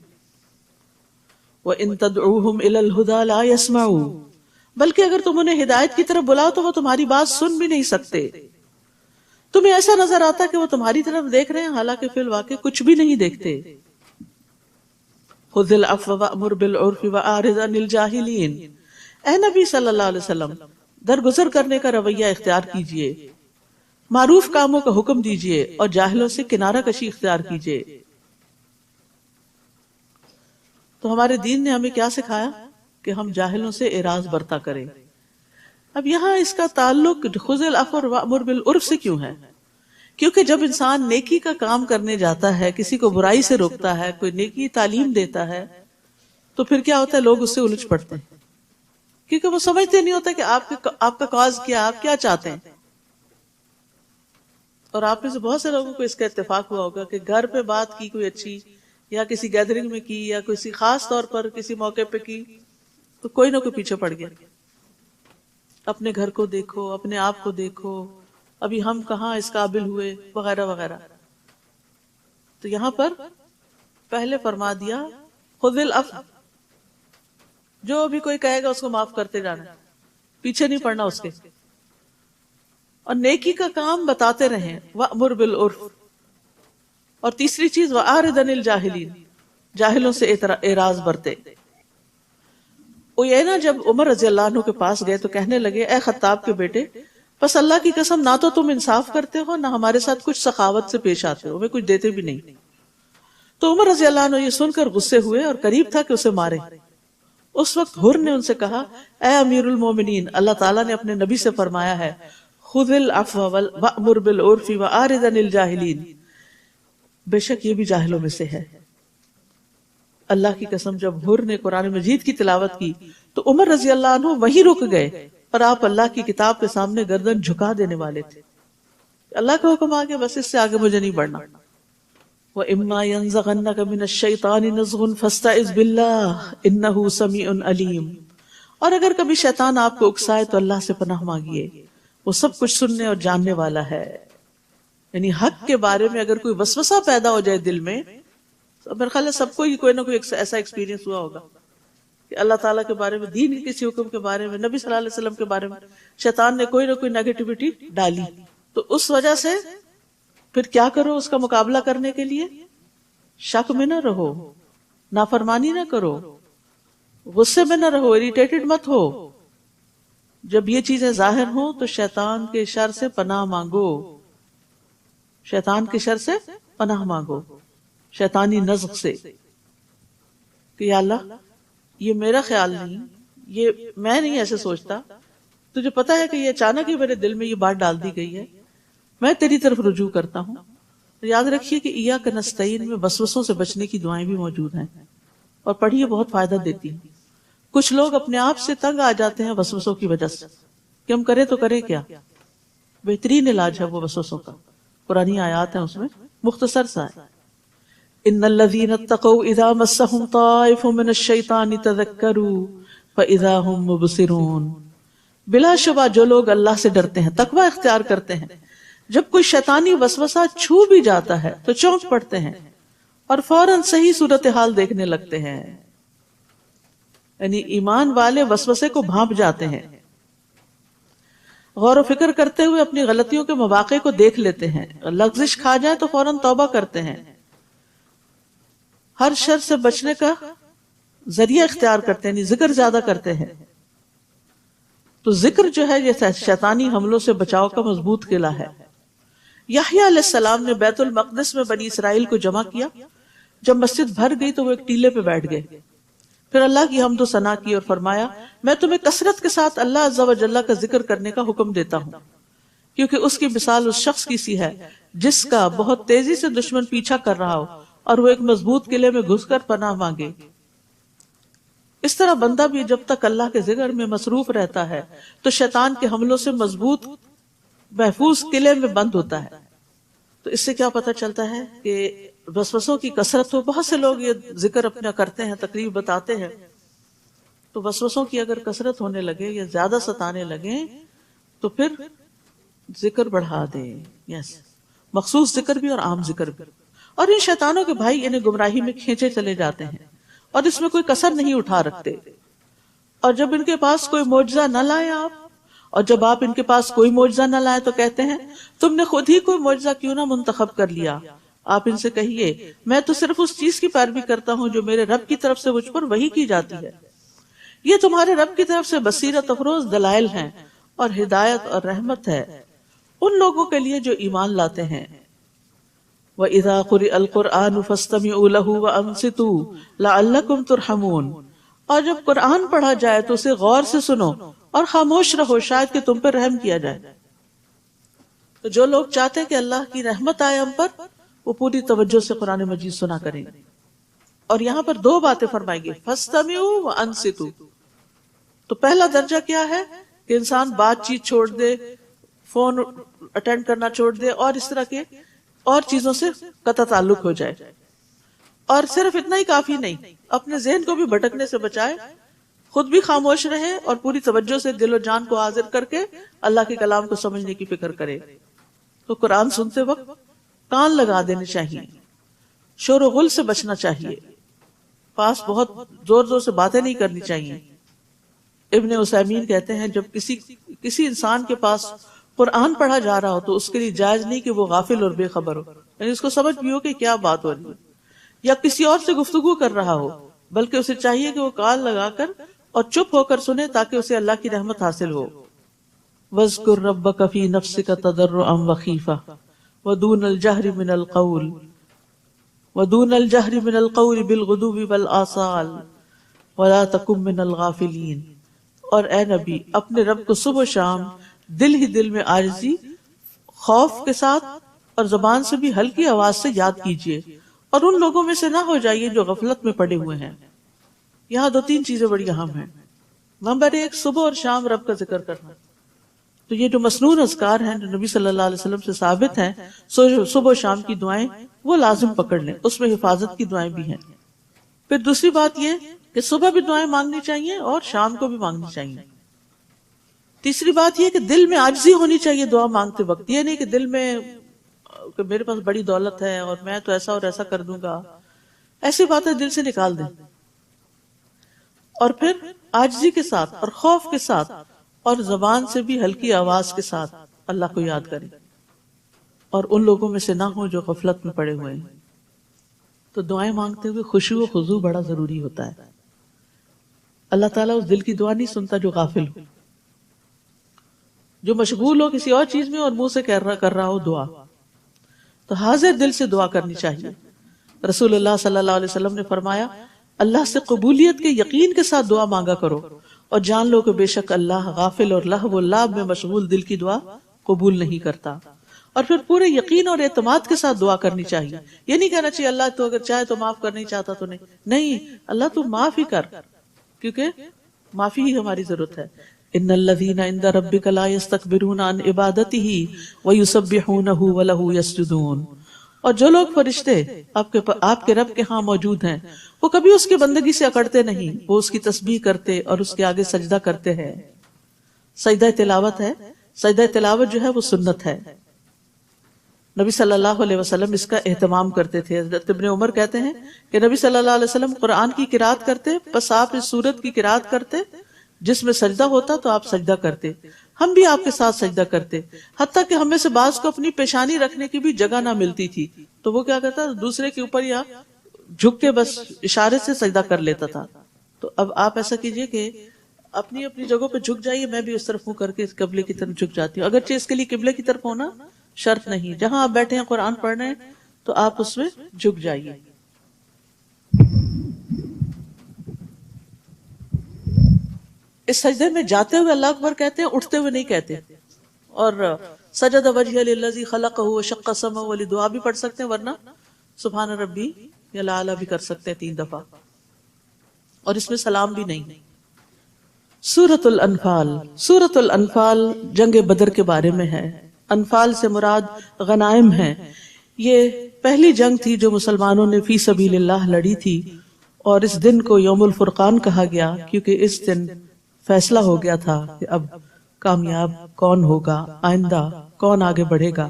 وَإِن تَدْعُوهُمْ إِلَى الْهُدَى لَا يَسْمَعُوا، بلکہ اگر تم انہیں ہدایت کی طرف بلاؤ تو وہ تمہاری بات سن بھی نہیں سکتے. تمہیں ایسا نظر آتا کہ وہ تمہاری طرف دیکھ رہے ہیں، حالانکہ فی الواقع کچھ بھی نہیں دیکھتے. خُذِ الْعَفْوَ وَأْمُرْ بِالْعُرْفِ وَأَعْرِضْ عَنِ الْجَاهِلِينَ، اے نبی صلی اللہ علیہ وسلم درگزر کرنے کا رویہ اختیار کیجئے، معروف کاموں کا حکم دیجئے اور جاہلوں سے کنارہ کشی اختیار کیجئے. تو ہمارے دین نے ہمیں کیا سکھایا کہ ہم جاہلوں سے اعراض برتا کریں. اب یہاں اس کا تعلق خذ العفو وامر بالعرف سے کیوں ہے؟ کیونکہ جب انسان نیکی کا کام کرنے جاتا ہے، کسی کو برائی سے روکتا ہے، کوئی نیکی تعلیم دیتا ہے، تو پھر کیا ہوتا ہے؟ لوگ اس سے الجھ پڑتے ہیں، کیونکہ وہ سمجھتے نہیں ہوتا کہ آپ کا کاز کیا، آپ کیا چاہتے ہیں. اور آپ میں سے بہت سے لوگوں کو اس کا اتفاق ہوا ہوگا کہ گھر پہ بات کی کوئی اچھی، یا کسی گیدرنگ میں کی، یا کسی خاص طور پر کسی موقع پہ کی، تو کوئی نہ کوئی پیچھے پڑ گیا. اپنے گھر کو دیکھو، اپنے آپ کو دیکھو، ابھی ہم کہاں اس قابل ہوئے، وغیرہ وغیرہ. تو یہاں پر پہلے فرما دیا خذ العفو، جو بھی کوئی کہے گا اس کو معاف کرتے جانا، پیچھے نہیں پڑنا اس کے، اور نیکی کا کام بتاتے رہیں. وَأْمُرْ بِالْعُرْفِ، اور تیسری چیز وَأَعْرِضْ عَنِ الْجَاهِلِينَ، جاہلوں سے اعراض برتے. یہ نا جب عمر رضی اللہ عنہ کے پاس گئے تو کہنے لگے اے خطاب کے بیٹے، بس اللہ کی قسم نہ تو تم انصاف کرتے ہو، نہ ہمارے ساتھ کچھ سخاوت سے پیش آتے ہو، ہمیں کچھ دیتے بھی نہیں. تو عمر رضی اللہ عنہ یہ سن کر غصے ہوئے اور قریب تھا کہ اسے مارے. اس وقت حر نے ان سے کہا اے امیر المومنین، اللہ تعالیٰ نے اپنے نبی سے فرمایا ہے خذ العفو وأمر بالعرف وأعرض عن الجاہلین، بے شک یہ بھی جاہلوں میں سے ہے. اللہ کی قسم جب حر نے قرآن مجید کی تلاوت کی تو عمر رضی اللہ عنہ وہیں رک گئے، اور آپ اللہ کی کتاب کے سامنے گردن جھکا دینے والے تھے. اللہ کا حکم آگے، بس اس سے آگے مجھے نہیں بڑھنا. وَإِمَّا يَنزَغَنَّكَ مِنَ الشَّيْطَانِ نَزْغٌ فَاسْتَعِذْ بِاللَّهِ إِنَّهُ سَمِيعٌ عَلِيمٌ، اور اگر کبھی شیطان آپ کو اکسائے تو اللہ سے پناہ مانگیے، وہ سب کچھ سننے اور جاننے والا ہے. یعنی حق کے بارے میں اگر کوئی وسوسہ پیدا ہو جائے دل میں، تو میرے خیال ہے سب کو ہی کوئی نہ کوئی ایسا ایکسپیرینس ہوا ہوگا کہ اللہ تعالیٰ کے بارے میں، دین کے کسی حکم کے بارے میں، نبی صلی اللہ علیہ وسلم کے بارے میں شیطان نے کوئی نہ کوئی نیگیٹیوٹی ڈالی، تو اس وجہ سے پھر کیا کرو اس کا مقابلہ کرنے کے لیے؟ شک میں نہ رہو، نافرمانی نہ کرو، غصے میں نہ رہو، اریٹیٹڈ مت ہو. جب یہ چیزیں ظاہر ہوں تو شیطان کے شر سے پناہ مانگو، شیطان کے شر سے پناہ مانگو، شیطانی نزغ سے، کہ یا اللہ یہ میرا خیال نہیں، یہ میں نہیں ایسے سوچتا، تجھے پتا ہے کہ یہ اچانک ہی میرے دل میں یہ بات ڈال دی گئی ہے، میں تیری طرف رجوع کرتا ہوں. یاد رکھیے کہ ایاک نستعین میں وسوسوں سے بچنے کی دعائیں بھی موجود ہیں، اور پڑھیے بہت فائدہ دیتی ہیں. کچھ لوگ اپنے آپ سے تنگ آ جاتے ہیں وسوسوں کی وجہ سے کہ ہم کریں تو کریں کیا. بہترین علاج ہے وہ وسوسوں کا، قرآنی آیات ہیں اس میں، مختصر سا ہے. ان الذين اتقوا اذا مسهم طائف من الشيطان تذكروا فاذا هم مبصرون، بلا شبہ جو لوگ اللہ سے ڈرتے ہیں، تقوی اختیار کرتے ہیں، جب کوئی شیطانی وسوسہ چھو بھی جاتا ہے تو چونک پڑتے ہیں اور فوراً صحیح صورتحال دیکھنے لگتے ہیں. یعنی ایمان والے وسوسے کو بھانپ جاتے ہیں، غور و فکر کرتے ہوئے اپنی غلطیوں کے مواقع کو دیکھ لیتے ہیں، لغزش کھا جائے تو فوراً توبہ کرتے ہیں، ہر شر سے بچنے کا ذریعہ اختیار کرتے ہیں، یعنی ذکر زیادہ کرتے ہیں. تو ذکر جو ہے یہ شیطانی حملوں سے بچاؤ کا مضبوط قلعہ ہے. یحییٰ علیہ السلام نے بیت المقدس میں بنی اسرائیل کو جمع کیا. جب مسجد بھر گئی تو وہ ایک ٹیلے پہ بیٹھ گئے، پھر اللہ کی حمد و ثنا کی اور فرمایا میں تمہیں کثرت کے ساتھ اللہ عز و جل کا ذکر کرنے کا حکم دیتا ہوں، کیونکہ اس کی مثال اس شخص کی سی ہے جس کا بہت تیزی سے دشمن پیچھا کر رہا ہو اور وہ ایک مضبوط قلعے میں گھس کر پناہ مانگے. اس طرح بندہ بھی جب تک اللہ کے ذکر میں مصروف رہتا ہے تو شیطان کے حملوں سے مضبوط محفوظ قلعے میں بند ہوتا ہے. تو اس سے کیا پتہ چلتا ہے کہ وسوسوں کی کثرت ہو. بہت سے لوگ یہ ذکر اپنا کرتے ہیں، تقریب بتاتے ہیں، تو وسوسوں کی اگر کثرت ہونے لگے یا زیادہ ستانے لگے تو پھر ذکر بڑھا دیں. یس، مخصوص ذکر بھی اور عام ذکر بھی. اور ان شیطانوں کے بھائی انہیں گمراہی میں کھینچے چلے جاتے ہیں اور اس میں کوئی کسر نہیں اٹھا رکھتے. اور جب ان کے پاس کوئی معجزہ نہ لائے آپ، اور جب آپ ان کے پاس کوئی معجزہ نہ لائے تو کہتے ہیں تم نے خود ہی کوئی معجزہ کیوں نہ منتخب کر لیا. آپ ان سے کہیے میں تو صرف اس چیز کی پیروی کرتا ہوں جو میرے رب کی طرف سے مجھ پر وحی کی جاتی ہے. یہ تمہارے رب کی طرف سے بصیرت افروز دلائل ہیں اور ہدایت اور رحمت ہے ان لوگوں کے لیے جو ایمان لاتے ہیں. وَإِذَا قُرِئَ الْقُرْآنُ فَاسْتَمِعُوا لَهُ وَأَنصِتُوا لَعَلَّكُمْ تُرْحَمُونَ، اور جب قرآن پڑھا جائے تو اسے غور سے سنو اور خاموش رہو شاید کہ تم پر رحم کیا جائے. تو جو لوگ چاہتے ہیں کہ اللہ کی رحمت آئے ہم پر، وہ پوری توجہ سے قرآن مجید سنا کریں. اور یہاں پر دو باتیں فرمائی گئی، فَاسْتَمِعُوا وَأَنصِتُوا. تو پہلا درجہ کیا ہے کہ انسان بات چیت چھوڑ دے، فون اٹینڈ کرنا چھوڑ دے اور اس طرح کے اور چیزوں سے قطع تعلق ہو جائے. اور صرف اتنا ہی کافی نہیں، اپنے ذہن کو بھی بھٹکنے سے بچائے خود بھی خاموش رہے اور پوری توجہ سے دل و جان کو حاضر کر کے اللہ کے کلام کو سمجھنے کی فکر کرے. تو قرآن سنتے وقت کان لگا دینے چاہیے، شور و غل سے بچنا چاہیے، پاس بہت زور زور سے باتیں نہیں کرنی چاہیے. ابن عثیمین کہتے ہیں جب کسی انسان کے پاس قرآن پڑھا جا رہا ہو تو اس کے لیے جائز نہیں کہ وہ غافل اور بے خبر ہو، یعنی اس کو سمجھ بھی ہو کہ کیا بات ہو رہی ہے، یا کسی اور سے گفتگو کر رہا ہو، بلکہ اسے چاہیے کہ وہ کان لگا کر اور چپ ہو کر سنے تاکہ اسے اللہ کی رحمت حاصل ہو. وَاذْكُرْ رَبَّكَ فِي نَفْسِكَ تَضَرُّعًا وَخِيفَةً وَدُونَ الْجَهْرِ مِنَ الْقَوْلِ بِالْغُدُوِّ وَالْآصَالِ وَلَا تَكُن مِّنَ الْغَافِلِينَ. اور اے نبی اپنے رب کو صبح و شام دل ہی دل میں عاجزی، خوف کے ساتھ اور زبان سے بھی ہلکی آواز سے یاد کیجیے، اور ان لوگوں میں سے نہ ہو جائیے جو غفلت میں پڑے ہوئے ہیں. یہاں 2-3 چیزیں بڑی اہم ہیں. نمبر 1، صبح اور شام رب کا ذکر کرنا. تو یہ جو مسنون اذکار ہیں جو نبی صلی اللہ علیہ وسلم سے ثابت ہیں، صبح و شام کی دعائیں وہ لازم پکڑ لیں، اس میں حفاظت کی دعائیں بھی ہیں. پھر دوسری بات یہ کہ صبح بھی دعائیں مانگنی چاہیے اور شام کو بھی مانگنی چاہیے. تیسری بات یہ کہ دل میں عاجزی ہونی چاہیے دعا مانگتے وقت. یہ نہیں کہ دل میں کہ میرے پاس بڑی دولت ہے اور میں تو ایسا اور ایسا کر دوں گا، ایسی باتیں دل سے نکال دیں. اور پھر عاجزی کے ساتھ اور خوف کے ساتھ اور زبان سے بھی ہلکی آواز کے ساتھ اللہ کو یاد کریں، اور ان لوگوں میں سے نہ ہو جو غفلت میں پڑے ہوئے ہیں. تو دعائیں مانگتے ہوئے خشوع و خضوع بڑا ضروری ہوتا ہے. اللہ تعالیٰ اس دل کی دعا نہیں سنتا جو غافل ہو، جو مشغول ہو کسی اور چیز میں اور منہ سے کر رہا ہو دعا. تو حاضر دل سے دعا کرنی چاہیے. رسول اللہ صلی اللہ علیہ وسلم نے فرمایا اللہ سے قبولیت کے یقین کے ساتھ دعا مانگا کرو، اور جان لو کہ بے شک اللہ غافل اور لہو و لعب میں مشغول دل کی دعا قبول نہیں کرتا. اور پھر پورے یقین اور اعتماد کے ساتھ دعا کرنی چاہیے. یہ نہیں کہنا چاہیے اللہ تو اگر چاہے تو معاف کر، نہیں چاہتا تو نہیں، اللہ تو معاف ہی کر، کیونکہ معافی ہی ہماری ضرورت ہے. ان الذین عند ربک لا یستکبرون عن عبادتہ ویسبحونہ ولہ یسجدون. اور جو لوگ فرشتے آپ کے رب کے ہاں موجود ہیں وہ کبھی اس کی بندگی سے اکڑتے نہیں، وہ اس کی تسبیح کرتے اور اس کے آگے سجدہ کرتے ہیں. سجدہ تلاوت ہے، سجدہ تلاوت جو ہے وہ سنت ہے. نبی صلی اللہ علیہ وسلم اس کا اہتمام کرتے تھے. حضرت ابن عمر کہتے ہیں کہ نبی صلی اللہ علیہ وسلم قرآن کی قرات کرتے، بس آپ اس سورت کی قرات کرتے جس میں سجدہ ہوتا تو آپ سجدہ کرتے، ہم بھی آپ کے ساتھ سجدہ کرتے، حتیٰ کہ ہمیں سے بعض کو اپنی پیشانی رکھنے کی بھی جگہ نہ ملتی تھی تو وہ کیا کرتا، دوسرے کے اوپر یا جھک کے بس اشارے سے سجدہ کر لیتا تھا. تو اب آپ ایسا کیجئے کہ اپنی اپنی جگہوں پہ جھک جائیے. میں بھی اس طرف منہ کر کے قبلے کی طرف جھک جاتی ہوں، اگرچہ اس کے لیے قبلے کی طرف ہونا شرط نہیں. جہاں آپ بیٹھے ہیں قرآن پڑھ رہے ہیں تو آپ اس میں جھک جائیے. اس سجدے میں جاتے ہوئے اللہ اکبر کہتے ہیں، اٹھتے ہوئے نہیں کہتے. اور سجد وجہ للذی خلقہ وشق سمعہ والی دعا بھی پڑھ سکتے ہیں، ورنہ سبحان ربی یا لا الہ بھی کر سکتے ہیں 3 دفعہ، اور اس میں سلام بھی نہیں. سورۃ الانفال. سورۃ الانفال جنگ بدر کے بارے میں ہے. انفال سے مراد غنائم ہے. یہ پہلی جنگ تھی جو مسلمانوں نے فی سبیل اللہ لڑی تھی، اور اس دن کو یوم الفرقان کہا گیا کیونکہ اس دن فیصلہ ہو گیا تھا کہ اب کامیاب کون ہوگا، آئندہ کون آگے بڑھے گا.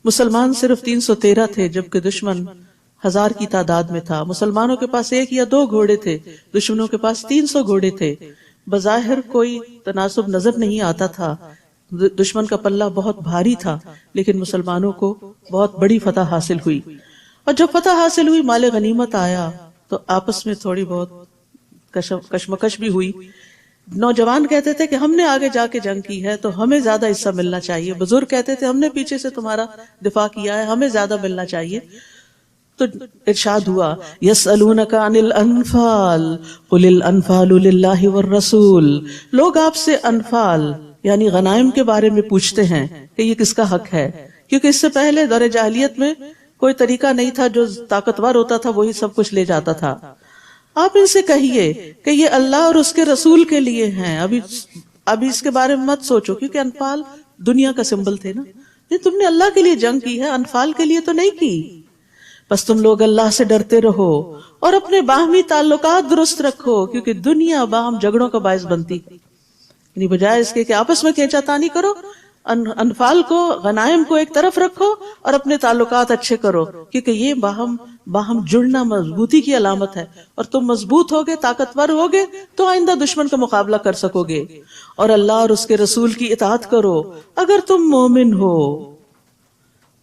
مسلمان صرف 313 تھے جبکہ دشمن 1000 کی تعداد میں تھا. مسلمانوں کے پاس 1 یا 2 گھوڑے تھے، دشمنوں کے پاس 300 گھوڑے تھے. بظاہر کوئی تناسب نظر نہیں آتا تھا، دشمن کا پلہ بہت بھاری تھا، لیکن مسلمانوں کو بہت بڑی فتح حاصل ہوئی. اور جب فتح حاصل ہوئی، مال غنیمت آیا تو آپس میں تھوڑی بہت کشمکش بھی ہوئی. نوجوان کہتے تھے کہ ہم نے آگے جا کے جنگ کی ہے تو ہمیں زیادہ حصہ ملنا چاہیے. بزرگ کہتے تھے ہم نے پیچھے سے تمہارا دفاع کیا ہے، ہمیں زیادہ ملنا چاہیے. تو ارشاد ہوا یسألونک عن الانفال قل الانفال للہ والرسول. لوگ آپ سے انفال یعنی غنائم کے بارے میں پوچھتے ہیں کہ یہ کس کا حق ہے، کیونکہ اس سے پہلے دور جاہلیت میں کوئی طریقہ نہیں تھا، جو طاقتور ہوتا تھا وہی سب کچھ لے جاتا تھا. آپ ان سے کہیے کہ یہ اللہ اور اس کے رسول کے لیے ہیں، ابھی اس کے بارے میں مت سوچو، کیونکہ انفال دنیا کا سمبل تھے نا. نہیں، تم نے اللہ کے لیے جنگ کی ہے، انفال کے لیے تو نہیں کی. بس تم لوگ اللہ سے ڈرتے رہو اور اپنے باہمی تعلقات درست رکھو، کیونکہ دنیا باہم جھگڑوں کا باعث بنتی ہے. یعنی بجائے اس کے کہ آپس میں کھینچا تانی کرو، انفال کو، غنائم کو ایک طرف رکھو اور اپنے تعلقات اچھے کرو، کیونکہ یہ باہم جڑنا مضبوطی کی علامت ہے. اور تم مضبوط ہوگے، طاقتور ہوگے تو آئندہ دشمن کا مقابلہ کر سکو گے. اور اللہ اور اس کے رسول کی اطاعت کرو اگر تم مومن ہو.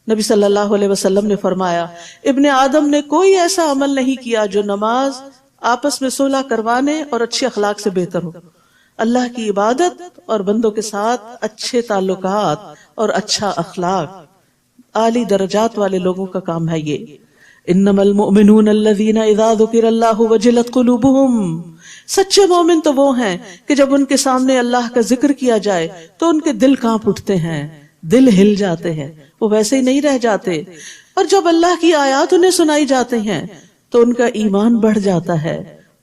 نبی صلی اللہ علیہ وسلم نے فرمایا، ابن آدم نے کوئی ایسا عمل نہیں کیا جو نماز، آپس میں صلح کروانے اور اچھے اخلاق سے بہتر ہو. اللہ کی عبادت اور بندوں کے ساتھ اچھے تعلقات اور اچھا اخلاق اعلی درجات والے لوگوں کا کام ہے یہ. انما المؤمنون الذین اذا ذکر اللہ وجلت قلوبہم، سچے مومن تو وہ ہیں کہ جب ان کے سامنے اللہ کا ذکر کیا جائے تو ان کے دل کانپ اٹھتے ہیں، دل ہل جاتے ہیں، وہ ویسے ہی نہیں رہ جاتے. اور جب اللہ کی آیات انہیں سنائی جاتے ہیں تو ان کا ایمان بڑھ جاتا ہے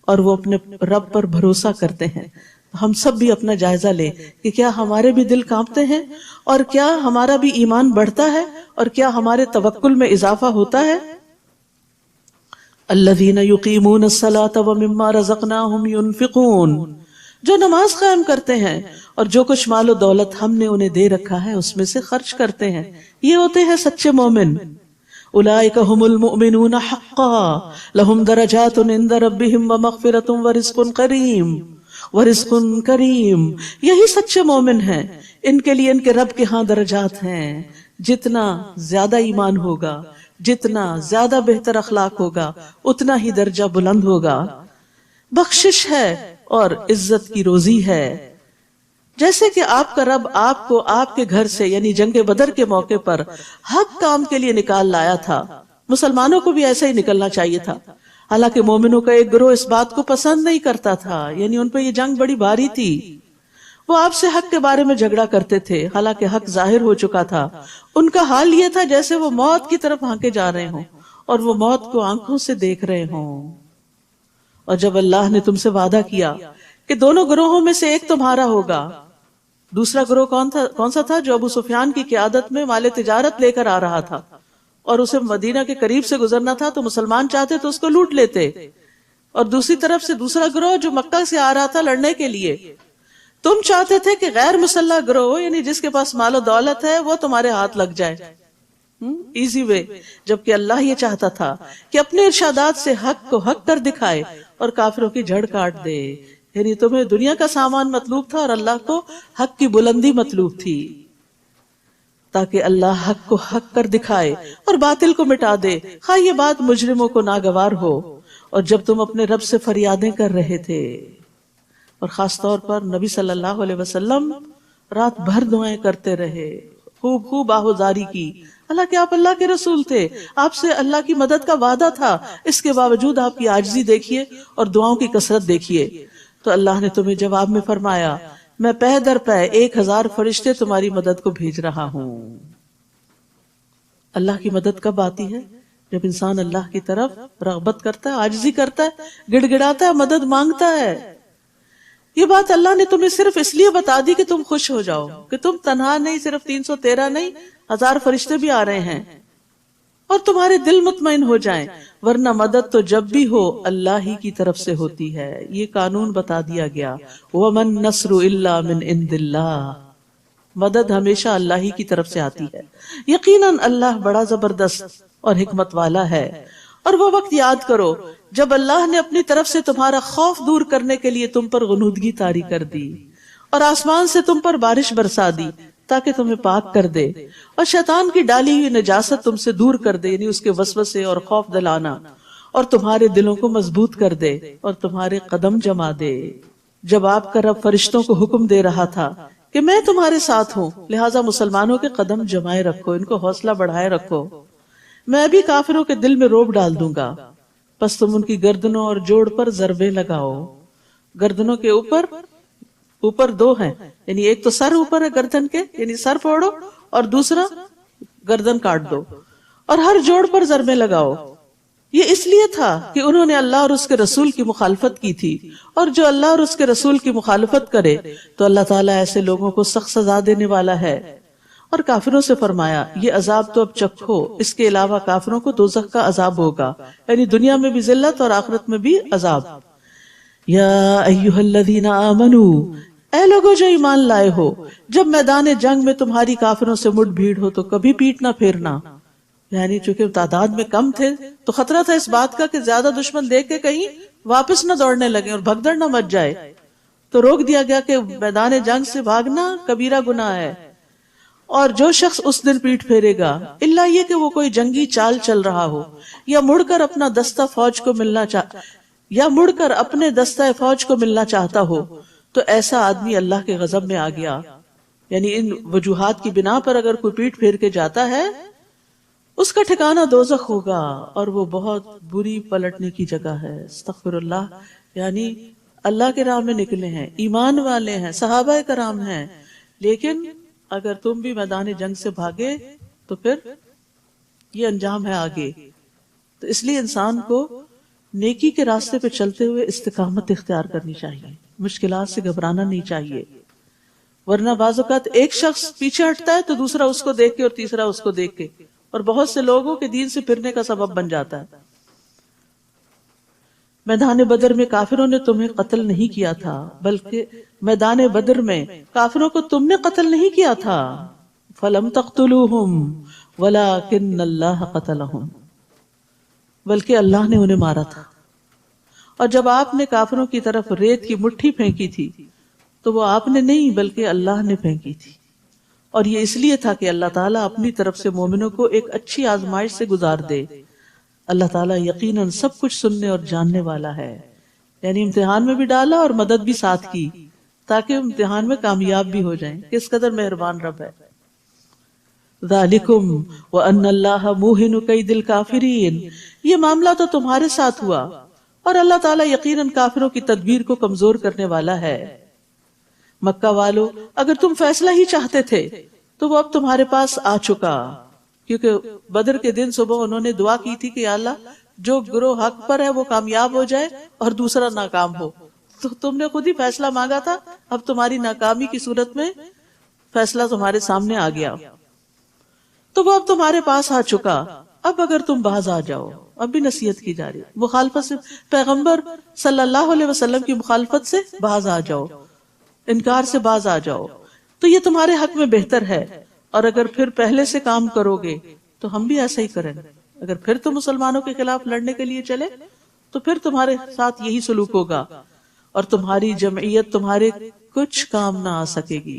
اور وہ اپنے رب پر بھروسہ کرتے ہیں. ہم سب بھی اپنا جائزہ لیں کہ کیا ہمارے بھی دل کانپتے ہیں، اور کیا ہمارا بھی ایمان بڑھتا ہے، اور کیا ہمارے توکل میں اضافہ ہوتا ہے. الذین یقیمون الصلاۃ ومما رزقناہم ینفقون، جو نماز قائم کرتے ہیں اور جو کچھ مال و دولت ہم نے انہیں دے رکھا ہے اس میں سے خرچ کرتے ہیں، یہ ہوتے ہیں سچے مومن. اولئک ھم المؤمنون حقا لہم درجات عند ربہم ومغفرۃ ورزق کریم. یہی سچے مومن ہیں، ان کے لیے ان کے رب کے ہاں درجات ہیں. جتنا زیادہ ایمان ہوگا، جتنا زیادہ بہتر اخلاق ہوگا، اتنا ہی درجہ بلند ہوگا. بخشش ہے اور عزت کی روزی ہے. جیسے کہ آپ کا رب آپ کو آپ کے گھر سے یعنی جنگ بدر کے موقع پر حق کام کے لیے نکال لایا تھا، مسلمانوں کو بھی ایسا ہی نکلنا چاہیے تھا. حالانکہ مومنوں کا ایک گروہ اس بات کو پسند نہیں کرتا تھا، یعنی ان پہ یہ جنگ بڑی بھاری تھی. وہ آپ سے حق کے بارے میں جھگڑا کرتے تھے، حالانکہ حق ظاہر ہو چکا تھا. ان کا حال یہ تھا جیسے وہ موت کی طرف ہانکے جا رہے ہوں اور وہ موت کو آنکھوں سے دیکھ رہے ہوں. اور جب اللہ نے تم سے وعدہ کیا کہ دونوں گروہوں میں سے ایک تمہارا ہوگا، دوسرا گروہ کون سا تھا؟ جو ابو سفیان کی قیادت میں مال تجارت لے کر آ رہا تھا اور اسے مدینہ کے قریب سے گزرنا تھا، تو مسلمان چاہتے تو اس کو لوٹ لیتے. اور دوسری طرف سے دوسرا گروہ جو مکہ سے آ رہا تھا لڑنے کے لیے، تم چاہتے تھے کہ غیر مسلح گروہ یعنی جس کے پاس مال و دولت ہے وہ تمہارے ہاتھ لگ جائے. Easy way. جبکہ اللہ یہ چاہتا تھا کہ اپنے ارشادات سے حق کو حق کر دکھائے اور کافروں کی جڑ کاٹ دے. یعنی تمہیں دنیا کا سامان مطلوب تھا اور اللہ کو حق کی بلندی مطلوب تھی، تاکہ اللہ حق کو حق کر دکھائے اور باطل کو مٹا دے، خواہ یہ بات مجرموں کو ناگوار ہو. اور جب تم اپنے رب سے فریادیں کر رہے تھے، اور خاص طور پر نبی صلی اللہ علیہ وسلم رات بھر دعائیں کرتے رہے، خوب آہوزاری کی. حالانکہ آپ اللہ کے رسول تھے، آپ سے اللہ کی مدد کا وعدہ تھا، اس کے باوجود آپ کی عاجزی دیکھیے اور دعاؤں کی کثرت دیکھیے. تو اللہ نے تمہیں جواب میں فرمایا، میں پے در پے 1000 فرشتے تمہاری مدد کو بھیج رہا ہوں. اللہ کی مدد کب آتی ہے؟ جب انسان اللہ کی طرف رغبت کرتا ہے، عاجزی کرتا ہے، گڑ گڑاتا ہے، مدد مانگتا ہے. یہ بات اللہ نے تمہیں صرف اس لیے بتا دی کہ تم خوش ہو جاؤ کہ تم تنہا نہیں، صرف 313 نہیں، 1000 فرشتے بھی آ رہے ہیں، اور تمہارے دل مطمئن ہو جائیں. ورنہ مدد تو جب بھی ہو اللہ ہی کی طرف سے ہوتی ہے. یہ قانون بتا دیا گیا، وَمَن نَّصْرُ إِلَّا مِنْ عِنْدِ اللَّهِ، مدد ہمیشہ اللہ ہی کی طرف سے آتی ہے. یقیناً اللہ بڑا زبردست اور حکمت والا ہے. اور وہ وقت یاد کرو جب اللہ نے اپنی طرف سے تمہارا خوف دور کرنے کے لیے تم پر غنودگی طاری کر دی اور آسمان سے تم پر بارش برسا دی تاکہ تمہیں پاک کر دے، اور شیطان کی ڈالی ہوئی نجاست تم سے دور کر دے، یعنی اس کے وسوسے اور خوف دلانا، اور تمہارے دلوں کو مضبوط کر دے اور تمہارے قدم جما دے. جب آپ کا رب فرشتوں کو حکم دے رہا تھا کہ میں تمہارے ساتھ ہوں، لہٰذا مسلمانوں کے قدم جمائے رکھو، ان کو حوصلہ بڑھائے رکھو. میں بھی کافروں کے دل میں روب ڈال دوں گا، پس تم ان کی گردنوں اور جوڑ پر ضربیں لگاؤ. گردنوں کے اوپر 2 ہیں، یعنی ایک تو سر اوپر ہے گردن کے، یعنی سر پھوڑو، اور دوسرا گردن کاٹ دو، اور ہر جوڑ پر ضربیں لگاؤ. یہ اس لیے تھا کہ انہوں نے اللہ اور اس کے رسول کی مخالفت کی تھی، اور جو اللہ اور اس کے رسول کی مخالفت کرے تو اللہ تعالیٰ ایسے لوگوں کو سخت سزا دینے والا ہے. اور کافروں سے فرمایا یہ عذاب تو اب چکھو، اس کے علاوہ کافروں کو دوزخ کا عذاب ہوگا، یعنی دنیا میں بھی ذلت اور آخرت میں بھی عذاب۔ یا ایھا الذین آمنو، اے لوگو جو ایمان لائے ہو، جب میدان جنگ میں تمہاری کافروں سے مٹ بھیڑ ہو تو کبھی پیٹ نہ پھیرنا، یعنی چونکہ تعداد میں کم تھے تو خطرہ تھا اس بات کا کہ زیادہ دشمن دیکھ کے کہیں واپس نہ دوڑنے لگے اور بھگدڑ نہ مچ جائے، تو روک دیا گیا کہ میدان جنگ سے بھاگنا کبیرہ گناہ ہے۔ اور جو شخص اس دن پیٹ پھیرے گا، الا یہ کہ وہ کوئی جنگی چال چل رہا ہو یا مڑ کر اپنے دستہ فوج کو ملنا چاہتا ہو، تو ایسا آدمی اللہ کے غضب میں آ گیا۔ یعنی ان وجوہات کی بنا پر اگر کوئی پیٹ پھیر کے جاتا ہے، اس کا ٹھکانہ دوزخ ہوگا اور وہ بہت بری پلٹنے کی جگہ ہے۔ استغفر اللہ، یعنی اللہ کے راہ میں نکلے ہیں، ایمان والے ہیں، صحابہ کرام ہیں، لیکن اگر تم بھی میدان جنگ سے بھاگے تو پھر یہ انجام ہے آگے۔ تو اس لیے انسان کو نیکی کے راستے پہ چلتے ہوئے استقامت اختیار کرنی چاہیے، مشکلات سے گھبرانا نہیں چاہیے، ورنہ بعض اوقات ایک شخص پیچھے ہٹتا ہے تو دوسرا اس کو دیکھ کے اور تیسرا اس کو دیکھ کے، اور بہت سے لوگوں کے دین سے پھرنے کا سبب بن جاتا ہے۔ میدان بدر میں کافروں نے تمہیں قتل نہیں کیا تھا، بلکہ میدان بدر میں کافروں کو تم نے قتل نہیں کیا تھا، فلم تقتلوہم ولکن اللہ قتلہم، بلکہ اللہ نے انہیں مارا تھا۔ اور جب آپ نے کافروں کی طرف ریت کی مٹھی پھینکی تھی تو وہ آپ نے نہیں بلکہ اللہ نے پھینکی تھی، اور یہ اس لیے تھا کہ اللہ تعالیٰ اپنی طرف سے مومنوں کو ایک اچھی آزمائش سے گزار دے۔ اللہ تعالیٰ یقیناً سب کچھ سننے اور جاننے والا ہے، یعنی امتحان میں بھی ڈالا اور مدد بھی ساتھ کی تاکہ امتحان میں کامیاب بھی ہو جائیں۔ کس قدر مہربان رب ہے۔ ذالکم وان اللہ موہن کید الکافرین، یہ معاملہ تو تمہارے ساتھ ہوا اور اللہ تعالیٰ یقیناً کافروں کی تدبیر کو کمزور کرنے والا ہے۔ مکہ والو، اگر تم فیصلہ ہی چاہتے تھے تو وہ اب تمہارے پاس آ چکا، کیونکہ بدر کے دن صبح انہوں نے دعا کی تھی کہ یا اللہ جو گروہ حق پر ہے وہ کامیاب ہو جائے اور دوسرا ناکام ہو، تو تم نے خود ہی فیصلہ مانگا تھا، اب تمہاری ناکامی کی صورت میں فیصلہ تمہارے سامنے آ گیا، تو وہ اب تمہارے پاس آ چکا، اب اگر تم باز آ جاؤ۔ اب بھی نصیحت کی جا رہی ہے، مخالفت سے، پیغمبر صلی اللہ علیہ وسلم کی مخالفت سے باز آ جاؤ، انکار سے باز آ جاؤ، تو یہ تمہارے حق میں بہتر ہے، اور اگر پھر پہلے سے کام کرو گے تو ہم بھی ایسا ہی کریں گے۔ اگر پھر تم مسلمانوں کے خلاف لڑنے کے لیے چلے تو پھر تمہارے ساتھ یہی سلوک ہوگا اور تمہاری جمعیت تمہارے کچھ کام نہ آ سکے گی،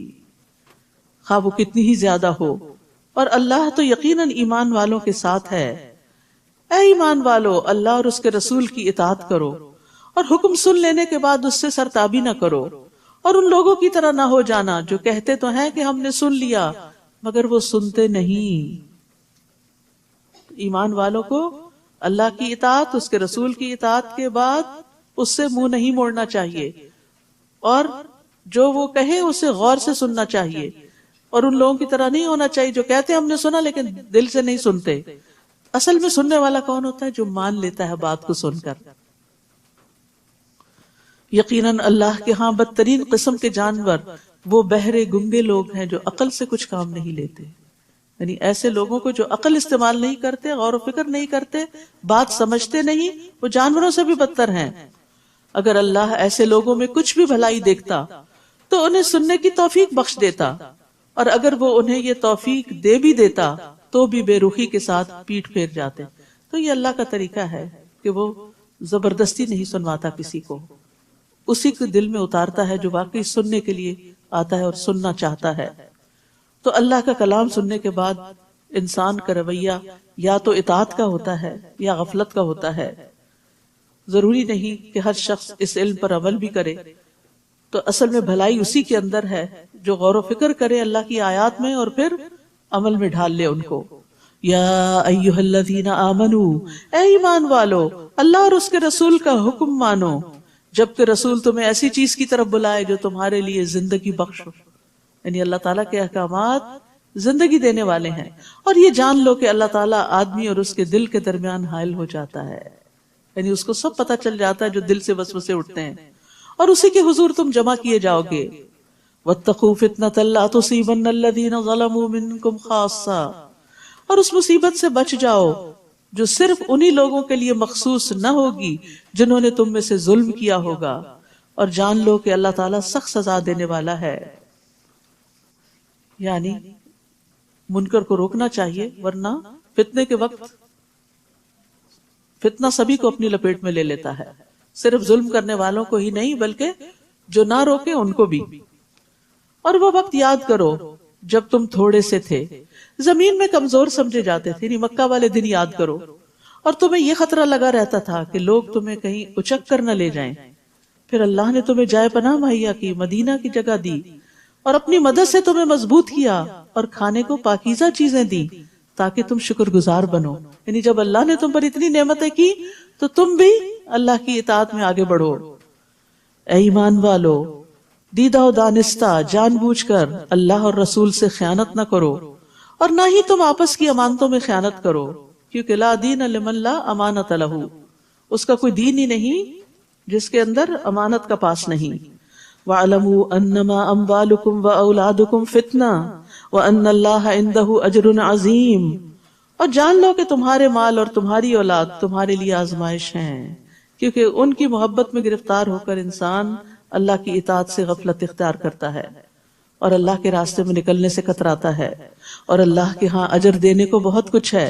خواہ وہ کتنی ہی زیادہ ہو، اور اللہ تو یقیناً ایمان والوں کے ساتھ ہے۔ اے ایمان والو، اللہ اور اس کے رسول کی اطاعت کرو اور حکم سن لینے کے بعد اس سے سرتابی نہ کرو، اور ان لوگوں کی طرح نہ ہو جانا جو کہتے تو ہیں کہ ہم نے سن لیا مگر وہ سنتے نہیں۔ ایمان والوں کو اللہ کی اطاعت، اس کے رسول کی اطاعت کے بعد اس سے منہ نہیں موڑنا چاہیے، اور جو وہ کہے اسے غور سے سننا چاہیے، اور ان لوگوں کی طرح نہیں ہونا چاہیے جو کہتے ہیں ہم نے سنا لیکن دل سے نہیں سنتے۔ اصل میں سننے والا کون ہوتا ہے؟ جو مان لیتا ہے بات کو سن کر۔ یقیناً اللہ کے ہاں بدترین قسم کے جانور وہ بہرے گنگے لوگ ہیں جو عقل سے کچھ کام نہیں لیتے، یعنی ایسے لوگوں کو جو عقل استعمال نہیں کرتے، غور و فکر نہیں کرتے، بات سمجھتے نہیں، وہ جانوروں سے بھی بدتر ہیں۔ اگر اللہ ایسے لوگوں میں کچھ بھی بھلائی دیکھتا تو انہیں سننے کی توفیق بخش دیتا، اور اگر وہ انہیں یہ توفیق دے بھی دیتا تو بھی بے رخی کے ساتھ پیٹ پھیر جاتے۔ تو یہ اللہ کا طریقہ ہے کہ وہ زبردستی نہیں سنواتا کسی کو، اسی کے دل میں اتارتا ہے جو واقعی سننے کے لیے آتا ہے اور سننا چاہتا ہے۔ تو اللہ کا کلام سننے کے بعد انسان کا رویہ یا تو اطاعت کا ہوتا ہے یا غفلت کا ہوتا ہے۔ ضروری نہیں کہ ہر شخص اس علم پر عمل بھی کرے، تو اصل میں بھلائی اسی کے اندر ہے جو غور و فکر کرے اللہ کی آیات میں اور پھر عمل میں ڈھال لے ان کو۔ یا ایھا الذین آمنو، اے ایمان والو، اللہ اور اس کے رسول کا حکم مانو جبکہ رسول تمہیں ایسی چیز کی طرف بلائے جو تمہارے لیے زندگی بخش ہو، یعنی اللہ تعالیٰ کے احکامات زندگی دینے والے ہیں، اور یہ جان لو کہ اللہ تعالیٰ آدمی اور اس کے دل کے درمیان حائل ہو جاتا ہے، یعنی اس کو سب پتہ چل جاتا ہے جو دل سے وسوسے اٹھتے ہیں، اور اسی کے حضور تم جمع کیے جاؤ گے۔ واتقوا فتنة لا تصيبن الذين ظلموا منكم خاصة، اور اس مصیبت سے بچ جاؤ جو صرف انہی لوگوں کے لیے مخصوص نہ ہوگی جنہوں نے تم میں سے ظلم کیا ہوگا، اور جان لو کہ اللہ تعالیٰ سخت سزا دینے والا ہے۔ یعنی منکر کو روکنا چاہیے، ورنہ فتنے کے وقت فتنہ سبھی کو اپنی لپیٹ میں لے لیتا ہے، صرف ظلم کرنے والوں کو ہی نہیں بلکہ جو نہ روکے ان کو بھی۔ اور وہ وقت یاد کرو جب تم تھوڑے سے تھے، زمین میں کمزور سمجھے جاتے تھے، یعنی مکہ والے دن یاد کرو، اور تمہیں یہ خطرہ لگا رہتا تھا کہ لوگ تمہیں کہیں اچک کر نہ لے جائیں، پھر اللہ نے تمہیں جائے پناہ مہیا کی، مدینہ کی جگہ دی، اور اپنی مدد سے تمہیں مضبوط کیا، اور کھانے کو پاکیزہ چیزیں دی تاکہ تم شکر گزار بنو۔ یعنی جب اللہ نے تم پر اتنی نعمتیں کی تو تم بھی اللہ کی اطاعت میں آگے بڑھو۔ اے ایمان والو، دیدہ و دانستہ جان بوجھ کر اللہ اور رسول سے خیانت نہ کرو، اور نہ ہی تم آپس کی امانتوں میں خیانت کرو، کیونکہ لا دین لمن لا امانت لہ، اس کا کوئی دین ہی نہیں جس کے اندر امانت کا پاس نہیں۔ وَاعْلَمُوا أَنَّمَا أَمْوَالُكُمْ وَأَوْلَادُكُمْ فِتْنَةٌ وَأَنَّ اللَّهَ عِندَهُ أَجْرٌ عَظِيمٌ، اور جان لو کہ تمہارے مال اور تمہاری اولاد تمہارے لیے آزمائش ہیں، کیونکہ ان کی محبت میں گرفتار ہو کر انسان اللہ کی اطاعت سے غفلت اختیار کرتا ہے اور اللہ کے راستے میں نکلنے سے کتراتا ہے، اور اللہ کے ہاں اجر دینے کو بہت کچھ ہے۔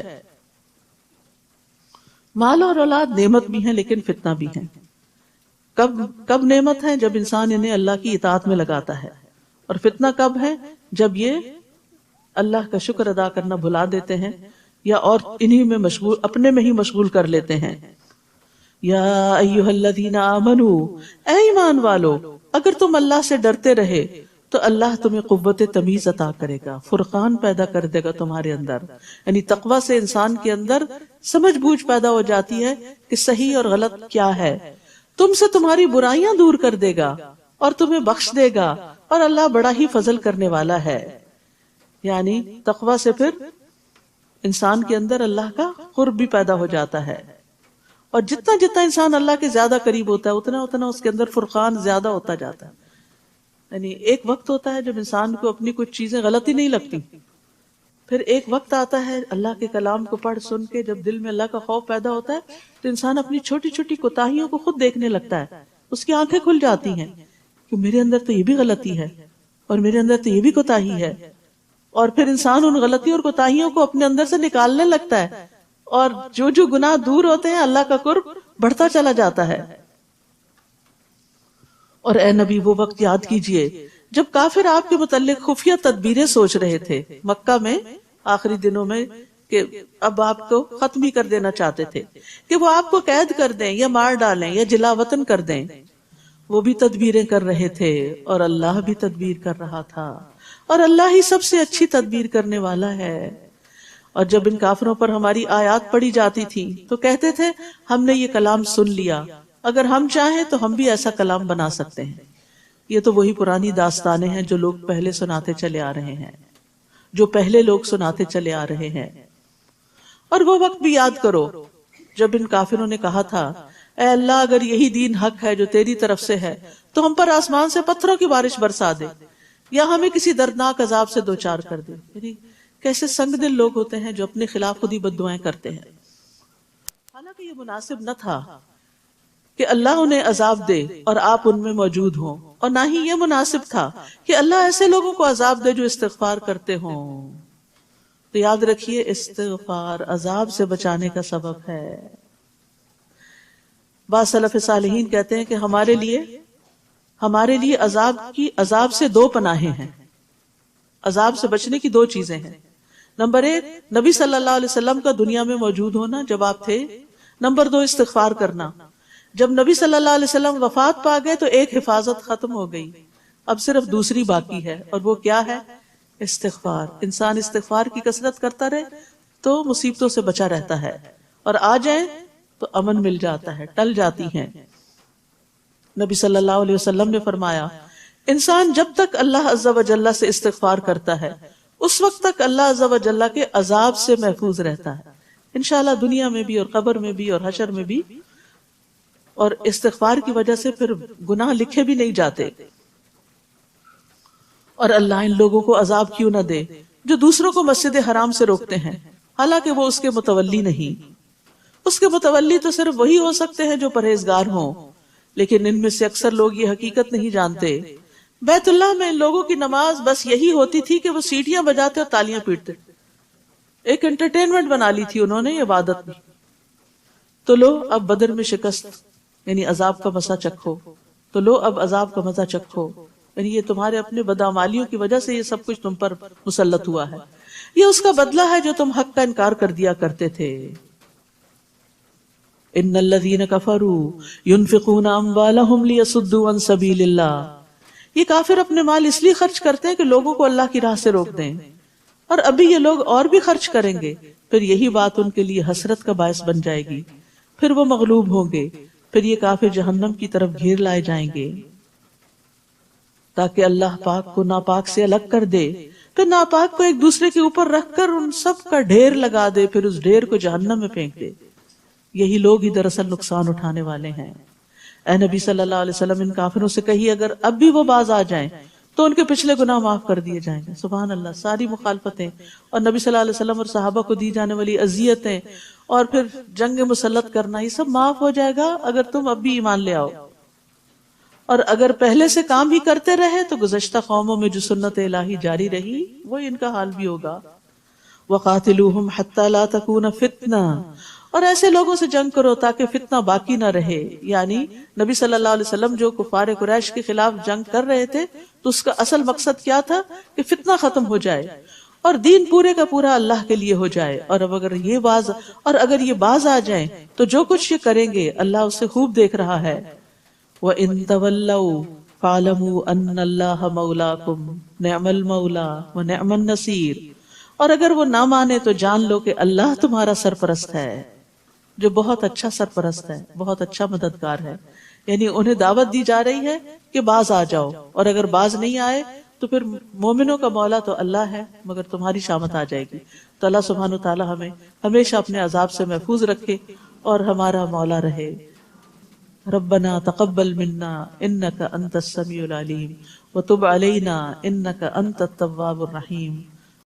مال اور اولاد نعمت بھی ہیں لیکن فتنہ بھی ہیں۔ کب نعمت ہے؟ جب انسان انہیں اللہ کی اطاعت میں لگاتا ہے، اور فتنہ کب ہے؟ جب یہ اللہ کا شکر ادا کرنا بھلا دیتے ہیں یا اور انہی میں مشغول، اپنے میں ہی مشغول کر لیتے ہیں۔ یا ایھا الذین آمنوا، اے ایمان والو، اگر تم اللہ سے ڈرتے رہے تو اللہ تمہیں قوت تمیز عطا کرے گا، فرقان پیدا کر دے گا تمہارے اندر۔ یعنی تقوی سے انسان کے اندر سمجھ بوجھ پیدا ہو جاتی ہے کہ صحیح اور غلط کیا ہے، تم سے تمہاری برائیاں دور کر دے گا اور تمہیں بخش دے گا، اور اللہ بڑا ہی فضل کرنے والا ہے۔ یعنی تقوی سے پھر انسان کے اندر اللہ کا قرب بھی پیدا ہو جاتا ہے، اور جتنا جتنا انسان اللہ کے زیادہ قریب ہوتا ہے اتنا اتنا اس کے اندر فرقان زیادہ ہوتا جاتا ہے۔ یعنی ایک وقت ہوتا ہے جب انسان کو اپنی کچھ چیزیں غلطی نہیں لگتی، پھر ایک وقت آتا ہے اللہ کے کلام کو پڑھ سن کے جب دل میں اللہ کا خوف پیدا ہوتا ہے تو انسان اپنی چھوٹی چھوٹی کوتاہیوں کو خود دیکھنے لگتا ہے، اس کی آنکھیں کھل جاتی ہیں کہ میرے اندر تو یہ بھی غلطی ہے اور میرے اندر تو یہ بھی کوتاہی ہے، اور پھر انسان ان غلطیوں اور کوتاہیوں کو اپنے اندر سے نکالنے لگتا ہے، اور جو جو گناہ دور ہوتے ہیں اللہ کا قرب بڑھتا چلا جاتا ہے۔ اور اے نبی، وہ وقت یاد کیجئے جب کافر آپ کے متعلق خفیہ تدبیریں سوچ رہے تھے مکہ میں آخری دنوں میں، کہ اب آپ کو ختم ہی کر دینا چاہتے تھے، کہ وہ آپ کو قید کر دیں یا مار ڈالیں یا جلا وطن کر دیں۔ وہ بھی تدبیریں کر رہے تھے اور اللہ بھی تدبیر کر رہا تھا، اور اللہ ہی سب سے اچھی تدبیر کرنے والا ہے۔ اور جب ان کافروں پر ہماری آیات پڑھی جاتی تھی تو کہتے تھے ہم نے یہ کلام سن لیا، اگر ہم چاہیں تو ہم بھی ایسا کلام بنا سکتے ہیں۔ یہ تو وہی پرانی داستانیں ہیں جو لوگ پہلے سناتے چلے آ رہے ہیں، جو پہلے لوگ سناتے چلے آ رہے ہیں۔ اور وہ وقت بھی یاد کرو جب ان کافروں نے کہا تھا اے اللہ، اگر یہی دین حق ہے جو تیری طرف سے ہے تو ہم پر آسمان سے پتھروں کی بارش برسا دے یا ہمیں کسی دردناک عذاب سے دوچار کر دے۔ یعنی کیسے سنگ دل لوگ ہوتے ہیں جو اپنے خلاف خود ہی بد دعائیں کرتے ہیں۔ حالانکہ یہ مناسب نہ تھا کہ اللہ انہیں عذاب دے اور آپ ان میں موجود ہوں، اور نہ ہی یہ مناسب تھا کہ اللہ ایسے لوگوں کو عذاب دے جو استغفار کرتے ہوں۔ تو یاد رکھیے، استغفار عذاب سے بچانے کا سبب ہے۔ بعض سلف صالحین کہتے ہیں کہ ہمارے لیے عذاب سے دو پناہیں ہیں، عذاب سے بچنے کی دو چیزیں ہیں۔ نمبر ایک، نبی صلی اللہ علیہ وسلم کا دنیا میں موجود ہونا جب آپ تھے۔ نمبر دو، استغفار کرنا۔ جب نبی صلی اللہ علیہ وسلم وفات پا گئے تو ایک حفاظت ختم ہو گئی، اب صرف دوسری باقی ہے، اور وہ کیا ہے؟ استغفار۔ انسان استغفار کی کثرت کرتا رہے تو مصیبتوں سے بچا رہتا ہے، اور آ جائیں تو امن مل جاتا ہے، ٹل جاتی ہیں۔ نبی صلی اللہ علیہ وسلم نے فرمایا انسان جب تک اللہ عز و جل سے استغفار کرتا ہے اس وقت تک اللہ عز و جل کے عذاب سے محفوظ رہتا ہے، انشاءاللہ دنیا میں بھی اور قبر میں بھی اور حشر میں بھی۔ اور استغفار کی وجہ سے پھر گناہ لکھے بھی نہیں جاتے۔ اور اللہ ان لوگوں کو عذاب کیوں نہ دے جو دوسروں کو مسجد حرام سے روکتے ہیں حالانکہ وہ اس کے متولی نہیں. اس کے متولی تو صرف وہی ہو سکتے ہیں جو پرہیزگار ہوں، لیکن ان میں سے اکثر لوگ یہ حقیقت نہیں جانتے. بیت اللہ میں ان لوگوں کی نماز بس یہی ہوتی تھی کہ وہ سیٹیاں بجاتے اور تالیاں پیٹتے. ایک انٹرٹینمنٹ بنا لی تھی انہوں نے عبادت میں. تو لو اب بدر میں شکست یعنی عذاب کا مزہ چکھو، تو لو اب عذاب کا مزہ چکھو، یعنی یہ تمہارے اپنے بدعمالیوں کی وجہ سے یہ سب کچھ تم پر مسلط ہوا ہے، یہ اس کا بدلہ ہے جو تم حق کا انکار کر دیا کرتے تھے. ان الذین کفروا ينفقون اموالهم ليصدوا عن سبیل اللہ، یہ کافر اپنے مال اس لیے خرچ کرتے ہیں کہ لوگوں کو اللہ کی راہ سے روک دیں، اور ابھی یہ لوگ اور بھی خرچ کریں گے، پھر یہی بات ان کے لیے حسرت کا باعث بن جائے گی، پھر وہ مغلوب ہوں گے، پھر یہ کافر جہنم کی طرف گھیر لائے جائیں گے. تاکہ اللہ پاک کو ناپاک سے الگ کر دے، پھر ناپاک کو ایک دوسرے کے اوپر رکھ کر ان سب کا ڈھیر لگا دے، پھر اس ڈھیر کو جہنم میں پھینک دے. یہی لوگ ہی دراصل نقصان اٹھانے والے ہیں. اے نبی صلی اللہ علیہ وسلم ان کافروں سے کہیے اگر اب بھی وہ باز آ جائیں تو ان کے پچھلے گناہ معاف کر دیے جائیں گے. سبحان اللہ، ساری مخالفتیں اور نبی صلی اللہ علیہ وسلم اور صحابہ کو دی جانے والی اذیتیں اور پھر جنگ مسلط کرنا، یہ سب معاف ہو جائے گا اگر تم اب بھی ایمان لے آؤ. اور اگر پہلے سے کام ہی کرتے رہے تو گزشتہ قوموں میں جو سنت الہی جاری رہی وہی ان کا حال بھی ہوگا. وَقَاتِلُوهُمْ حَتَّى لَا تَكُونَ فِتْنَةٌ، اور ایسے لوگوں سے جنگ کرو تاکہ فتنہ باقی نہ رہے. یعنی نبی صلی اللہ علیہ وسلم جو کفار قریش کے خلاف جنگ کر رہے تھے تو اس کا اصل مقصد کیا تھا کہ فتنہ ختم ہو جائے اور دین پورے کا پورا اللہ کے لیے ہو جائے. اور اب اگر یہ باز آ جائیں تو جو کچھ یہ کریں گے اللہ اسے خوب دیکھ رہا ہے. وَإِن تَوَلَّوْا فَاعْلَمُوا أَنَّ اللَّهَ مَوْلَاكُمْ نِعْمَ الْمَوْلَى وَنِعْمَ النَّصِيرُ، اور اگر وہ نہ مانے تو جان لو کہ اللہ تمہارا سرپرست ہے جو بہت اچھا سرپرست ہے، بہت اچھا مددگار ہے. یعنی انہیں دعوت دی جا رہی ہے کہ باز آ جاؤ، اور اگر باز نہیں آئے تو پھر مومنوں کا مولا تو اللہ ہے مگر تمہاری شامت آ جائے گی. تو اللہ سبحانہ وتعالی ہمیں ہمیشہ اپنے عذاب سے محفوظ رکھے اور ہمارا مولا رہے. ربنا تقبل منا انك انت السميع العليم وتب علينا انك انت التواب الرحيم.